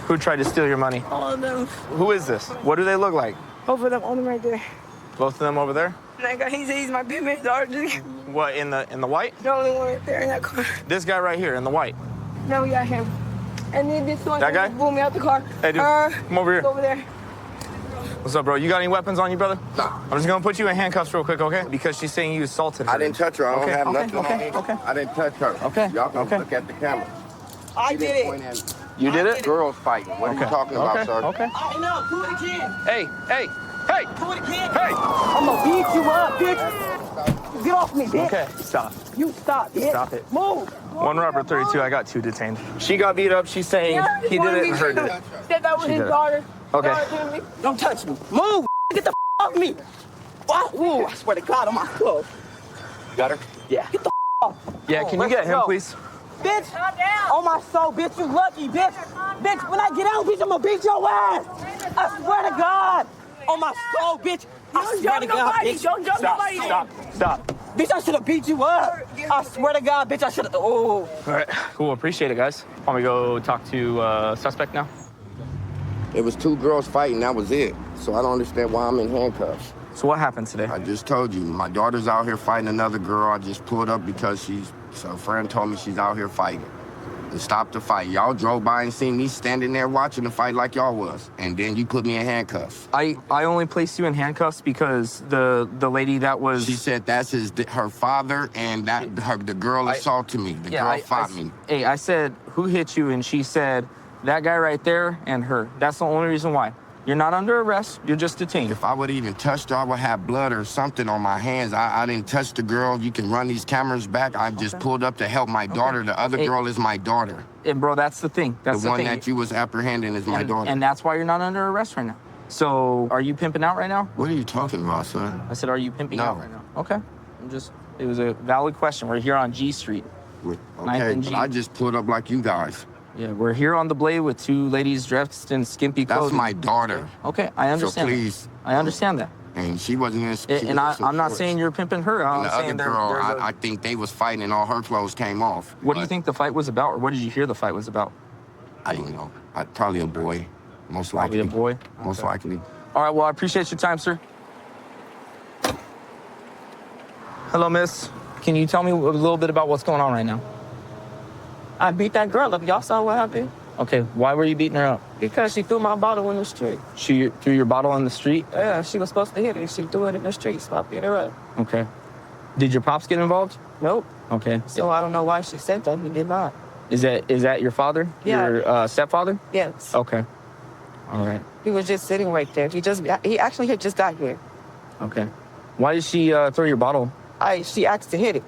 [SPEAKER 15] Who tried to steal your money?
[SPEAKER 16] All of them.
[SPEAKER 15] Who is this? What do they look like?
[SPEAKER 16] Both of them on them right there.
[SPEAKER 15] Both of them over there?
[SPEAKER 16] That guy, he's my big man's daughter.
[SPEAKER 15] What, in the white?
[SPEAKER 16] The only one right there in that car.
[SPEAKER 15] This guy right here in the white.
[SPEAKER 16] Now we got him. And then this one
[SPEAKER 15] That guy?
[SPEAKER 16] blew me out the car.
[SPEAKER 15] Hey, dude, come over here.
[SPEAKER 16] Over there.
[SPEAKER 15] What's up, bro? You got any weapons on you, brother? No. I'm just gonna put you in handcuffs real quick, okay? Because she's saying you assaulted her.
[SPEAKER 14] I didn't touch her. I don't have nothing on me.
[SPEAKER 15] Okay.
[SPEAKER 14] I didn't touch her.
[SPEAKER 15] Okay.
[SPEAKER 14] Y'all can
[SPEAKER 15] Okay.
[SPEAKER 14] look at the camera.
[SPEAKER 16] I did
[SPEAKER 14] it.
[SPEAKER 15] You did it?
[SPEAKER 14] Girls fighting. What are you talking about, sir?
[SPEAKER 15] Okay.
[SPEAKER 16] I know. Do it again.
[SPEAKER 15] Hey.
[SPEAKER 16] Do it again.
[SPEAKER 15] Hey.
[SPEAKER 16] I'm gonna beat you up, bitch. Get off me, bitch.
[SPEAKER 15] Okay, stop.
[SPEAKER 16] You stop, bitch.
[SPEAKER 15] Stop it.
[SPEAKER 16] Move.
[SPEAKER 15] 1 Robert 32, I got 2 detained. She got beat up. She's saying
[SPEAKER 16] Yeah,
[SPEAKER 15] he did it and her did it.
[SPEAKER 16] Said that was
[SPEAKER 15] She
[SPEAKER 16] his
[SPEAKER 15] did it.
[SPEAKER 16] daughter.
[SPEAKER 15] Okay.
[SPEAKER 16] Daughter to me. Don't touch me. Move. Get the off me. What? Ooh, I swear to God on my clothes.
[SPEAKER 15] Got her?
[SPEAKER 16] Yeah. Get the off.
[SPEAKER 15] Yeah, can you get him, please?
[SPEAKER 16] Bitch, on my soul, bitch, you lucky, bitch. Bitch, when I get out, bitch, I'm gonna beat your ass. I swear to God. On my soul, bitch. I swear to God, bitch. Don't jump nobody.
[SPEAKER 15] Stop.
[SPEAKER 16] Bitch, I should have beat you up. I swear to God, bitch, I should have. Oh.
[SPEAKER 15] All right, cool. Appreciate it, guys. Want me to go talk to suspect now?
[SPEAKER 14] It was 2 girls fighting. That was it. So I don't understand why I'm in handcuffs.
[SPEAKER 15] So what happened today?
[SPEAKER 14] I just told you. My daughter's out here fighting another girl. I just pulled up because a friend told me she's out here fighting. To stop the fight. Y'all drove by and seen me standing there watching the fight like y'all was. And then you put me in handcuffs.
[SPEAKER 15] I only placed you in handcuffs because the lady that was...
[SPEAKER 14] She said that's her father and the girl assaulted me. The girl fought me.
[SPEAKER 15] Hey, I said, who hit you? And she said, that guy right there and her. That's the only reason why. You're not under arrest. You're just detained.
[SPEAKER 14] If I would even touched her, I would have blood or something on my hands. I didn't touch the girl. You can run these cameras back. I just pulled up to help my daughter. The other girl is my daughter.
[SPEAKER 15] And bro, that's the thing. That's
[SPEAKER 14] the one
[SPEAKER 15] thing.
[SPEAKER 14] that you was apprehending is my daughter.
[SPEAKER 15] And that's why you're not under arrest right now. So, are you pimping out right now?
[SPEAKER 14] What are you talking about, son?
[SPEAKER 15] I said, are you pimping out right now? Okay. It was a valid question. We're here on G Street.
[SPEAKER 6] Okay, but I just pulled up like you guys.
[SPEAKER 15] Yeah, we're here on the blade with two ladies dressed in skimpy clothing.
[SPEAKER 6] That's my daughter.
[SPEAKER 15] Okay, I understand.
[SPEAKER 6] So please.
[SPEAKER 15] I understand that.
[SPEAKER 6] And she wasn't in.
[SPEAKER 15] And I'm not saying you're pimping her.
[SPEAKER 6] And
[SPEAKER 15] I'm
[SPEAKER 6] the
[SPEAKER 15] saying
[SPEAKER 6] other girl, I think they was fighting and all her clothes came off.
[SPEAKER 15] What do you think the fight was about, or what did you hear the fight was about?
[SPEAKER 6] I don't know. Probably a boy, most likely.
[SPEAKER 15] Probably a boy?
[SPEAKER 6] Most likely.
[SPEAKER 15] All right, well, I appreciate your time, sir. Hello, miss. Can you tell me a little bit about what's going on right now?
[SPEAKER 16] I beat that girl up. Y'all saw what happened?
[SPEAKER 15] Okay, why were you beating her up?
[SPEAKER 16] Because she threw my bottle in the street.
[SPEAKER 15] She threw your bottle in the street?
[SPEAKER 16] Yeah, she was supposed to hit it. She threw it in the street, so I beat her up.
[SPEAKER 15] Okay. Did your pops get involved?
[SPEAKER 16] Nope.
[SPEAKER 15] Okay.
[SPEAKER 16] So I don't know why she said that. He did not.
[SPEAKER 15] Is that your father?
[SPEAKER 16] Yeah.
[SPEAKER 15] Your stepfather?
[SPEAKER 16] Yes.
[SPEAKER 15] Okay. All right.
[SPEAKER 16] He was just sitting right there. He actually had just got here.
[SPEAKER 15] Okay. Why did she throw your bottle?
[SPEAKER 16] She asked to hit it,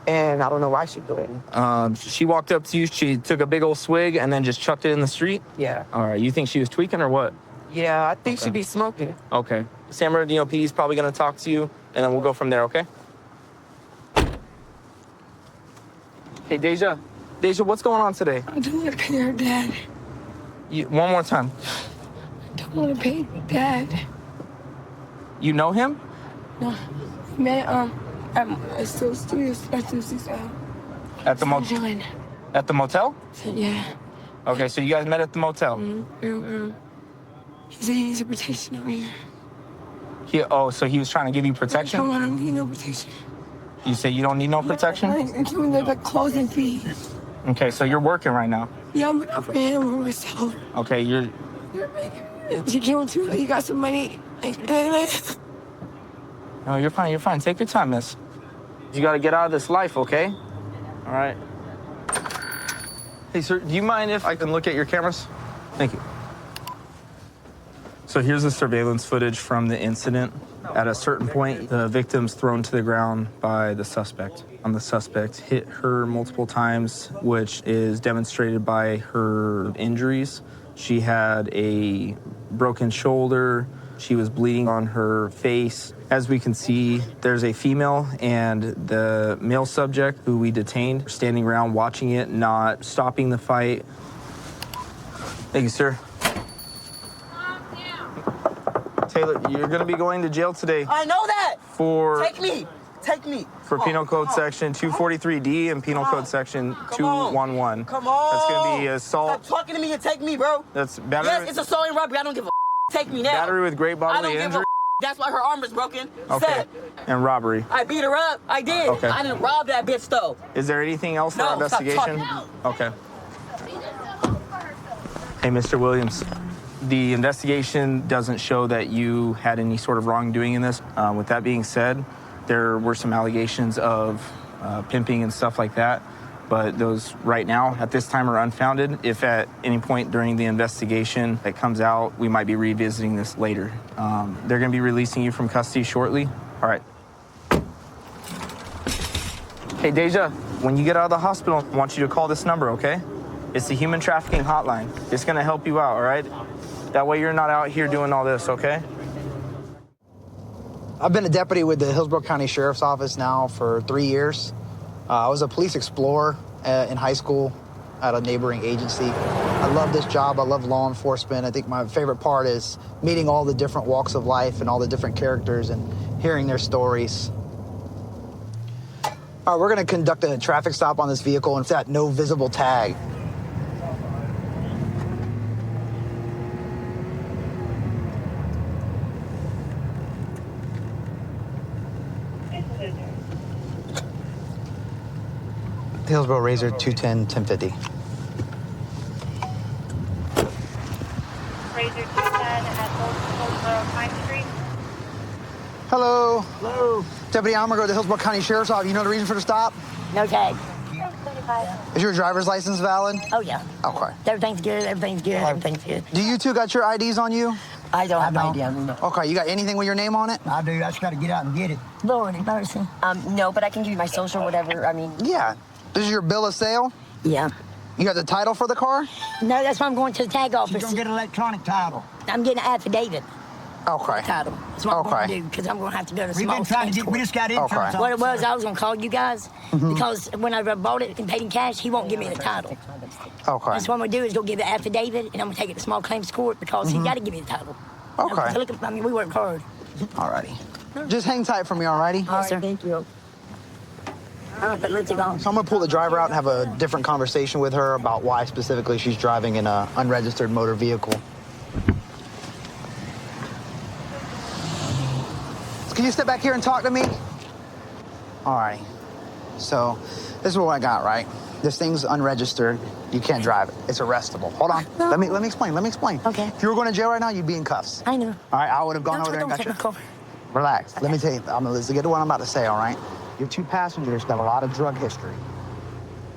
[SPEAKER 16] and I don't know why she did it.
[SPEAKER 15] She walked up to you, she took a big old swig, and then just chucked it in the street?
[SPEAKER 16] Yeah.
[SPEAKER 15] All right. You think she was tweaking or what?
[SPEAKER 16] Yeah, I think she'd be smoking.
[SPEAKER 15] Okay. San Bernardino PD is probably going to talk to you, and then we'll go from there, okay? Hey, Deja. Deja, what's going on today?
[SPEAKER 2] I don't want to pay her dad.
[SPEAKER 15] One more time.
[SPEAKER 2] I don't want to pay dad.
[SPEAKER 15] You know him?
[SPEAKER 2] No. Man, I'm still studios.
[SPEAKER 15] At the motel? At the motel?
[SPEAKER 2] Yeah.
[SPEAKER 15] Okay, so you guys met at the motel?
[SPEAKER 2] He said he needs a protection over here.
[SPEAKER 15] So he was trying to give you protection?
[SPEAKER 2] I don't need no protection.
[SPEAKER 15] You say you don't need no protection?
[SPEAKER 2] I'm doing the clothes and feet.
[SPEAKER 15] Okay, so you're working right now?
[SPEAKER 2] Yeah, I'm looking for him or myself.
[SPEAKER 15] Okay, you're...
[SPEAKER 2] She came to me, you got some money.
[SPEAKER 15] No, you're fine, you're fine. Take your time, miss. You gotta get out of this life, okay? All right. Hey, sir, do you mind if I can look at your cameras? Thank you. So here's the surveillance footage from the incident. At a certain point, the victim's thrown to the ground by the suspect. The suspect hit her multiple times, which is demonstrated by her injuries. She had a broken shoulder. She was bleeding on her face. As we can see, there's a female and the male subject who we detained, standing around watching it, not stopping the fight. Thank you, sir. Taylor, you're gonna be going to jail today.
[SPEAKER 16] I know that.
[SPEAKER 15] Take
[SPEAKER 16] me.
[SPEAKER 15] For Penal Code Section 243D and Penal Code Section 211.
[SPEAKER 16] Come on.
[SPEAKER 15] That's gonna be assault.
[SPEAKER 16] Stop talking to me and take me, bro.
[SPEAKER 15] That's battery.
[SPEAKER 16] Yes, it's assault and robbery. I don't give a Take me now.
[SPEAKER 15] Battery with great bodily
[SPEAKER 16] I don't
[SPEAKER 15] injury.
[SPEAKER 16] give a That's why her arm is broken.
[SPEAKER 15] Okay.
[SPEAKER 16] Set.
[SPEAKER 15] And robbery.
[SPEAKER 16] I beat her up. I did.
[SPEAKER 15] Okay.
[SPEAKER 16] I didn't rob that bitch though.
[SPEAKER 15] Is there anything else for our
[SPEAKER 16] No, stop
[SPEAKER 15] investigation?
[SPEAKER 16] talking.
[SPEAKER 15] Okay. Hey, Mr. Williams. The investigation doesn't show that you had any sort of wrongdoing in this. With that being said, there were some allegations of pimping and stuff like that, but those right now at this time are unfounded. If at any point during the investigation that comes out, we might be revisiting this later. They're going to be releasing you from custody shortly. All right. Hey, Deja, when you get out of the hospital, I want you to call this number, okay? It's the human trafficking hotline. It's going to help you out, all right? That way you're not out here doing all this, okay?
[SPEAKER 17] I've been a deputy with the Hillsborough County Sheriff's Office now for 3 years. I was a police explorer in high school at a neighboring agency. I love this job. I love law enforcement. I think my favorite part is meeting all the different walks of life and all the different characters and hearing their stories. All right, we're going to conduct a traffic stop on this vehicle, and it's at no visible tag. Hillsborough Razor 210 1050.
[SPEAKER 3] Razor 210 at Hillsborough Pine Street.
[SPEAKER 17] Hello. Hello. Deputy Almer, go to the Hillsborough County Sheriff's Office. You know the reason for the stop?
[SPEAKER 19] No tag.
[SPEAKER 17] Is your driver's license valid?
[SPEAKER 19] Oh, yeah.
[SPEAKER 17] Okay.
[SPEAKER 19] Everything's good, everything's good, everything's good.
[SPEAKER 17] Do you two got your IDs on you?
[SPEAKER 19] I don't have my ID on me, no.
[SPEAKER 17] Okay, you got anything with your name on it?
[SPEAKER 19] I do. I just got to get out and get it. Lord, mercy. No, but I can give you my social, whatever. I mean.
[SPEAKER 17] Yeah. This is your bill of sale?
[SPEAKER 19] Yeah.
[SPEAKER 17] You got the title for the car?
[SPEAKER 19] No, that's why I'm going to the tag office.
[SPEAKER 17] You're gonna get an electronic title.
[SPEAKER 19] I'm getting an affidavit.
[SPEAKER 17] Okay.
[SPEAKER 19] Title. That's what I'm going to do because I'm going to have to go to
[SPEAKER 5] We've been trying to get, we just got insurance.
[SPEAKER 19] What it was, I was going to call you guys because whenever I bought it and paid in cash, he won't give me the title.
[SPEAKER 17] Okay.
[SPEAKER 19] That's what I'm going to do is go give the affidavit and I'm going to take it to small claims court because he got to give me the title.
[SPEAKER 17] Okay.
[SPEAKER 19] So look, I mean, we work hard.
[SPEAKER 17] Alrighty. Just hang tight for me, alrighty?
[SPEAKER 19] All right, sir. Thank you. All right, but let's go.
[SPEAKER 17] So I'm gonna pull the driver out and have a different conversation with her about why specifically she's driving in an unregistered motor vehicle. Can you step back here and talk to me? All right. So this is what I got, right? This thing's unregistered. You can't drive it. It's arrestable. Hold on.
[SPEAKER 19] No.
[SPEAKER 17] Let me explain.
[SPEAKER 19] Okay.
[SPEAKER 17] If you were going to jail right now, you'd be in cuffs.
[SPEAKER 19] I know.
[SPEAKER 17] All right. I would have gone over there and got you. Relax. Let me tell you. Let's get to what I'm about to say. All right. Your two passengers got a lot of drug history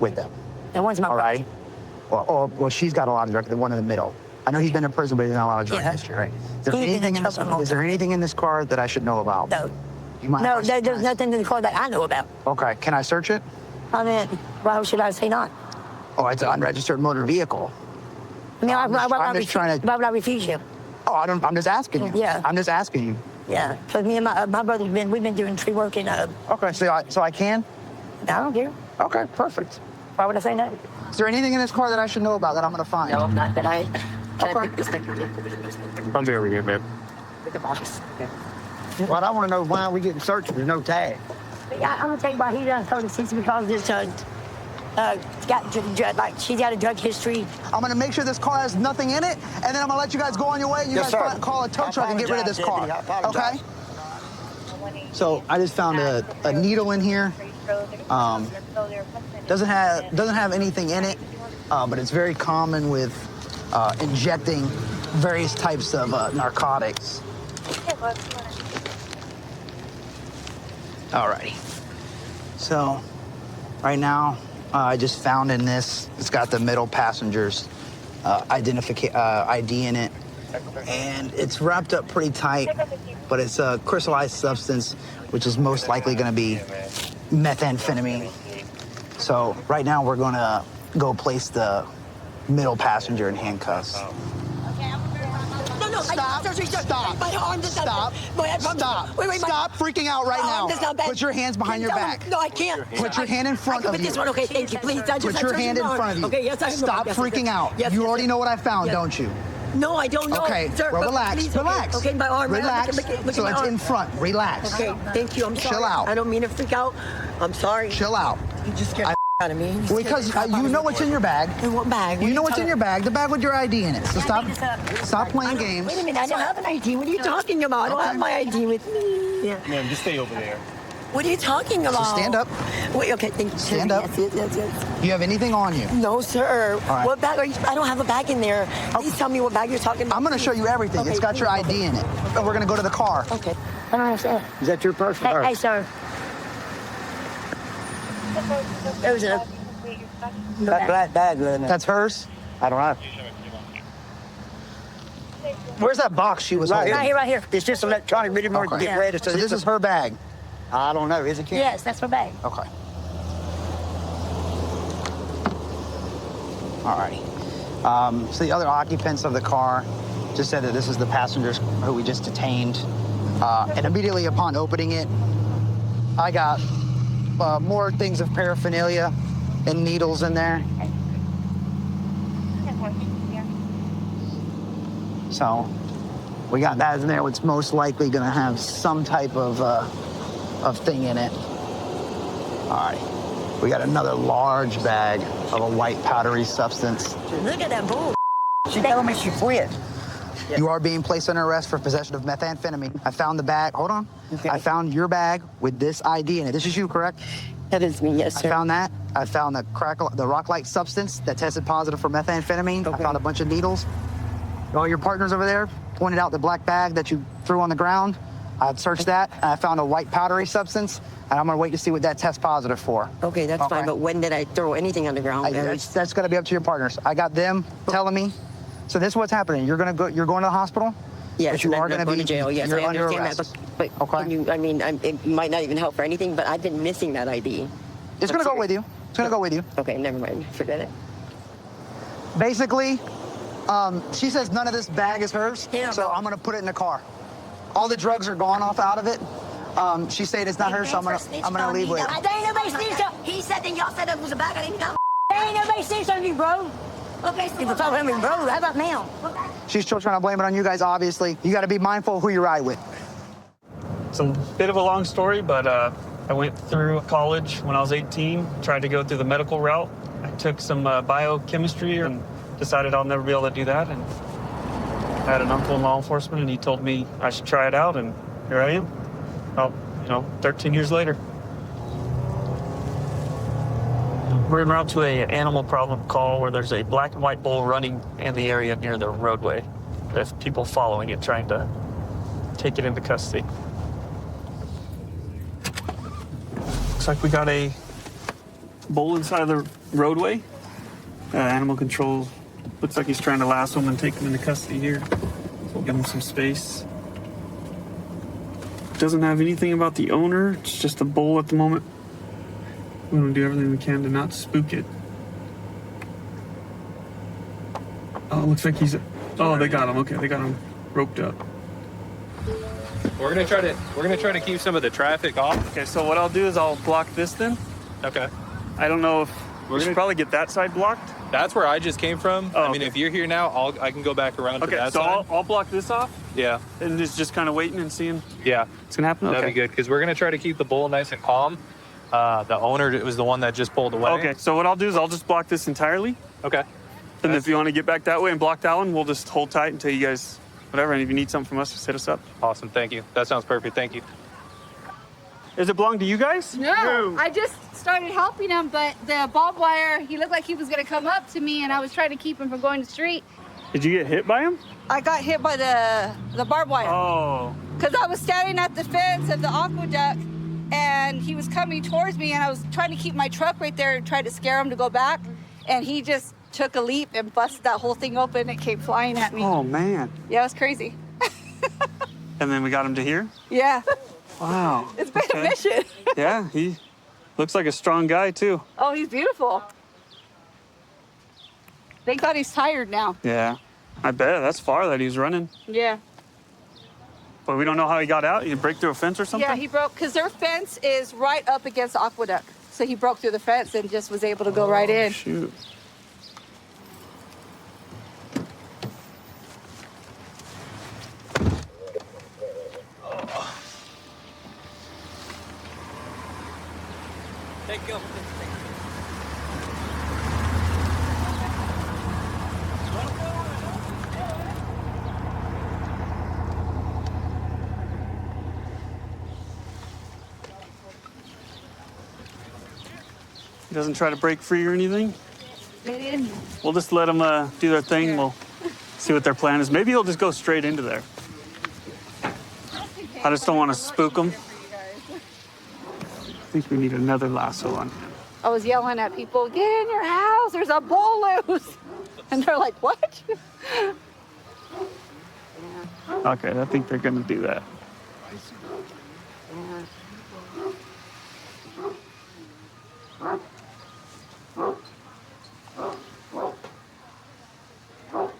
[SPEAKER 17] with them.
[SPEAKER 19] That one's my
[SPEAKER 17] all right. Well, she's got a lot of drug. The one in the middle. I know he's been in prison, but he's got a lot of drug history, right? Is there anything in this car that I should know about?
[SPEAKER 19] No.
[SPEAKER 17] You mind?
[SPEAKER 19] No, there's nothing in the car that I know about.
[SPEAKER 17] Okay. Can I search it?
[SPEAKER 19] I mean, why should I say not?
[SPEAKER 17] Oh, it's an unregistered motor vehicle.
[SPEAKER 19] I mean, why would I refuse you?
[SPEAKER 17] Oh, I'm just asking you.
[SPEAKER 19] Yeah.
[SPEAKER 17] I'm just asking you.
[SPEAKER 19] Yeah, because me and my brother's we've been doing tree work and
[SPEAKER 17] Okay, so I can?
[SPEAKER 19] I don't care.
[SPEAKER 17] Okay, perfect.
[SPEAKER 19] Why would I say no?
[SPEAKER 17] Is there anything in this car that I should know about that I'm gonna find?
[SPEAKER 19] No, not that I.
[SPEAKER 21] Come here again, man.
[SPEAKER 19] With the box.
[SPEAKER 5] Well, I want to know why we getting searched with no tag.
[SPEAKER 19] Yeah, I'm gonna tell you why he done 36 because it's she's got a drug history.
[SPEAKER 17] I'm gonna make sure this car has nothing in it, and then I'm gonna let you guys go on your way. And you guys call a tow truck and get rid of this car. Okay? So I just found a needle in here. Doesn't have anything in it, but it's very common with injecting various types of narcotics. Alrighty. So right now, I just found in this, it's got the middle passenger's ID in it, and it's wrapped up pretty tight, but it's a crystallized substance, which is most likely going to be methamphetamine. So right now we're going to go place the middle passenger in handcuffs.
[SPEAKER 19] No,
[SPEAKER 17] Stop.
[SPEAKER 19] My arm does not.
[SPEAKER 17] Stop.
[SPEAKER 19] Wait,
[SPEAKER 17] Stop freaking out right now.
[SPEAKER 19] Does not bend.
[SPEAKER 17] Put your hands behind your back.
[SPEAKER 19] No, I can't.
[SPEAKER 17] Put your hand in front of you.
[SPEAKER 19] This one, okay, thank you, please.
[SPEAKER 17] Put your hand in front of you.
[SPEAKER 19] Okay, yes, I know.
[SPEAKER 17] Stop freaking out.
[SPEAKER 19] Yes,
[SPEAKER 17] you already know what I found, don't you?
[SPEAKER 19] No, I don't know.
[SPEAKER 17] Okay,
[SPEAKER 19] sir,
[SPEAKER 17] well, relax,
[SPEAKER 19] please,
[SPEAKER 17] relax.
[SPEAKER 19] Okay, my arm.
[SPEAKER 17] Relax.
[SPEAKER 19] Look at
[SPEAKER 17] So
[SPEAKER 19] my
[SPEAKER 17] it's
[SPEAKER 19] arm.
[SPEAKER 17] in front. Relax.
[SPEAKER 19] Okay, thank you. I'm sorry.
[SPEAKER 17] Chill out.
[SPEAKER 19] I don't mean to freak out. I'm sorry.
[SPEAKER 17] Chill out.
[SPEAKER 19] You just scared out of me.
[SPEAKER 17] Because you know what's in your bag.
[SPEAKER 19] In what bag?
[SPEAKER 17] You know what's in your bag. The bag with your ID in it. So stop playing games.
[SPEAKER 19] Wait a minute, I don't have an ID. What are you talking about? I don't have my ID with me. Yeah.
[SPEAKER 21] Man, just stay over there.
[SPEAKER 19] What are you talking about?
[SPEAKER 17] So stand up.
[SPEAKER 19] Wait, okay, thank you.
[SPEAKER 17] Stand up.
[SPEAKER 19] Yes.
[SPEAKER 17] You have anything on you?
[SPEAKER 19] No, sir.
[SPEAKER 17] All right.
[SPEAKER 19] What bag are you? I don't have a bag in there. Please tell me what bag you're talking about.
[SPEAKER 17] I'm going to show you everything.
[SPEAKER 19] Okay,
[SPEAKER 17] it's got your ID in it. And we're going to go to the car.
[SPEAKER 19] Okay. I don't understand.
[SPEAKER 5] Is that your purse?
[SPEAKER 19] Hey, sir. There's a
[SPEAKER 5] That black bag.
[SPEAKER 17] That's hers?
[SPEAKER 5] I don't know.
[SPEAKER 17] Where's that box she was holding?
[SPEAKER 19] right here.
[SPEAKER 5] It's just electronic reading to
[SPEAKER 17] Okay.
[SPEAKER 5] get ready.
[SPEAKER 17] So this is her bag?
[SPEAKER 5] I don't know. Is it, Kim?
[SPEAKER 19] Yes, that's my bag.
[SPEAKER 17] Okay. All righty. So the other occupants of the car just said that this is the passengers who we just detained. And immediately upon opening it, I got more things of paraphernalia and needles in there. So we got that in there, which most likely going to have some type of thing in it. All right. We got another large bag of a white powdery substance.
[SPEAKER 19] Look at that bull.
[SPEAKER 5] She told me she quit.
[SPEAKER 17] You are being placed under arrest for possession of methamphetamine. I found the bag. Hold on.
[SPEAKER 19] Okay.
[SPEAKER 17] I found your bag with this ID in it. This is you, correct?
[SPEAKER 19] That is me, yes, sir.
[SPEAKER 17] I found that. I found the rock-like substance that tested positive for methamphetamine. Okay. I found a bunch of needles. All your partners over there pointed out the black bag that you threw on the ground. I've searched that, and I found a white powdery substance, and I'm going to wait to see what that tests positive for.
[SPEAKER 19] Okay, that's fine, but when did I throw anything on the ground?
[SPEAKER 17] That's going to be up to your partners. I got them telling me. So this is what's happening. You're going to go to the hospital?
[SPEAKER 19] Yes,
[SPEAKER 17] but you are going to be
[SPEAKER 19] to jail. Yes,
[SPEAKER 17] you're
[SPEAKER 19] I
[SPEAKER 17] under
[SPEAKER 19] understand
[SPEAKER 17] arrest.
[SPEAKER 19] that. But okay. It might not even help for anything, but I've been missing that ID.
[SPEAKER 17] It's going to go with you. It's going to go with you.
[SPEAKER 19] Okay, never mind. Forget it.
[SPEAKER 17] Basically, she says none of this bag is hers, so I'm going to put it in the car. All the drugs are gone off out of it. She said it's not her, so I'm gonna leave with it.
[SPEAKER 19] There ain't nobody snitched on. He said that y'all said it was a bag. I didn't know. There ain't nobody snitched on you, bro. Okay, so people talk about me, bro. How about now?
[SPEAKER 17] She's still trying to blame it on you guys, obviously. You got to be mindful of who you ride with.
[SPEAKER 11] It's a bit of a long story, but I went through college when I was 18, tried to go through the medical route. I took some biochemistry and decided I'll never be able to do that. And I had an uncle in law enforcement, and he told me I should try it out, and here I am. Well, 13 years later. We're en route to an animal problem call where there's a black and white bull running in the area near the roadway. There's people following it, trying to take it into custody. Looks like we got a bull inside of the roadway. Animal control looks like he's trying to lasso him and take him into custody here. So we'll give him some space. Doesn't have anything about the owner. It's just a bull at the moment. We're gonna do everything we can to not spook it. Oh, it looks like he's. Oh, they got him. Okay, they got him roped up.
[SPEAKER 8] We're gonna try to keep some of the traffic off.
[SPEAKER 11] Okay, so what I'll do is I'll block this then.
[SPEAKER 8] Okay.
[SPEAKER 11] I don't know if we should probably get that side blocked.
[SPEAKER 8] That's where I just came from.
[SPEAKER 11] Oh,
[SPEAKER 8] I mean, if you're here now, I can go back around to that
[SPEAKER 11] so
[SPEAKER 8] side.
[SPEAKER 11] I'll block this off.
[SPEAKER 8] Yeah.
[SPEAKER 11] And just kind of waiting and seeing.
[SPEAKER 8] Yeah.
[SPEAKER 11] What's gonna happen?
[SPEAKER 8] That'd be good because we're gonna try to keep the bull nice and calm. The owner was the one that just pulled away.
[SPEAKER 11] Okay, so what I'll do is I'll just block this entirely.
[SPEAKER 8] Okay.
[SPEAKER 11] And if you want to get back that way and block that one, we'll just hold tight until you guys, whatever. And if you need something from us, just hit us up.
[SPEAKER 8] Awesome. Thank you. That sounds perfect. Thank you.
[SPEAKER 11] Does it belong to you guys?
[SPEAKER 9] No, I just started helping him, but the barbed wire, he looked like he was gonna come up to me, and I was trying to keep him from going to the street.
[SPEAKER 11] Did you get hit by him?
[SPEAKER 9] I got hit by the barbed wire.
[SPEAKER 11] Oh.
[SPEAKER 9] Because I was standing at the fence of the aqueduct, and he was coming towards me, and I was trying to keep my truck right there and try to scare him to go back, and he just took a leap and busted that whole thing open. It came flying at me.
[SPEAKER 11] Oh, man.
[SPEAKER 9] Yeah, it was crazy.
[SPEAKER 11] And then we got him to here?
[SPEAKER 9] Yeah.
[SPEAKER 11] Wow.
[SPEAKER 9] It's been a mission.
[SPEAKER 11] Yeah, he looks like a strong guy, too.
[SPEAKER 9] Oh, he's beautiful. Thank God he's tired now.
[SPEAKER 11] Yeah. I bet. That's far that he's running.
[SPEAKER 9] Yeah.
[SPEAKER 11] But we don't know how he got out. He break through a fence or something?
[SPEAKER 9] Yeah, he broke, because their fence is right up against the aqueduct. So he broke through the fence and just was able to go right in.
[SPEAKER 11] Shoot.
[SPEAKER 8] Thank you.
[SPEAKER 11] He doesn't try to break free or anything?
[SPEAKER 9] They didn't.
[SPEAKER 11] We'll just let them do their thing. We'll see what their plan is. Maybe he'll just go straight into there. I just don't want to spook him. I think we need another lasso on him.
[SPEAKER 9] I was yelling at people, get in your house, there's a bull loose. And they're like, what?
[SPEAKER 11] Okay, I think they're gonna do that.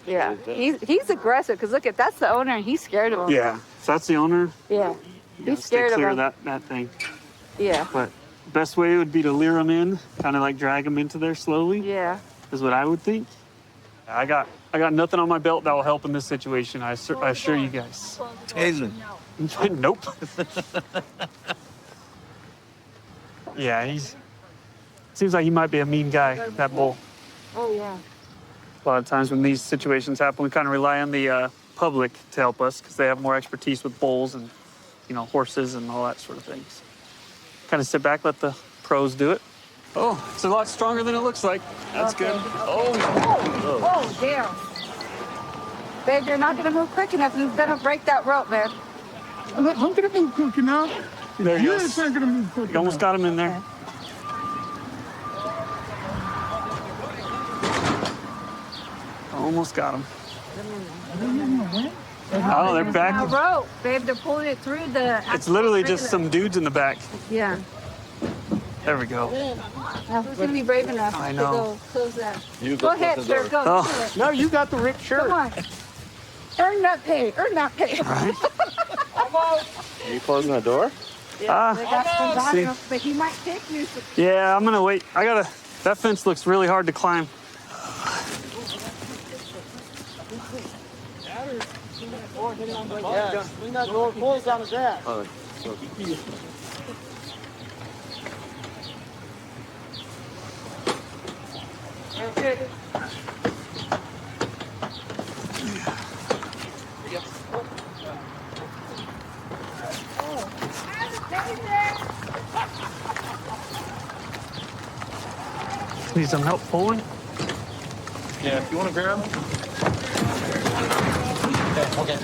[SPEAKER 9] Yeah, he's aggressive, because look, that's the owner, and he's scared of him.
[SPEAKER 11] Yeah, so that's the owner.
[SPEAKER 9] Yeah,
[SPEAKER 11] You
[SPEAKER 9] he's
[SPEAKER 11] gotta stay
[SPEAKER 9] scared of
[SPEAKER 11] clear
[SPEAKER 9] him.
[SPEAKER 11] of that thing.
[SPEAKER 9] Yeah.
[SPEAKER 11] But best way would be to lure him in, kind of like drag him into there slowly.
[SPEAKER 9] Yeah.
[SPEAKER 11] Is what I would think. I got nothing on my belt that will help in this situation. I assure you guys.
[SPEAKER 8] Taser.
[SPEAKER 11] Nope. Yeah, seems like he might be a mean guy, that bull.
[SPEAKER 9] Oh, yeah.
[SPEAKER 11] A lot of times when these situations happen, we kind of rely on the public to help us because they have more expertise with bulls and, horses and all that sort of things. Kind of sit back, let the pros do it. Oh, it's a lot stronger than it looks like. That's good.
[SPEAKER 9] Oh, damn. Babe, you're not going to move quick enough. You're going to break that rope, man.
[SPEAKER 20] I'm going to move quick enough.
[SPEAKER 11] There he
[SPEAKER 20] You're
[SPEAKER 11] goes.
[SPEAKER 20] not going to move quick
[SPEAKER 11] You almost
[SPEAKER 20] enough.
[SPEAKER 11] got him in there. Almost got him. Oh, they're
[SPEAKER 9] A
[SPEAKER 11] back.
[SPEAKER 9] rope, babe. They're pulling it through the...
[SPEAKER 11] It's literally just some dudes in the back.
[SPEAKER 9] Yeah.
[SPEAKER 11] There we go.
[SPEAKER 9] Now, who's going to be brave enough
[SPEAKER 11] I
[SPEAKER 9] to
[SPEAKER 11] know.
[SPEAKER 9] go close that?
[SPEAKER 11] You
[SPEAKER 9] Go
[SPEAKER 11] go
[SPEAKER 9] ahead,
[SPEAKER 11] close the
[SPEAKER 9] sir.
[SPEAKER 11] door.
[SPEAKER 9] Go.
[SPEAKER 11] Oh.
[SPEAKER 9] Do it.
[SPEAKER 20] No, you got the ripped shirt.
[SPEAKER 9] Come on. Earn that pay. Earn that pay.
[SPEAKER 11] Right. Are you closing the door?
[SPEAKER 9] They got some
[SPEAKER 11] See.
[SPEAKER 9] backup, but he might take you.
[SPEAKER 11] Yeah, I'm gonna wait. That fence looks really hard to climb.
[SPEAKER 16] Yeah, bring that door closed down as that.
[SPEAKER 11] Okay. Need some help pulling? Yeah, if you want to grab.
[SPEAKER 16] Okay.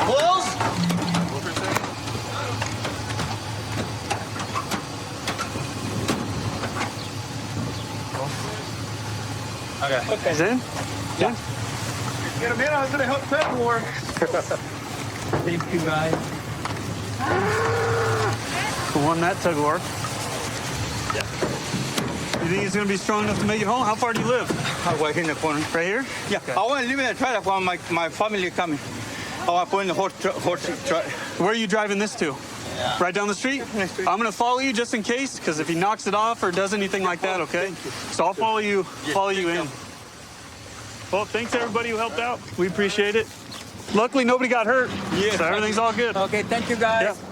[SPEAKER 16] Close.
[SPEAKER 11] Okay. Is in? Yeah.
[SPEAKER 16] Get him in. I was gonna help Ted more.
[SPEAKER 11] Thank you, guys. The one that tug of war. Yeah. You think he's gonna be strong enough to make it home? How far do you live?
[SPEAKER 1] Right here in the corner.
[SPEAKER 11] Right here?
[SPEAKER 1] Yeah.
[SPEAKER 11] Okay.
[SPEAKER 1] I want to live in a trailer while my family coming. I want to put in the horse truck.
[SPEAKER 11] Where are you driving this to?
[SPEAKER 1] Yeah.
[SPEAKER 11] Right down the street?
[SPEAKER 1] Next street.
[SPEAKER 11] I'm gonna follow you just in case, because if he knocks it off or does anything like that, okay? So I'll follow you in. Well, thanks everybody who helped out. We appreciate it. Luckily nobody got hurt.
[SPEAKER 1] Yes.
[SPEAKER 11] So everything's all good.
[SPEAKER 1] Okay, thank you guys.
[SPEAKER 11] Yeah.